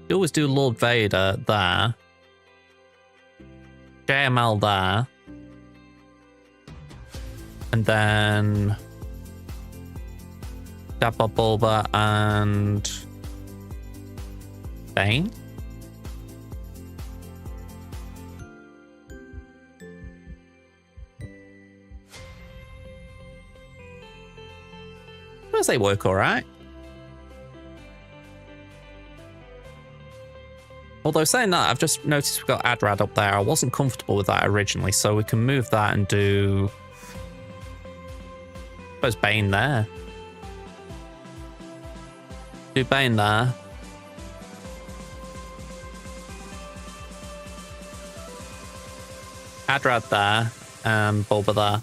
We always do Lord Vader there. JML there. And then Dabba Bulba and Bane. Does they work all right? Although saying that, I've just noticed we've got Adrad up there. I wasn't comfortable with that originally, so we can move that and do... I suppose Bane there. Do Bane there. Adrad there. And Bulba there.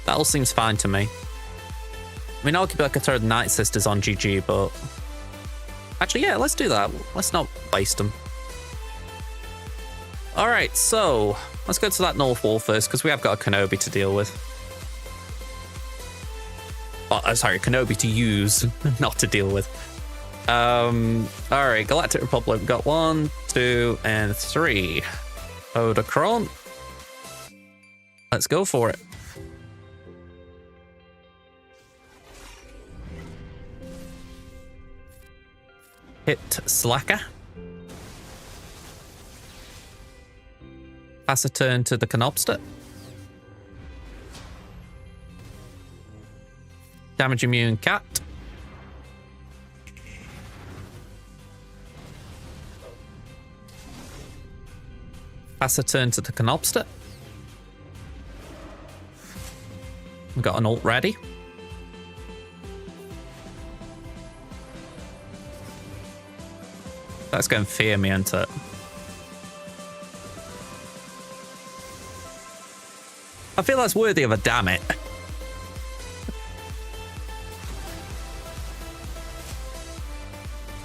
That all seems fine to me. I mean, arguably I could throw the Night Sisters on GG, but... Actually, yeah, let's do that. Let's not waste them. Alright, so... Let's go to that North Wall first, because we have got a Kenobi to deal with. Oh, sorry, Kenobi to use, not to deal with. Alright, Galactic Republic. We've got 1, 2, and 3. Odacron. Let's go for it. Hit Slacker. Pass a turn to the Canobster. Damage immune Cat. Pass a turn to the Canopster. We've got an ult ready. That's going to fear me, isn't it? I feel that's worthy of a damn it.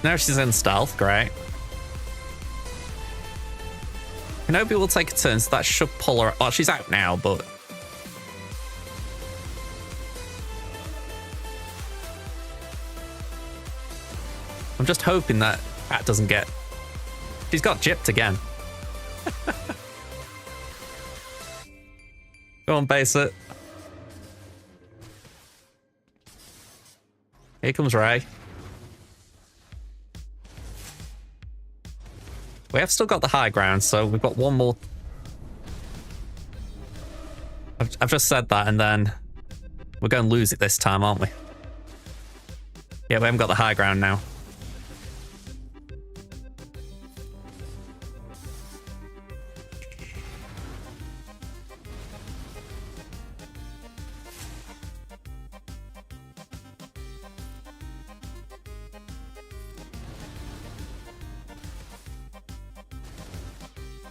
Now she's in stealth, great. Kenobi will take a turn, so that should pull her. Oh, she's out now, but. I'm just hoping that doesn't get. She's got gypped again. Go on, base it. Here comes Ray. We have still got the high ground, so we've got one more. I've just said that, and then we're going to lose it this time, aren't we? Yeah, we haven't got the high ground now.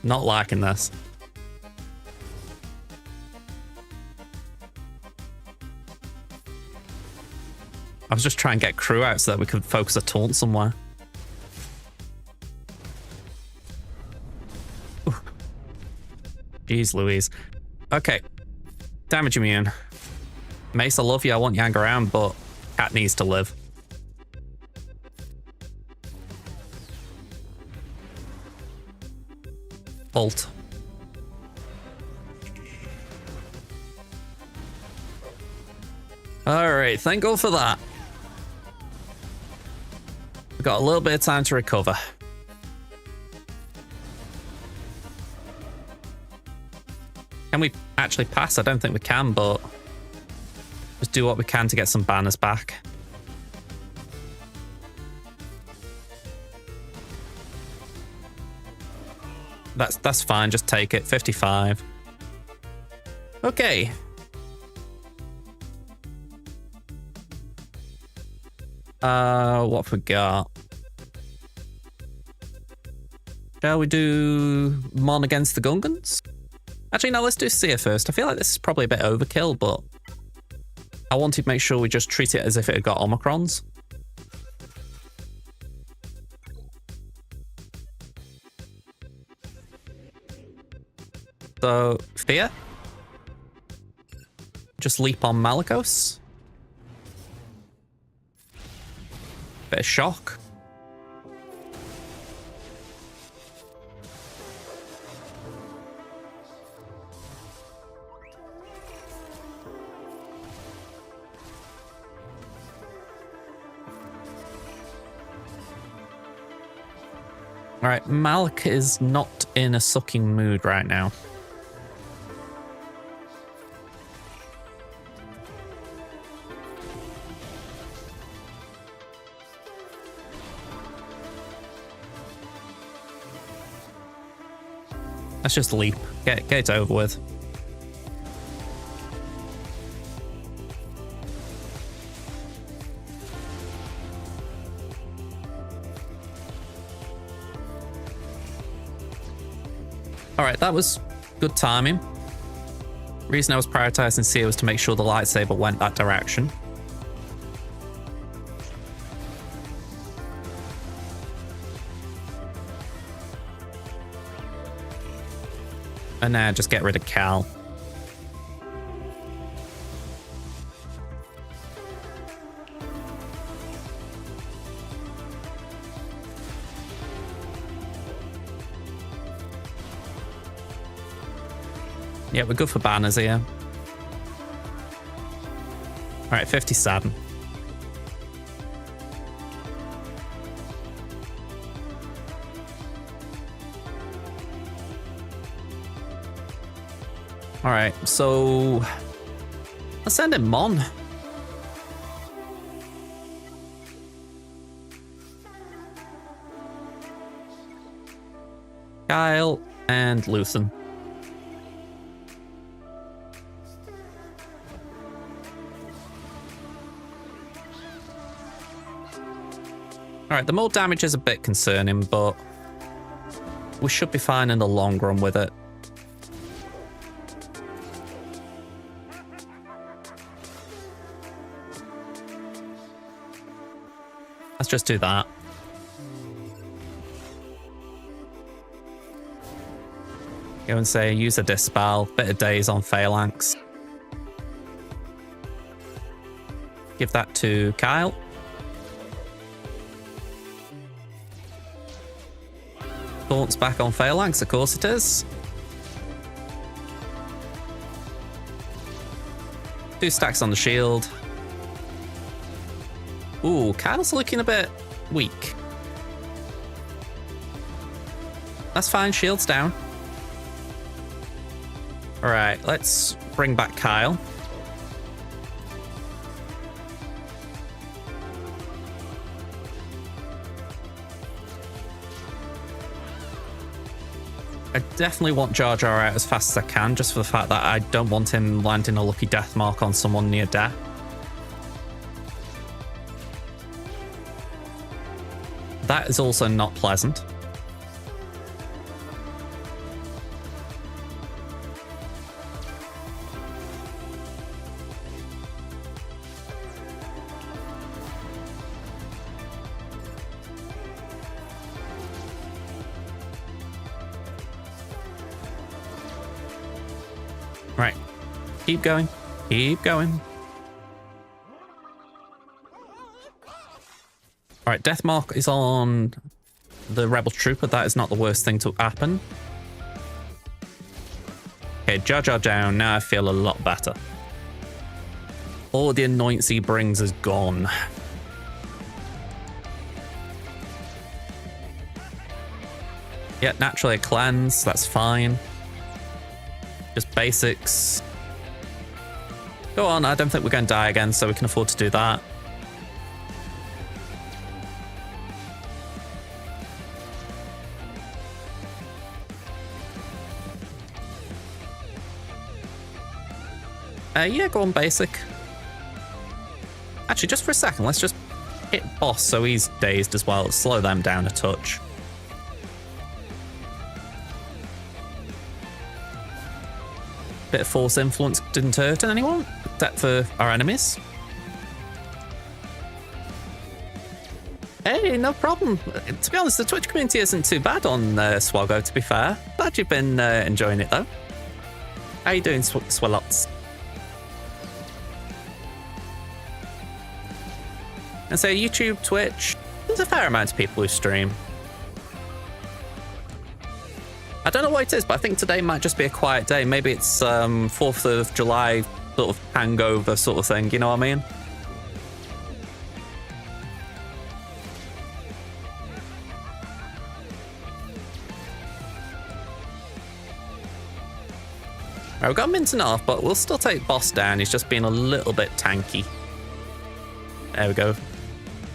Not liking this. I was just trying to get crew out so that we could focus a taunt somewhere. Ooh. Jeez Louise. Okay. Damage immune. Mace, I love you. I want you to hang around, but Cat needs to live. Ult. Alright, thank God for that. We've got a little bit of time to recover. Can we actually pass? I don't think we can, but just do what we can to get some banners back. That's fine, just take it. 55. Okay. What have we got? Shall we do Mon against the Gungans? Actually, no, let's do Seer first. I feel like this is probably a bit overkill, but I wanted to make sure we just treat it as if it had got Omicrons. So, Fear. Just leap on Malicos. Bit of shock. Alright, Malik is not in a sucking mood right now. Let's just leap. Get it over with. Alright, that was good timing. The reason I was prioritizing Seer was to make sure the lightsaber went that direction. And now just get rid of Cal. Yeah, we're good for banners here. Alright, 57. Alright, so let's send him Mon. Kyle, And Luthen. Alright, the more damage is a bit concerning, but we should be fine in the long run with it. Let's just do that. Go and say, use a Dispel, bit of Daze on Phalanx. Give that to Kyle. Taunts back on Phalanx, of course it is. 2 stacks on the shield. Ooh, Kyle's looking a bit weak. That's fine, shield's down. Alright, let's bring back Kyle. I definitely want Jar Jar out as fast as I can, just for the fact that I don't want him landing a lucky death mark on someone near death. That is also not pleasant. Right. Keep going. Keep going. Alright, Death Mark is on the Rebel Trooper. That is not the worst thing to happen. Okay, Jar Jar down. Now I feel a lot better. All the annoyance he brings is gone. Yeah, naturally a cleanse. That's fine. Just basics. Go on, I don't think we're going to die again, so we can afford to do that. Yeah, go on basic. Actually, just for a second, let's just hit boss so he's dazed as well. Slow them down a touch. Bit of force influence didn't hurt anyone, except for our enemies. Hey, no problem. To be honest, the Twitch community isn't too bad on SWGOH, to be fair. Glad you've been enjoying it, though. How you doing, Swallots? And so YouTube, Twitch, there's a fair amount of people who stream. I don't know what it is, but I think today might just be a quiet day. Maybe it's 4th of July sort of hangover sort of thing, you know what I mean? Right, we've got Minton off, but we'll still take boss down. He's just being a little bit tanky. There we go.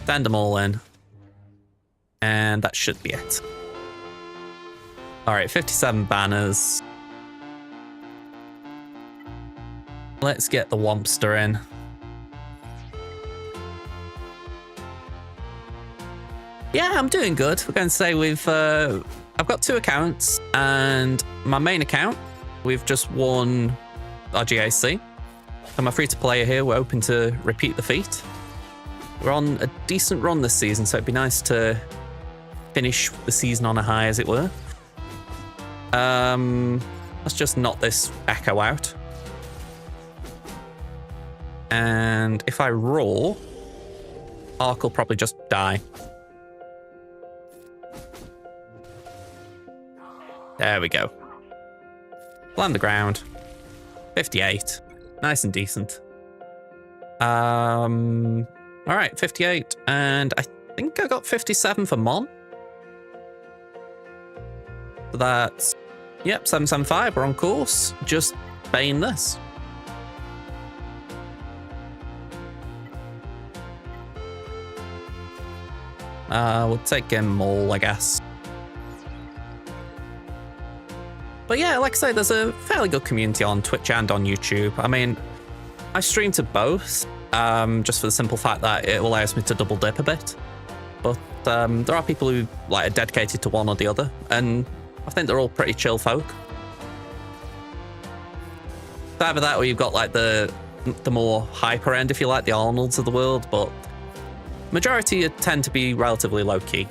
Send them all in. And that should be it. Alright, 57 banners. Let's get the Wompster in. Yeah, I'm doing good. We're going to say I've got 2 accounts, and my main account, we've just won our GAC. I'm a free-to-player here. We're hoping to repeat the feat. We're on a decent run this season, so it'd be nice to finish the season on a high, as it were. Let's just knock this Echo out. And if I roar, Ark will probably just die. There we go. Land the ground. 58. Nice and decent. Alright, 58. And I think I got 57 for Mon. So that's, yep, 775. We're on course. Just bane this. We'll take him all, I guess. But yeah, like I say, there's a fairly good community on Twitch and on YouTube. I mean, I stream to both, just for the simple fact that it allows me to double dip a bit. But there are people who like are dedicated to one or the other, and I think they're all pretty chill folk. It's either that or you've got like the more hyper end, if you like, the Arnolds of the world, but majority tend to be relatively low key.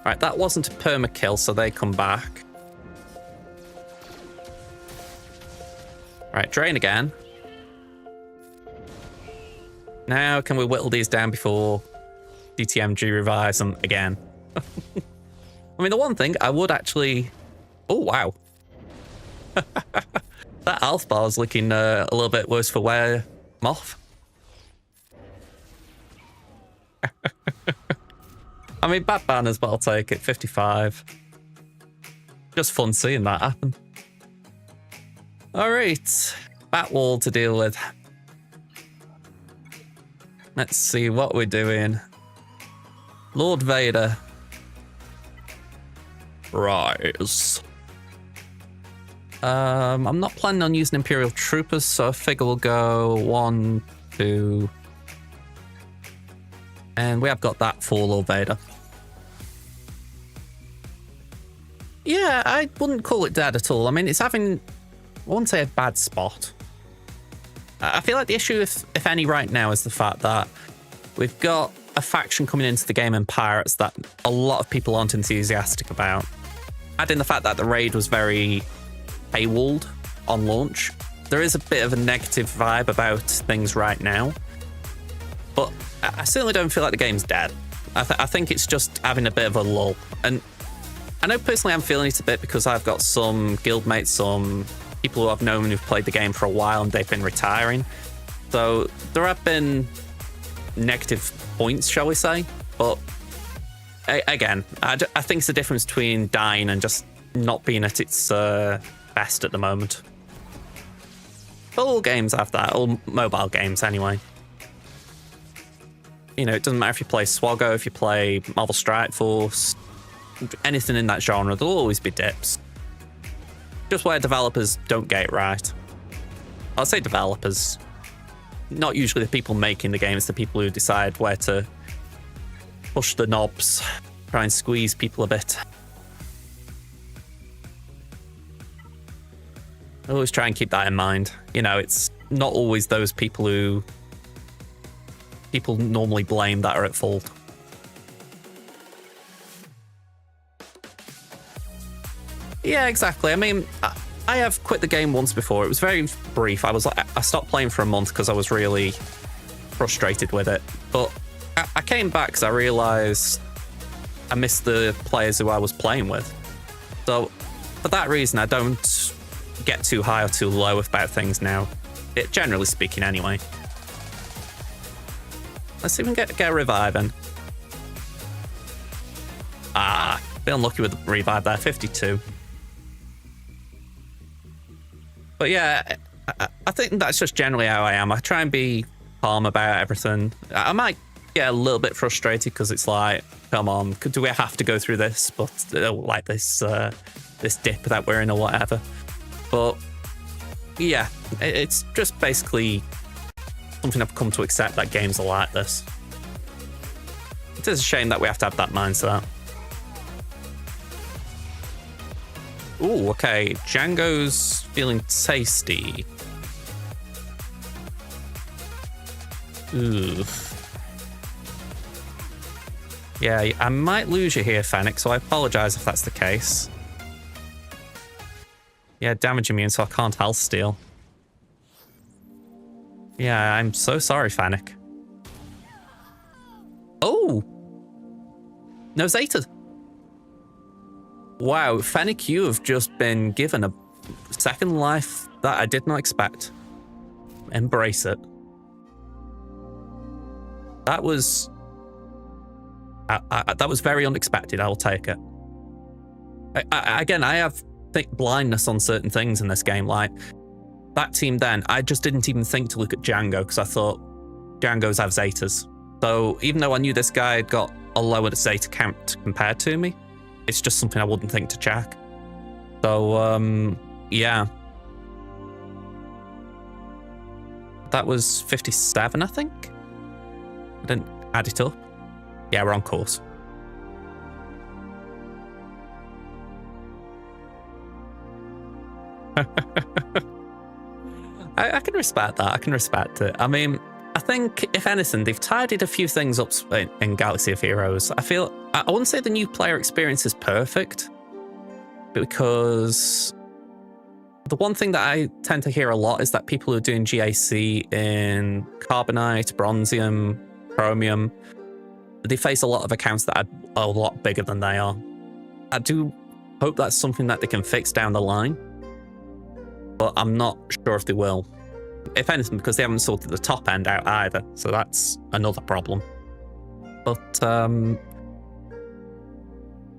Right, that wasn't a perma kill, so they come back. Right, drain again. Now can we whittle these down before DTMG revives them again? I mean, the one thing I would actually... Oh, wow. That health bar is looking a little bit worse for wear, Moth. I mean, bad banners, but I'll take it. 55. Just fun seeing that happen. All right. Bat wall to deal with. Let's see what we're doing. Lord Vader. Rise. I'm not planning on using Imperial Troopers, so I figure we'll go 1, 2. And we have got that for Lord Vader. Yeah, I wouldn't call it dead at all. I mean, it's having, I wouldn't say a bad spot. I feel like the issue, if any, right now is the fact that we've got a faction coming into the game in Pirates that a lot of people aren't enthusiastic about. Add in the fact that the raid was very paywalled on launch. There is a bit of a negative vibe about things right now. But I certainly don't feel like the game's dead. I think it's just having a bit of a lull. And I know personally I'm feeling it a bit because I've got some guildmates, some people who I've known who've played the game for a while and they've been retiring. So there have been negative points, shall we say. But again, I think it's the difference between dying and just not being at its best at the moment. But all games have that, all mobile games anyway. You know, it doesn't matter if you play SWGOH, if you play Marvel Strike Force, anything in that genre, there'll always be dips. Just where developers don't get it right. I'll say developers, not usually the people making the game, it's the people who decide where to push the knobs, try and squeeze people a bit. I always try and keep that in mind. You know, it's not always those people who people normally blame that are at fault. Yeah, exactly. I mean, I have quit the game once before. It was very brief. I stopped playing for a month because I was really frustrated with it. But I came back because I realised I missed the players who I was playing with. So for that reason, I don't get too high or too low about things now. Generally speaking, anyway. Let's see if we can get a revive in. Ah, a bit unlucky with the revive there, 52. But yeah, I think that's just generally how I am. I try and be calm about everything. I might get a little bit frustrated because it's like, come on, do we have to go through this? But like this dip that we're in or whatever. But yeah, it's just basically something I've come to accept, that games are like this. It is a shame that we have to have that mindset. Ooh, okay. Django's feeling tasty. Ooh. Yeah, I might lose you here, Fennec, so I apologise if that's the case. Yeah, damage immune, so I can't health steal. Yeah, I'm so sorry, Fennec. Oh! No Zetas. Wow, Fennec, you have just been given a second life that I did not expect. Embrace it. That was... that was very unexpected, I will take it. Again, I have blindness on certain things in this game, like... That team then, I just didn't even think to look at Django because I thought Django's have Zetas. So even though I knew this guy had got a lower data count compared to me. It's just something I wouldn't think to check. So, yeah. That was 57, I think. I didn't add it up. Yeah, we're on course. I can respect that. I can respect it. I mean, I think, if anything, they've tidied a few things up in Galaxy of Heroes. I wouldn't say the new player experience is perfect, because the one thing that I tend to hear a lot is that people who are doing GAC in Carbonite, Bronzium, Chromium, they face a lot of accounts that are a lot bigger than they are. I do hope that's something that they can fix down the line, but I'm not sure if they will. If anything, because they haven't sorted the top end out either, so that's another problem. But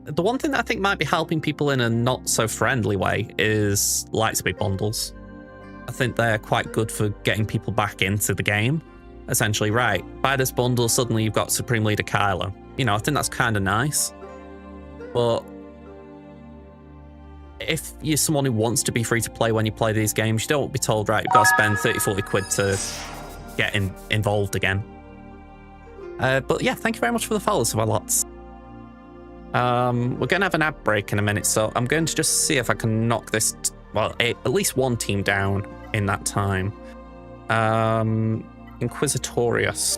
the one thing that I think might be helping people in a not so friendly way is Lightspeed bundles. I think they're quite good for getting people back into the game. Essentially, right, buy this bundle, suddenly you've got Supreme Leader Kylo. You know, I think that's kind of nice. But if you're someone who wants to be free to play when you play these games, you don't be told, right, you've got to spend 30, 40 quid to get involved again. But yeah, thank you very much for the follows, so lots. We're going to have an ad break in a minute, so I'm going to just see if I can knock this, at least one team down in that time. Inquisitorius.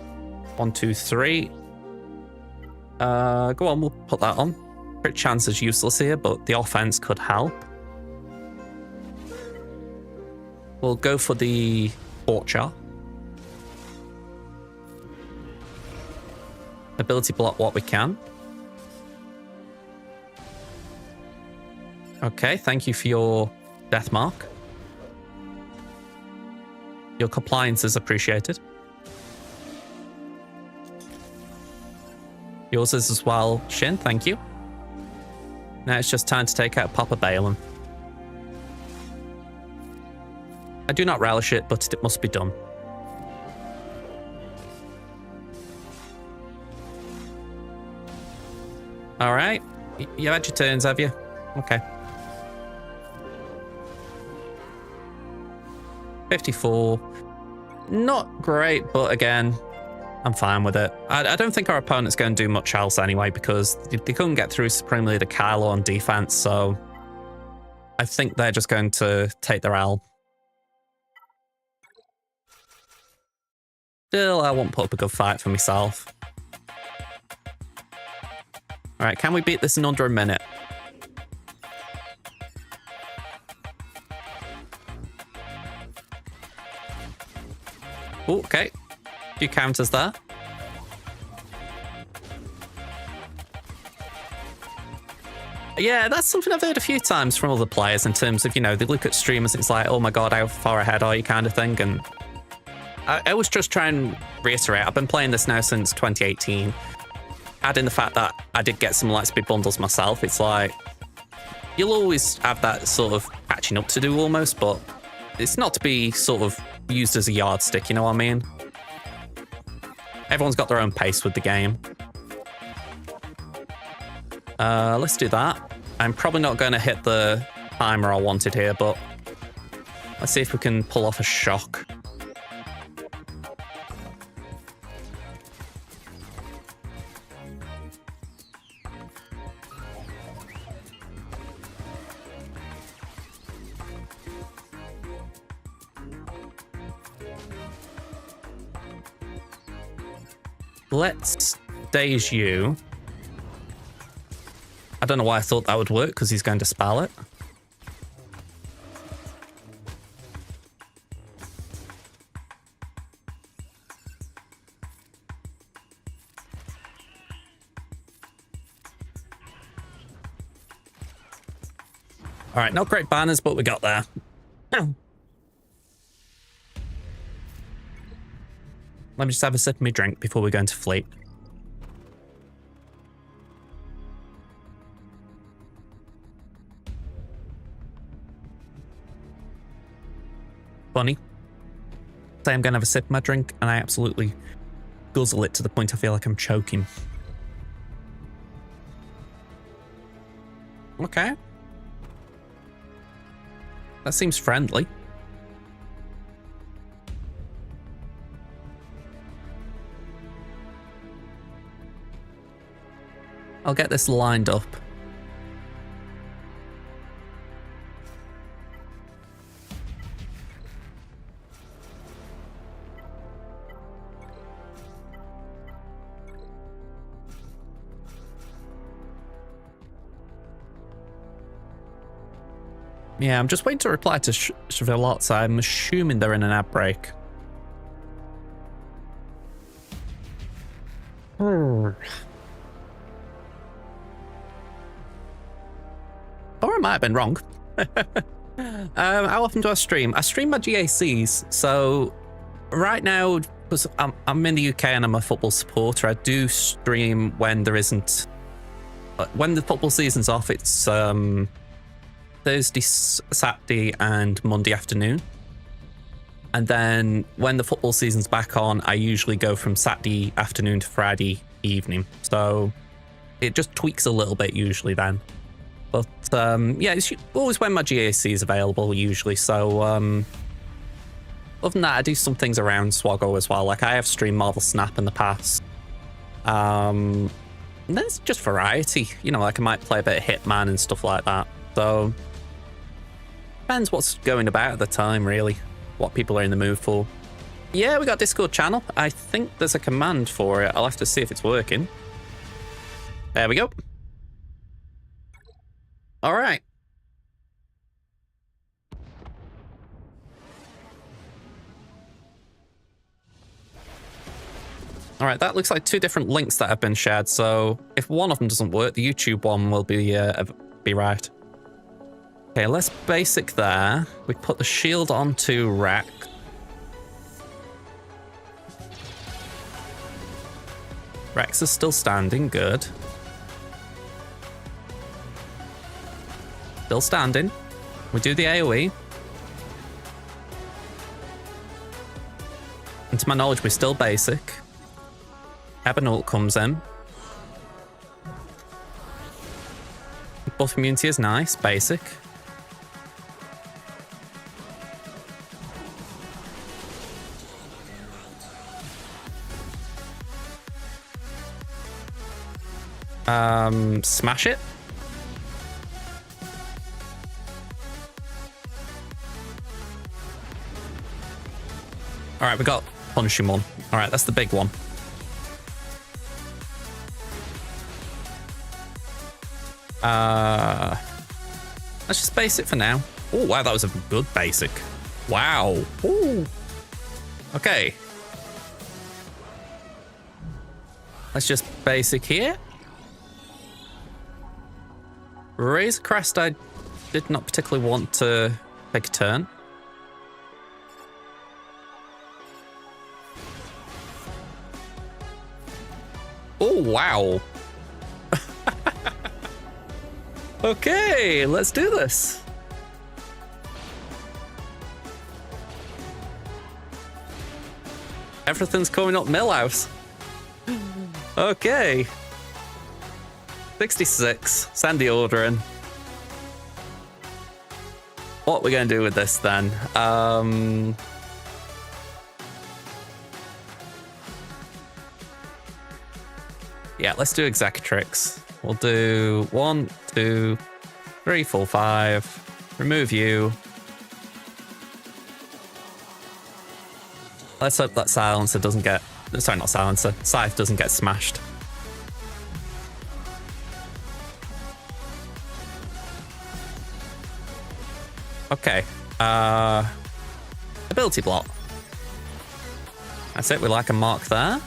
1, 2, 3. Go on, we'll put that on. Crit chance is useless here, but the offense could help. We'll go for the Orchard. Ability block what we can. Okay, thank you for your death mark. Your compliance is appreciated. Yours is as well, Shin, thank you. Now it's just time to take out Papa Balin. I do not relish it, but it must be done. Alright, you've had your turns, have you? Okay. 54. Not great, but again, I'm fine with it. I don't think our opponent's going to do much else anyway, because they couldn't get through Supreme Leader Kylo on defense, so I think they're just going to take their L. Still, I won't put up a good fight for myself. Alright, can we beat this in under a minute? Ooh, okay. A few counters there. Yeah, that's something I've heard a few times from other players in terms of, you know, they look at streamers, it's like, oh my god, how far ahead are you kind of thing, and I was just trying to reiterate, I've been playing this now since 2018. Add in the fact that I did get some Lightspeed bundles myself, it's like, you'll always have that sort of catching up to do almost, but it's not to be sort of used as a yardstick, you know what I mean? Everyone's got their own pace with the game. Let's do that. I'm probably not going to hit the timer I wanted here, but let's see if we can pull off a shock. Let's daze you. I don't know why I thought that would work, because he's going to spell it. All right, not great banners, but we got there. Let me just have a sip of my drink before we go into fleet. Funny. Say I'm going to have a sip of my drink and I absolutely guzzle it to the point I feel like I'm choking. Okay. That seems friendly. I'll get this lined up. Yeah, I'm just waiting to reply to Shvilotz. I'm assuming they're in an ad break. Or I might have been wrong. How often do I stream? I stream my GACs. So right now, because I'm in the UK and I'm a football supporter, I do stream when there isn't. When the football season's off, it's Thursday, Saturday, and Monday afternoon. And then when the football season's back on, I usually go from Saturday afternoon to Friday evening. So it just tweaks a little bit usually then. But yeah, it's always when my GAC is available usually. So other than that, I do some things around SWGOH as well. Like I have streamed Marvel Snap in the past. And there's just variety. You know, like I might play a bit of Hitman and stuff like that. So depends what's going about at the time, really. What people are in the mood for. Yeah, we got a Discord channel. I think there's a command for it. I'll have to see if it's working. There we go. All right. All right, that looks like two different links that have been shared. So if one of them doesn't work, the YouTube one will be right. Okay, let's basic there. We put the shield onto Rex. Rex is still standing, good. Still standing. We do the AoE. And to my knowledge, we're still basic. Ebonult comes in. Buff immunity is nice, basic. Smash it. All right, we got punishing one. All right, that's the big one. Let's just base it for now. Oh, wow, that was a good basic. Wow. Ooh. Okay. Let's just basic here. Razor Crest, I did not particularly want to take a turn. Oh, wow. Okay, let's do this. Everything's coming up Millhouse. Okay. 66. Send the order in. What are we going to do with this then? Yeah, let's do Executrix. We'll do 1, 2, 3, 4, 5. Remove you. Let's hope that silencer doesn't get... Sorry, not silencer. Scythe doesn't get smashed. Okay. Ability block. That's it. We like a mark there.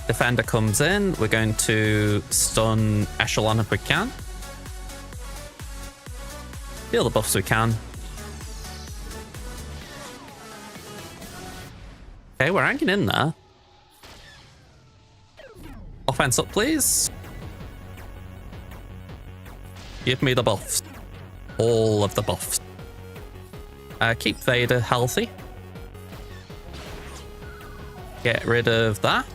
Defender comes in. We're going to stun Echelon if we can. Deal the buffs we can. Okay, we're hanging in there. Offense up, please. Give me the buffs. All of the buffs. Keep Vader healthy. Get rid of that.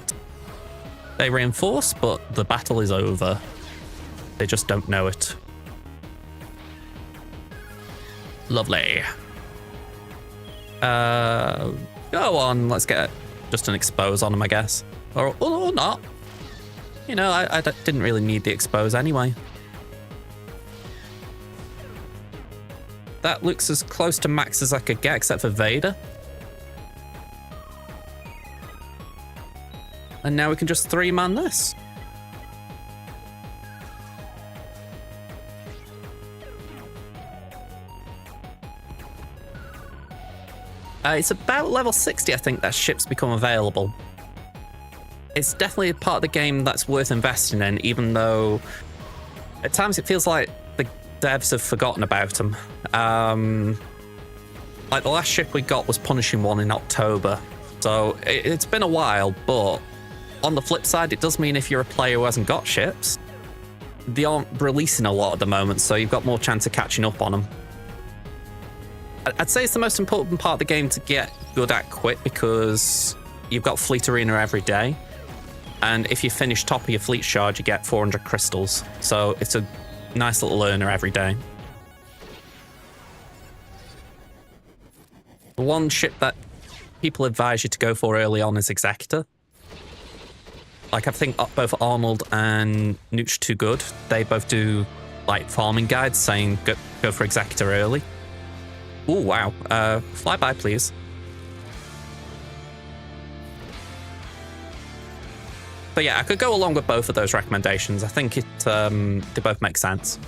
They reinforce, but the battle is over. They just don't know it. Lovely. Go on, let's get just an expose on them, I guess. Or not. You know, I didn't really need the expose anyway. That looks as close to max as I could get, except for Vader. And now we can just 3-man this. It's about level 60, I think, that ships become available. It's definitely a part of the game that's worth investing in, even though at times it feels like the devs have forgotten about them. Like the last ship we got was Punishing One in October, so it's been a while, but on the flip side, it does mean if you're a player who hasn't got ships, they aren't releasing a lot at the moment, so you've got more chance of catching up on them. I'd say it's the most important part of the game to get good at quick, because you've got Fleet Arena every day, and if you finish top of your fleet shard, you get 400 crystals, so it's a nice little earner every day. The one ship that people advise you to go for early on is Executor. Like, I think both Arnold and Nooch Too Good, they both do like farming guides saying go for Executor early. Oh wow, fly by please. But yeah, I could go along with both of those recommendations. I think they both make sense.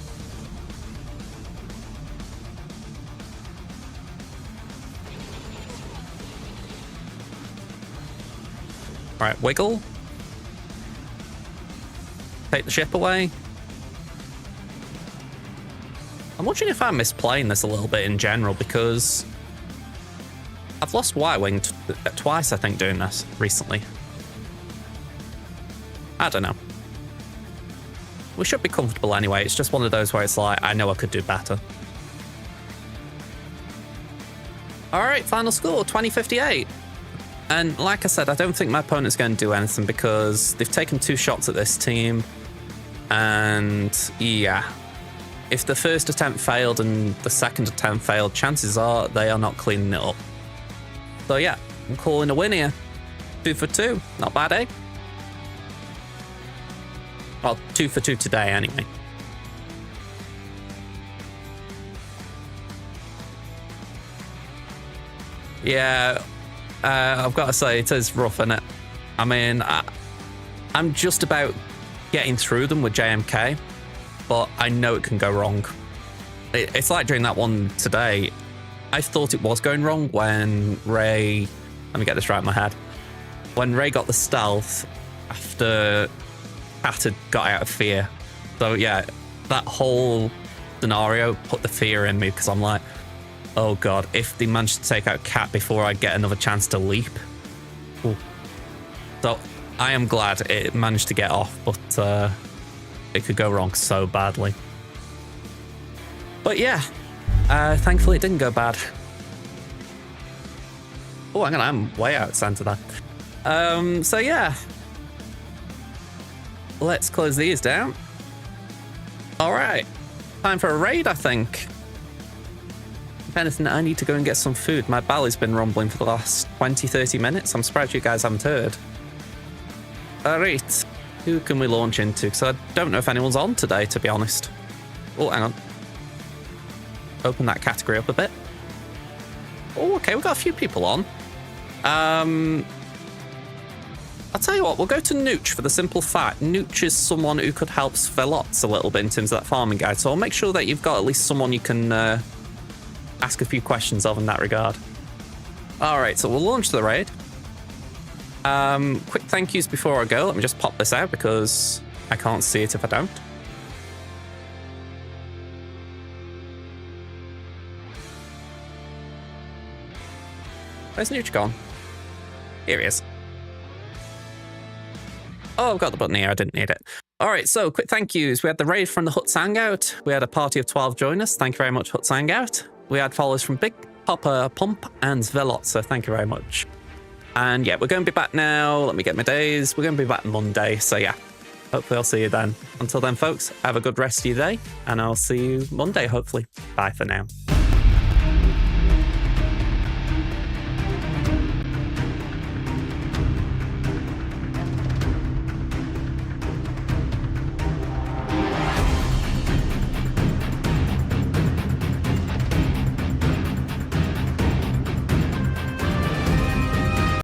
All right, wiggle. Take the ship away. I'm wondering if I miss playing this a little bit in general, because I've lost Y-Wing twice, I think, doing this recently. I don't know. We should be comfortable anyway. It's just one of those where it's like, I know I could do better. All right, final score, 2058. And like I said, I don't think my opponent's going to do anything because they've taken 2 shots at this team. And yeah, if the first attempt failed and the second attempt failed, chances are they are not cleaning it up. So yeah, I'm calling a win here. 2 for 2. Not bad, eh? Well, 2 for 2 today anyway. Yeah, I've got to say, it is rough, isn't it? I mean, I'm just about getting through them with JMK, but I know it can go wrong. It's like during that one today, I thought it was going wrong when Rey... Let me get this right in my head. When Rey got the stealth after Kat had got out of fear. So yeah, that whole scenario put the fear in me, because I'm like, oh god, if they manage to take out Kat before I get another chance to leap. Ooh. So I am glad it managed to get off, but it could go wrong so badly. But yeah, thankfully it didn't go bad. Oh, hang on, I'm way out of center there. So yeah, let's close these down. All right, time for a raid, I think. If anything, I need to go and get some food. My belly's been rumbling for the last 20-30 minutes. I'm surprised you guys haven't heard. All right, who can we launch into? Because I don't know if anyone's on today, to be honest. Oh, hang on. Open that category up a bit. Oh, okay, we've got a few people on. I'll tell you what, we'll go to Nooch for the simple fact Nooch is someone who could help Svelots a little bit in terms of that farming guide. So I'll make sure that you've got at least someone you can ask a few questions of in that regard. All right, so we'll launch the raid. Quick thank yous before I go. Let me just pop this out because I can't see it if I don't. Where's Nooch gone? Here he is. Oh, I've got the button here. I didn't need it. All right, so quick thank yous. We had the raid from the Huts Hangout. We had a party of 12 join us. Thank you very much, Huts Hangout. We had followers from Big Papa Pump and Svelot, so thank you very much. And yeah, we're going to be back now. Let me get my days. We're going to be back Monday, so yeah. Hopefully I'll see you then. Until then, folks, have a good rest of your day, and I'll see you Monday, hopefully. Bye for now.